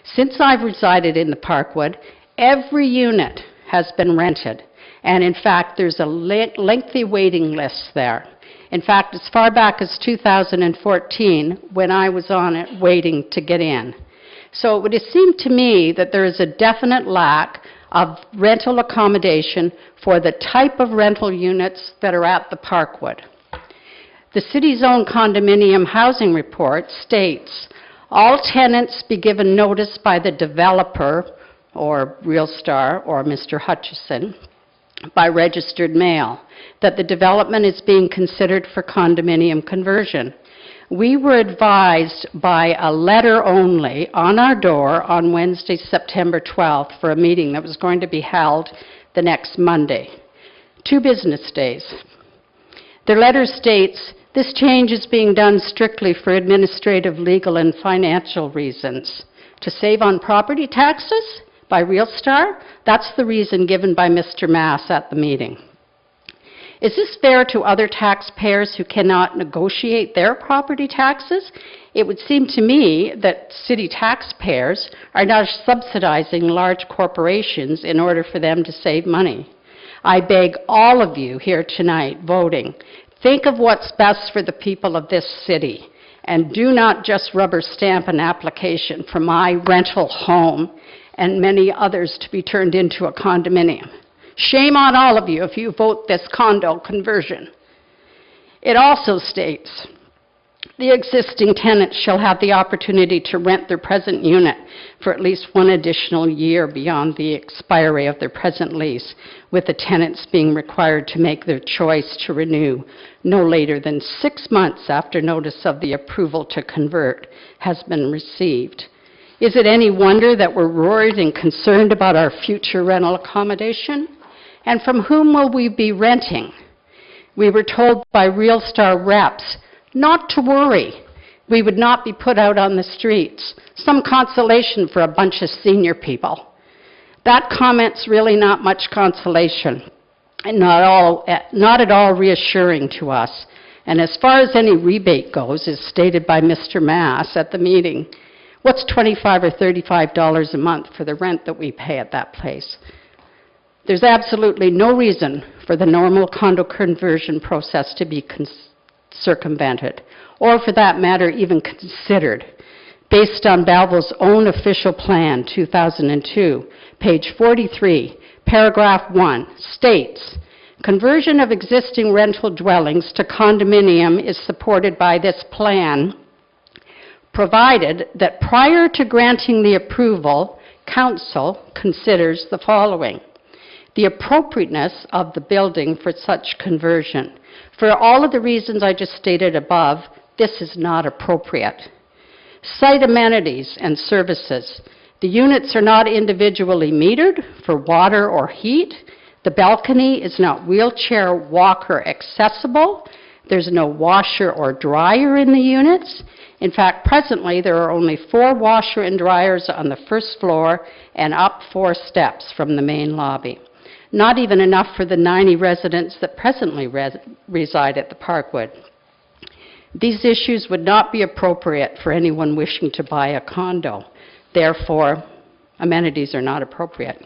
Since I've resided in the Parkwood, every unit has been rented, and in fact, there's a lengthy waiting list there. In fact, as far back as 2014, when I was on it waiting to get in. So it would seem to me that there is a definite lack of rental accommodation for the type of rental units that are at the Parkwood. The city's own condominium housing report states, all tenants be given notice by the developer, or Real Star, or Mr. Hutchison, by registered mail, that the development is being considered for condominium conversion. We were advised by a letter only on our door on Wednesday, September 12th, for a meeting that was going to be held the next Monday. 2 business days. Their letter states, this change is being done strictly for administrative, legal, and financial reasons. To save on property taxes by Real Star? That's the reason given by Mr. Mass at the meeting. Is this fair to other taxpayers who cannot negotiate their property taxes? It would seem to me that city taxpayers are now subsidizing large corporations in order for them to save money. I beg all of you here tonight voting, think of what's best for the people of this city, and do not just rubber stamp an application for my rental home and many others to be turned into a condominium. Shame on all of you if you vote this condo conversion. It also states, the existing tenants shall have the opportunity to rent their present unit for at least 1 additional year beyond the expiry of their present lease, with the tenants being required to make their choice to renew no later than 6 months after notice of the approval to convert has been received. Is it any wonder that we're worried and concerned about our future rental accommodation? And from whom will we be renting? We were told by Real Star reps not to worry. We would not be put out on the streets. Some consolation for a bunch of senior people. That comment's really not much consolation and not at all reassuring to us. And as far as any rebate goes, as stated by Mr. Mass at the meeting, what's $25 or $35 a month for the rent that we pay at that place? There's absolutely no reason for the normal condo conversion process to be circumvented, or for that matter, even considered. Based on Belleville's own official plan, 2002, page 43, paragraph 1, states, conversion of existing rental dwellings to condominium is supported by this plan, provided that prior to granting the approval, council considers the following. The appropriateness of the building for such conversion. For all of the reasons I just stated above, This is not appropriate. Site amenities and services. The units are not individually metered for water or heat. The balcony is not wheelchair walker accessible. There's no washer or dryer in the units. In fact, presently, there are only 4 washer and dryers on the first floor and up 4 steps from the main lobby. Not even enough for the 90 residents that presently reside at the Parkwood. These issues would not be appropriate for anyone wishing to buy a condo. Therefore, amenities are not appropriate.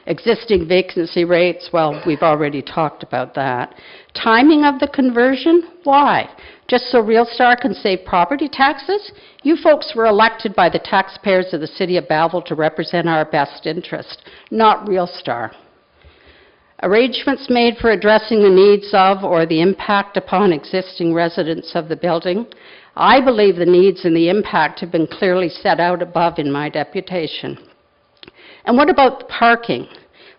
Existing vacancy rates, well, we've already talked about that. Timing of the conversion, why? Just so RealStar can save property taxes? You folks were elected by the taxpayers of the City of Belleville to represent our best interest, not RealStar. Arrangements made for addressing the needs of or the impact upon existing residents of the building. I believe the needs and the impact have been clearly set out above in my deputation. And what about the parking?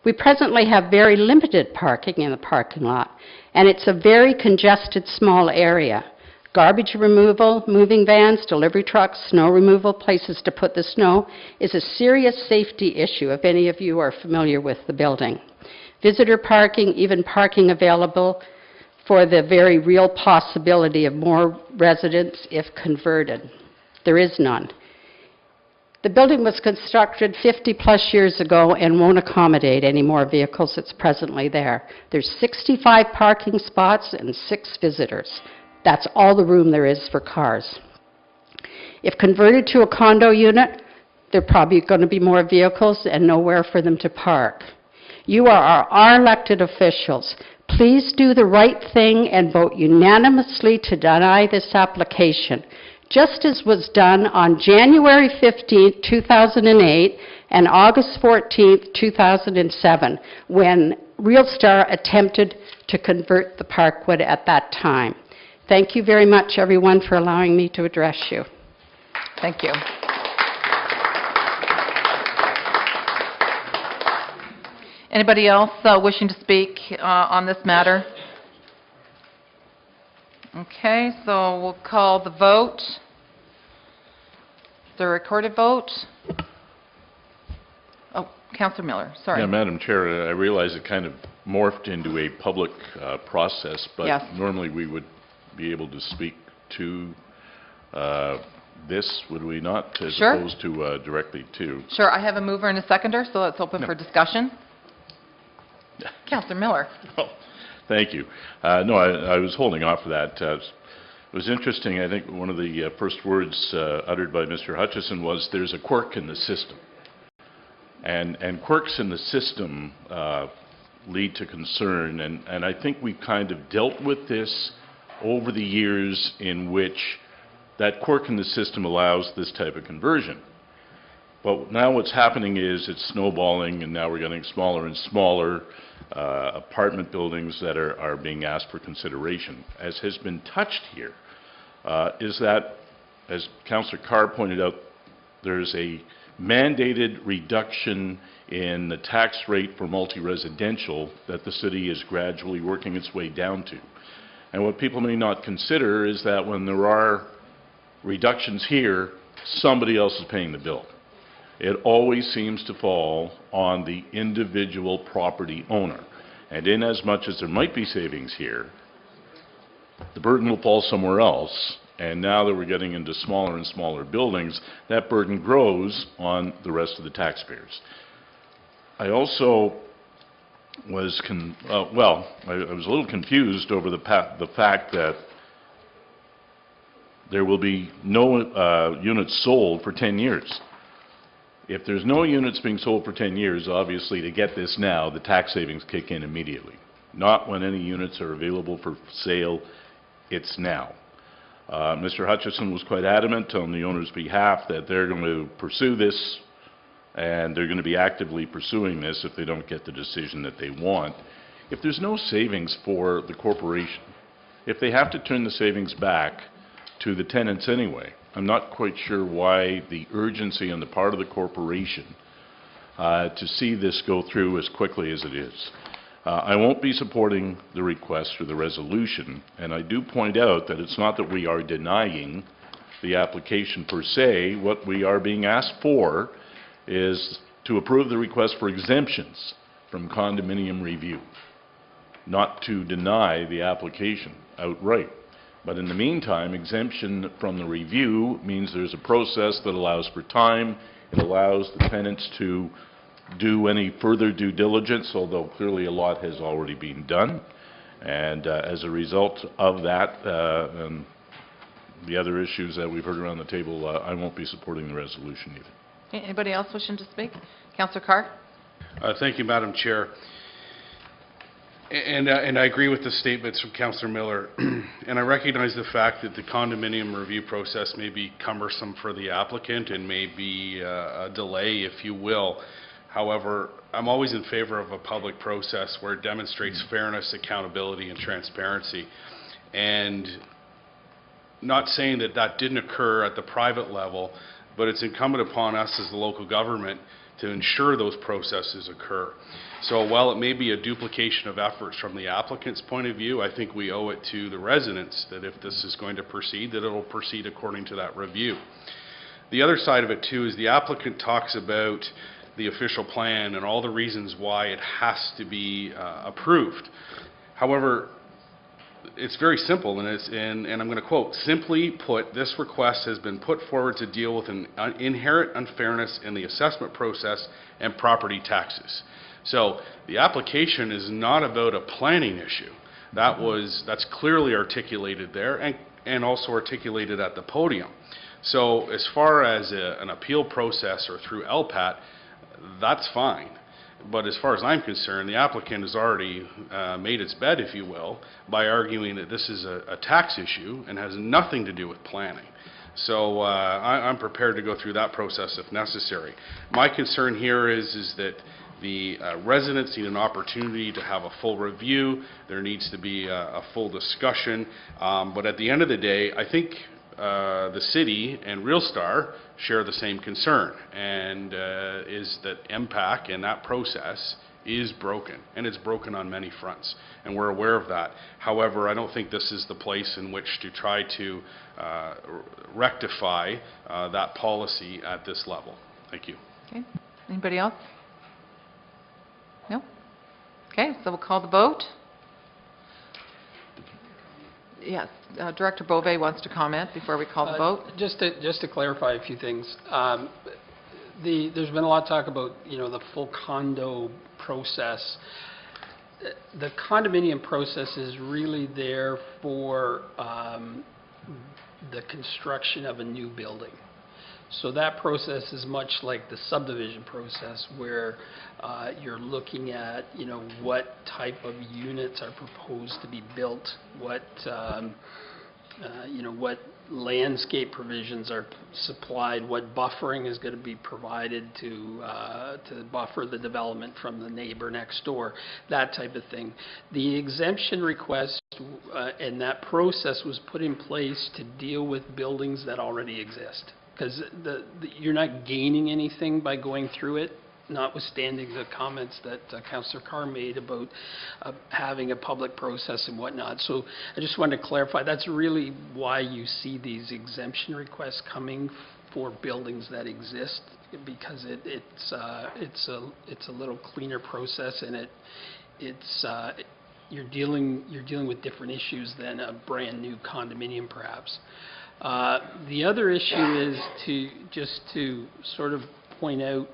We presently have very limited parking in the parking lot, and it's a very congested small area. Garbage removal, moving vans, delivery trucks, snow removal, places to put the snow is a serious safety issue if any of you are familiar with the building. Visitor parking, even parking available for the very real possibility of more residents if converted. There is none. The building was constructed 50-plus years ago and won't accommodate any more vehicles that's presently there. There's 65 parking spots and 6 visitors. That's all the room there is for cars. If converted to a condo unit, there are probably going to be more vehicles and nowhere for them to park. You are our elected officials. Please do the right thing and vote unanimously to deny this application, just as was done on January 15, 2008 and August 14, 2007, when RealStar attempted to convert the Parkwood at that time. Thank you very much, everyone, for allowing me to address you. Thank you. Anybody else wishing to speak on this matter? Okay, so we'll call the vote. The recorded vote. Oh, Councillor Miller, sorry. Yeah, Madam Chair, I realize it kind of morphed into a public process, but yes. Normally we would be able to speak to this, would we not, as Sure. opposed to directly to? Sure, I have a mover and a seconder, so let's open for discussion. Councillor Miller. Oh, thank you. No, I was holding off for that. It was interesting. I think one of the first words uttered by Mr. Hutchison was, there's a quirk in the system. And quirks in the system lead to concern, and I think we've kind of dealt with this over the years in which that quirk in the system allows this type of conversion. But now what's happening is it's snowballing, and now we're getting smaller and smaller apartment buildings that are being asked for consideration. As has been touched here, is that, as Councillor Carr pointed out, there's a mandated reduction in the tax rate for multi-residential that the city is gradually working its way down to. And what people may not consider is that when there are reductions here, somebody else is paying the bill. It always seems to fall on the individual property owner. And in as much as there might be savings here, the burden will fall somewhere else. And now that we're getting into smaller and smaller buildings, that burden grows on the rest of the taxpayers. I also was, I was a little confused over the fact that there will be no units sold for 10 years. If there's no units being sold for 10 years, obviously to get this now, the tax savings kick in immediately. Not when any units are available for sale, it's now. Mr. Hutchison was quite adamant on the owner's behalf that they're going to pursue this, and they're going to be actively pursuing this if they don't get the decision that they want. If there's no savings for the corporation, if they have to turn the savings back to the tenants anyway, I'm not quite sure why the urgency on the part of the corporation to see this go through as quickly as it is. I won't be supporting the request or the resolution, and I do point out that it's not that we are denying the application per se. What we are being asked for is to approve the request for exemptions from condominium review, not to deny the application outright. But in the meantime, exemption from the review means there's a process that allows for time. It allows the tenants to do any further due diligence, although clearly a lot has already been done. And as a result of that and the other issues that we've heard around the table, I won't be supporting the resolution either. Okay, anybody else wishing to speak? Councillor Carr? Thank you, Madam Chair. And I agree with the statements from Councillor Miller. And I recognize the fact that the condominium review process may be cumbersome for the applicant and may be a delay, if you will. However, I'm always in favor of a public process where it demonstrates fairness, accountability, and transparency. And not saying that that didn't occur at the private level, but it's incumbent upon us as the local government to ensure those processes occur. So while it may be a duplication of efforts from the applicant's point of view, I think we owe it to the residents that if this is going to proceed, that it will proceed according to that review. The other side of it too is the applicant talks about the official plan and all the reasons why it has to be approved. However, it's very simple, and I'm going to quote, "Simply put, this request has been put forward to deal with an inherent unfairness in the assessment process and property taxes." So the application is not about a planning issue. That's clearly articulated there and also articulated at the podium. So as far as an appeal process or through LPAT, that's fine. But as far as I'm concerned, the applicant has already made its bed, if you will, by arguing that this is a tax issue and has nothing to do with planning. So I'm prepared to go through that process if necessary. My concern here is that the residents need an opportunity to have a full review. There needs to be a full discussion. But at the end of the day, I think the city and RealStar share the same concern, and is that MPAC and that process is broken, and it's broken on many fronts, and we're aware of that. However, I don't think this is the place in which to try to rectify that policy at this level. Thank you. Okay. Anybody else? No? Okay, so we'll call the vote. Yes, Director Beauvais wants to comment before we call the vote. Just to clarify a few things. There's been a lot of talk about, the full condo process. The condominium process is really there for the construction of a new building. So that process is much like the subdivision process, where you're looking at, what type of units are proposed to be built, what landscape provisions are supplied, what buffering is going to be provided to buffer the development from the neighbor next door, that type of thing. The exemption request and that process was put in place to deal with buildings that already exist. Because you're not gaining anything by going through it, notwithstanding the comments that Councillor Carr made about having a public process and whatnot. So I just wanted to clarify, that's really why you see these exemption requests coming for buildings that exist, because it's a little cleaner process, and you're dealing with different issues than a brand new condominium, perhaps. The other issue is to sort of point out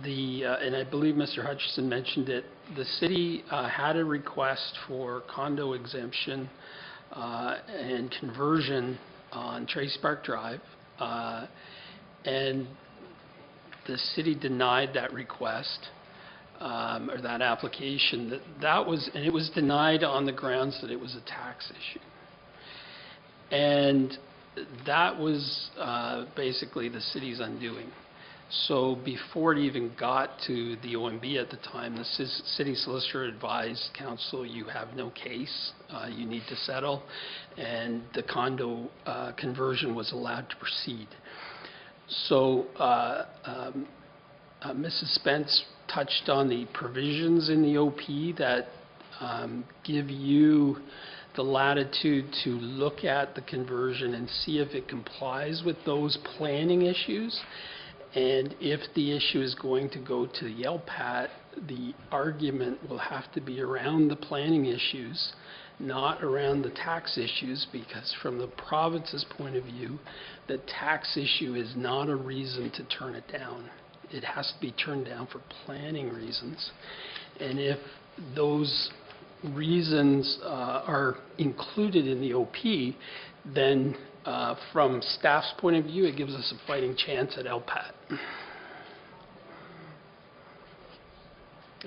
and I believe Mr. Hutchison mentioned it, the city had a request for condo exemption and conversion on Tracy Park Drive, and the city denied that request or that application. And it was denied on the grounds that it was a tax issue. And that was basically the city's undoing. So before it even got to the OMB at the time, the city solicitor advised council, you have no case, you need to settle, and the condo conversion was allowed to proceed. So Mrs. Spence touched on the provisions in the OP that give you the latitude to look at the conversion and see if it complies with those planning issues. And if the issue is going to go to the LPAT, the argument will have to be around the planning issues, not around the tax issues, because from the province's point of view, the tax issue is not a reason to turn it down. It has to be turned down for planning reasons. And if those reasons are included in the OP, then from staff's point of view, it gives us a fighting chance at LPAT.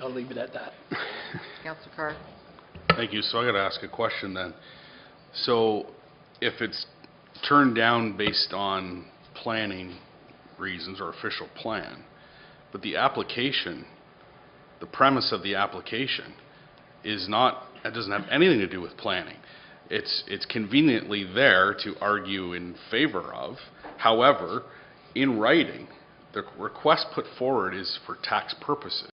I'll leave it at that. Councillor Carr. Thank you. So I got to ask a question then. So if it's turned down based on planning reasons or official plan, but the application, the premise of the application is not, it doesn't have anything to do with planning. It's conveniently there to argue in favor of. However, in writing, the request put forward is for tax purposes.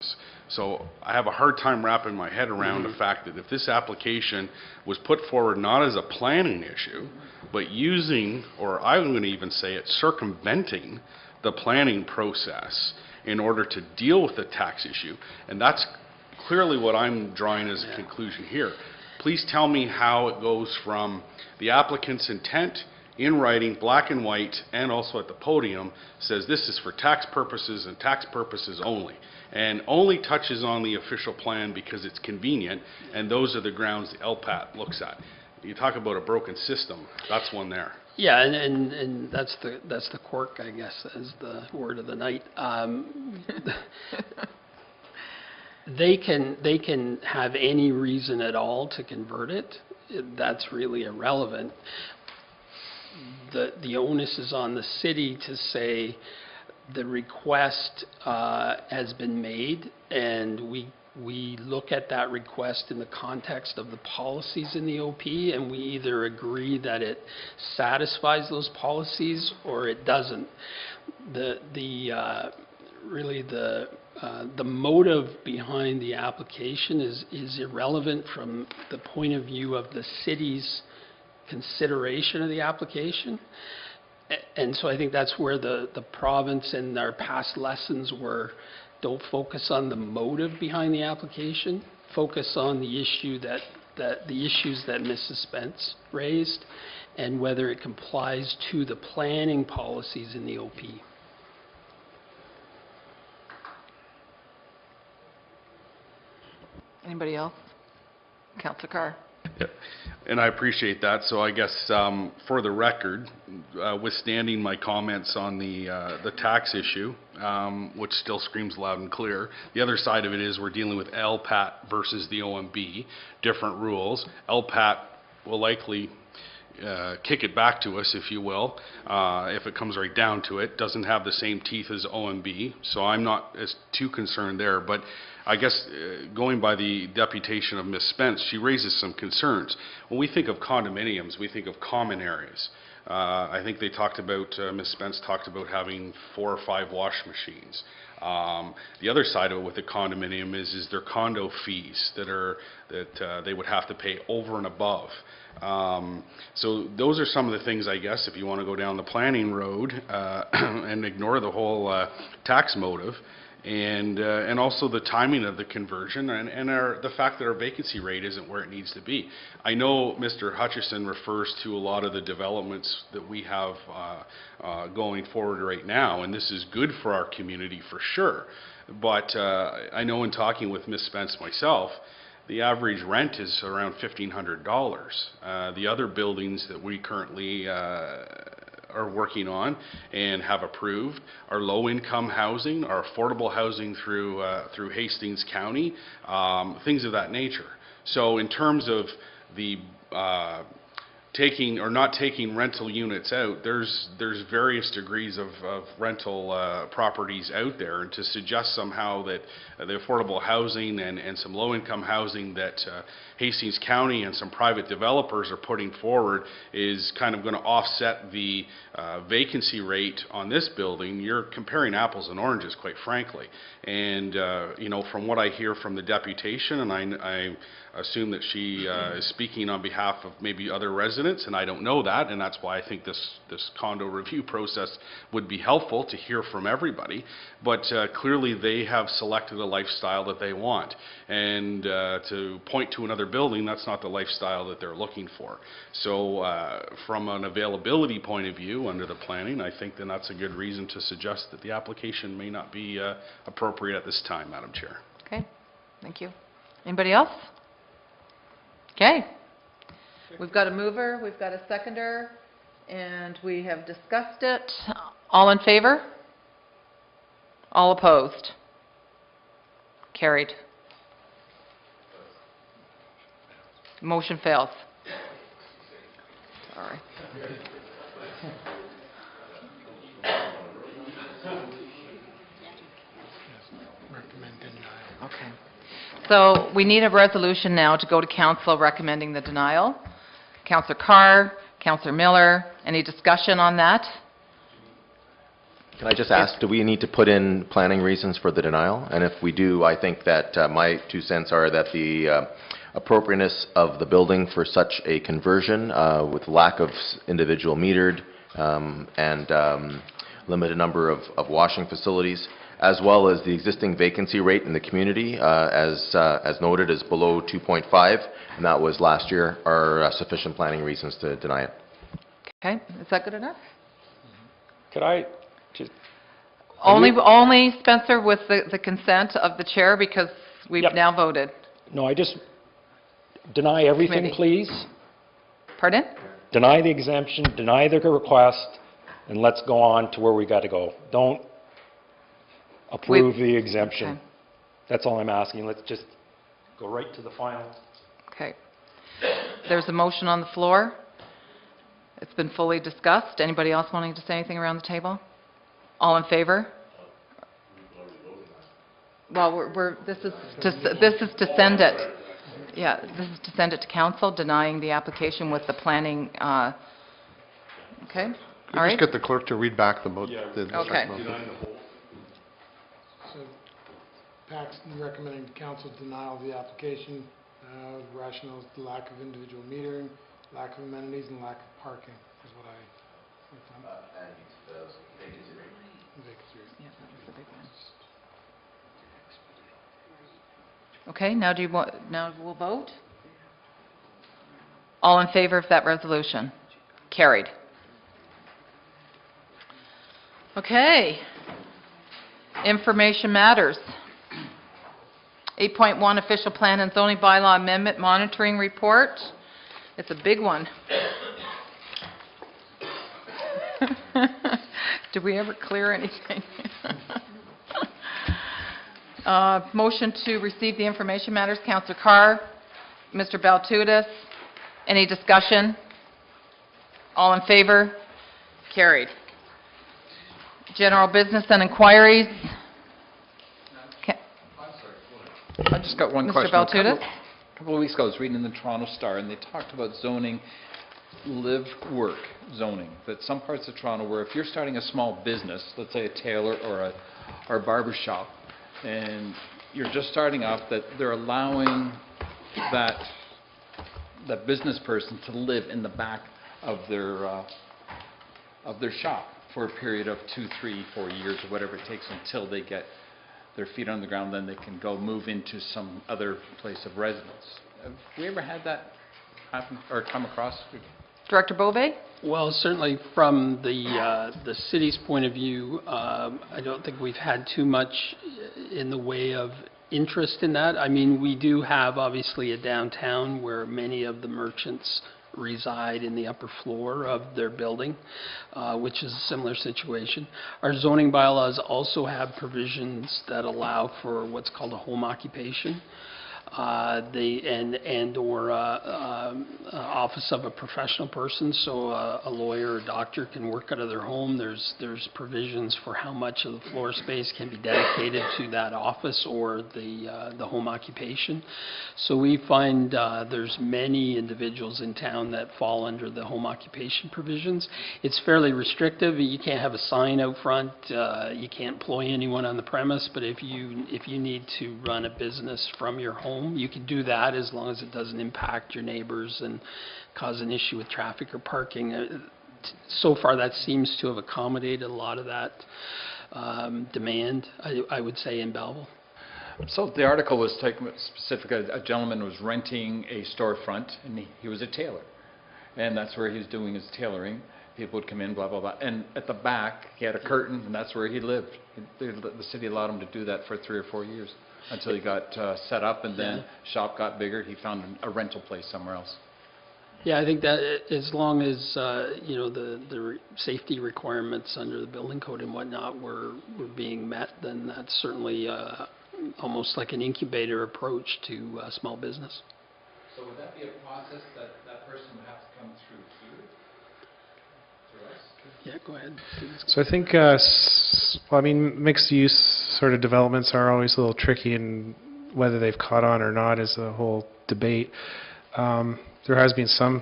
So I have a hard time wrapping my head around the fact that if this application was put forward not as a planning issue, but using, or I'm going to even say it, circumventing the planning process in order to deal with the tax issue, and that's clearly what I'm drawing as a conclusion here. Please tell me how it goes from the applicant's intent in writing, black and white, and also at the podium, says this is for tax purposes and tax purposes only, and only touches on the official plan because it's convenient, and those are the grounds the LPAT looks at. You talk about a broken system, that's one there. Yeah, and that's the quirk, I guess, is the word of the night. They can have any reason at all to convert it. That's really irrelevant. The onus is on the city to say the request has been made, and we look at that request in the context of the policies in the OP, and we either agree that it satisfies those policies or it doesn't. Really the motive behind the application is irrelevant from the point of view of the city's consideration of the application. And so I think that's where the province and our past lessons were, don't focus on the motive behind the application, focus on the issue the issues that Mrs. Spence raised and whether it complies to the planning policies in the OP. Anybody else? Councillor Carr. Yeah. And I appreciate that. So I guess for the record, withstanding my comments on the tax issue, which still screams loud and clear, the other side of it is we're dealing with LPAT versus the OMB, different rules. LPAT will likely kick it back to us, if you will, if it comes right down to it. Doesn't have the same teeth as OMB, so I'm not as too concerned there. But I guess going by the deputation of Ms. Spence, she raises some concerns. When we think of condominiums, we think of common areas. I think they talked about, Ms. Spence talked about having 4 or 5 wash machines. The other side of it with the condominium is their condo fees that they would have to pay over and above. So those are some of the things, I guess, if you want to go down the planning road and ignore the whole tax motive, and also the timing of the conversion and the fact that our vacancy rate isn't where it needs to be. I know Mr. Hutchison refers to a lot of the developments that we have going forward right now, and this is good for our community for sure. But I know in talking with Ms. Spence myself, the average rent is around $1,500. The other buildings that we currently are working on and have approved are low-income housing, are affordable housing through Hastings County, things of that nature. So in terms of the taking or not taking rental units out, there's various degrees of rental properties out there, and to suggest somehow that the affordable housing and some low-income housing that Hastings County and some private developers are putting forward is kind of going to offset the vacancy rate on this building, you're comparing apples and oranges, quite frankly. And you know, from what I hear from the deputation, and I assume that she is speaking on behalf of maybe other residents, and I don't know that, and that's why I think this condo review process would be helpful to hear from everybody. But clearly they have selected a lifestyle that they want, and to point to another building, that's not the lifestyle that they're looking for. So from an availability point of view under the planning, I think then that's a good reason to suggest that the application may not be appropriate at this time, Madam Chair. Okay, thank you. Anybody else? Okay. We've got a mover, we've got a seconder, and we have discussed it. All in favor? All opposed? Carried. Motion fails. Sorry. Okay. So we need a resolution now to go to council recommending the denial. Councillor Carr, Councillor Miller, any discussion on that? Can I just ask, do we need to put in planning reasons for the denial? And if we do, I think that my 2 cents are that the appropriateness of the building for such a conversion with lack of individual metered and limited number of washing facilities, as well as the existing vacancy rate in the community, as noted, is below 2.5, and that was last year, are sufficient planning reasons to deny it. Okay, is that good enough? Could I just... Only, Spencer, with the consent of the chair, because we've now voted. No, I just deny everything, please. Pardon? Deny the exemption, deny the request, and let's go on to where we got to go. Don't approve the exemption. Okay. That's all I'm asking. Let's just go right to the final. Okay. There's a motion on the floor. It's been fully discussed. Anybody else wanting to say anything around the table? All in favor? Well, this is to send it. Yeah, this is to send it to council, denying the application with the planning. Okay. Could All right. just get the clerk to read back the vote. Okay. So, PAC's recommending council denial of the application. Rationale is the lack of individual metering, lack of amenities, and lack of parking is what I wrote down. And the vacancy rate. Vacancy rate. Yeah, that was the big one. Okay, now we'll vote? All in favor of that resolution? Carried. Okay. Information matters. 8.1 Official Plan and Zoning Bylaw Amendment Monitoring Report. It's a big one. Did we ever clear anything? Motion to receive the information matters. Councillor Carr, Mr. Baltutis. Any discussion? All in favor? Carried. General business and inquiries. I just got one Mr. question. Baltutis? A couple of weeks ago, I was reading in the Toronto Star, and they talked about zoning, live-work zoning. That some parts of Toronto where if you're starting a small business, let's say a tailor or a barber shop, and you're just starting off, that they're allowing that business person to live in the back of their shop for a period of 2, 3, 4 years or whatever it takes until they get their feet on the ground, then they can go move into some other place of residence. Have we ever had that happen or come across? Director Beauvais? Well, certainly from the city's point of view, I don't think we've had too much in the way of interest in that. I mean, we do have obviously a downtown where many of the merchants reside in the upper floor of their building, which is a similar situation. Our zoning bylaws also have provisions that allow for what's called a home occupation. and/or office of a professional person, so a lawyer or doctor can work out of their home. There's provisions for how much of the floor space can be dedicated to that office or the home occupation. So we find there's many individuals in town that fall under the home occupation provisions. It's fairly restrictive. You can't have a sign out front. You can't employ anyone on the premise. But if you need to run a business from your home, you can do that as long as it doesn't impact your neighbors and cause an issue with traffic or parking. So far, that seems to have accommodated a lot of that demand, I would say, in Belleville. So the article was taken specific. A gentleman was renting a storefront, and he was a tailor, and that's where he was doing his tailoring. People would come in, blah, blah, blah. And at the back, he had a curtain, and that's where he lived. The city allowed him to do that for 3 or 4 years until he got set up, and then shop got bigger. He found a rental place somewhere else. Yeah, I think that as long as, the safety requirements under the building code and whatnot were being met, then that's certainly almost like an incubator approach to small business. So would that be a process that person would have to come through here? Yeah, go ahead. So I think, mixed-use sort of developments are always a little tricky, and whether they've caught on or not is a whole debate. There has been some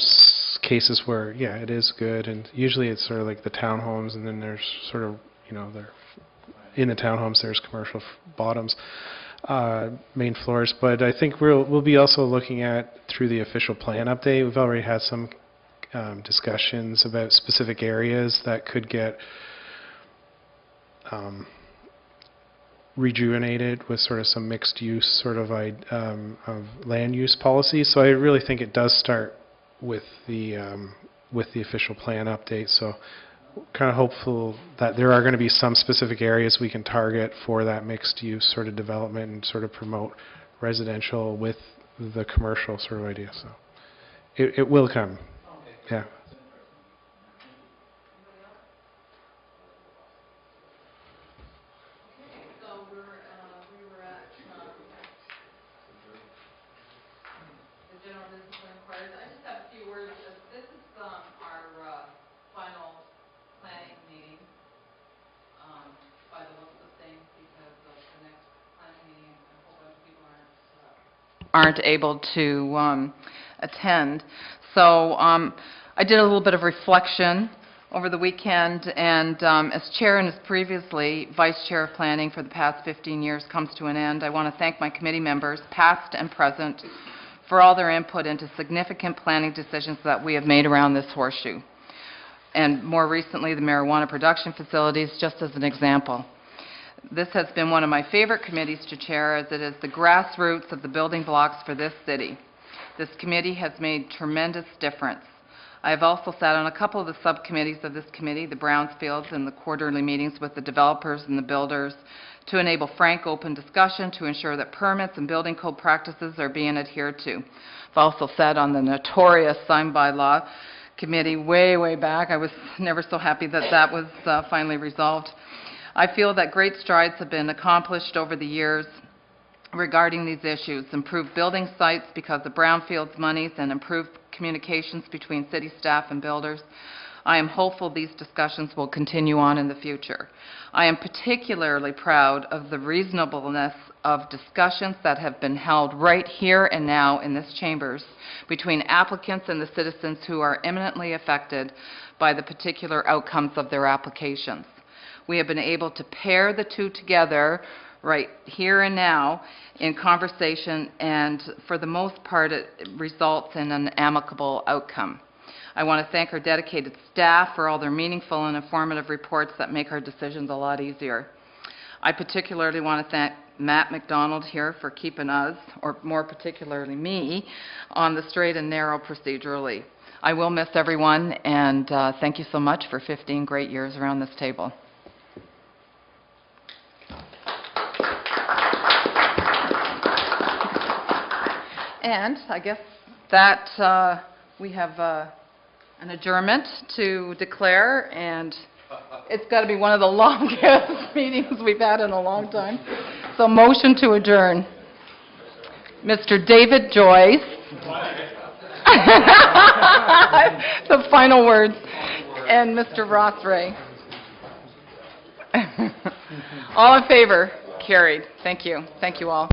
cases where, yeah, it is good, and usually it's sort of like the townhomes, and then there's sort of, in the townhomes there's commercial bottoms, main floors. But I think we'll be also looking at, through the official plan update, we've already had some discussions about specific areas that could get rejuvenated with sort of some mixed use sort of land use policy. So I really think it does start with the official plan update. So kind of hopeful that there are going to be some specific areas we can target for that mixed use sort of development and sort of promote residential with the commercial sort of idea. So it will come. Yeah. Aren't able to attend. So I did a little bit of reflection over the weekend, and as chair and as previously vice chair of planning for the past 15 years comes to an end, I want to thank my committee members, past and present, for all their input into significant planning decisions that we have made around this horseshoe. And more recently, the marijuana production facilities, just as an example. This has been one of my favorite committees to chair, as it is the grassroots of the building blocks for this city. This committee has made tremendous difference. I have also sat on a couple of the subcommittees of this committee, the Brownsfields and the quarterly meetings with the developers and the builders, to enable frank, open discussion, to ensure that permits and building code practices are being adhered to. I've also sat on the notorious sign bylaw committee way, way back. I was never so happy that that was finally resolved. I feel that great strides have been accomplished over the years regarding these issues. Improved building sites because of brownfields monies and improved communications between city staff and builders. I am hopeful these discussions will continue on in the future. I am particularly proud of the reasonableness of discussions that have been held right here and now in this chambers between applicants and the citizens who are imminently affected by the particular outcomes of their applications. We have been able to pair the two together right here and now in conversation, and for the most part it results in an amicable outcome. I want to thank our dedicated staff for all their meaningful and informative reports that make our decisions a lot easier. I particularly want to thank Matt McDonald here for keeping us, or more particularly me, on the straight and narrow procedurally. I will miss everyone, and thank you so much for 15 great years around this table. And I guess that we have an adjournment to declare, and it's got to be one of the longest meetings we've had in a long time. So motion to adjourn. Mr. David Joyce. The final words. And Mr. Ross Ray. All in favor? Carried. Thank you. Thank you all.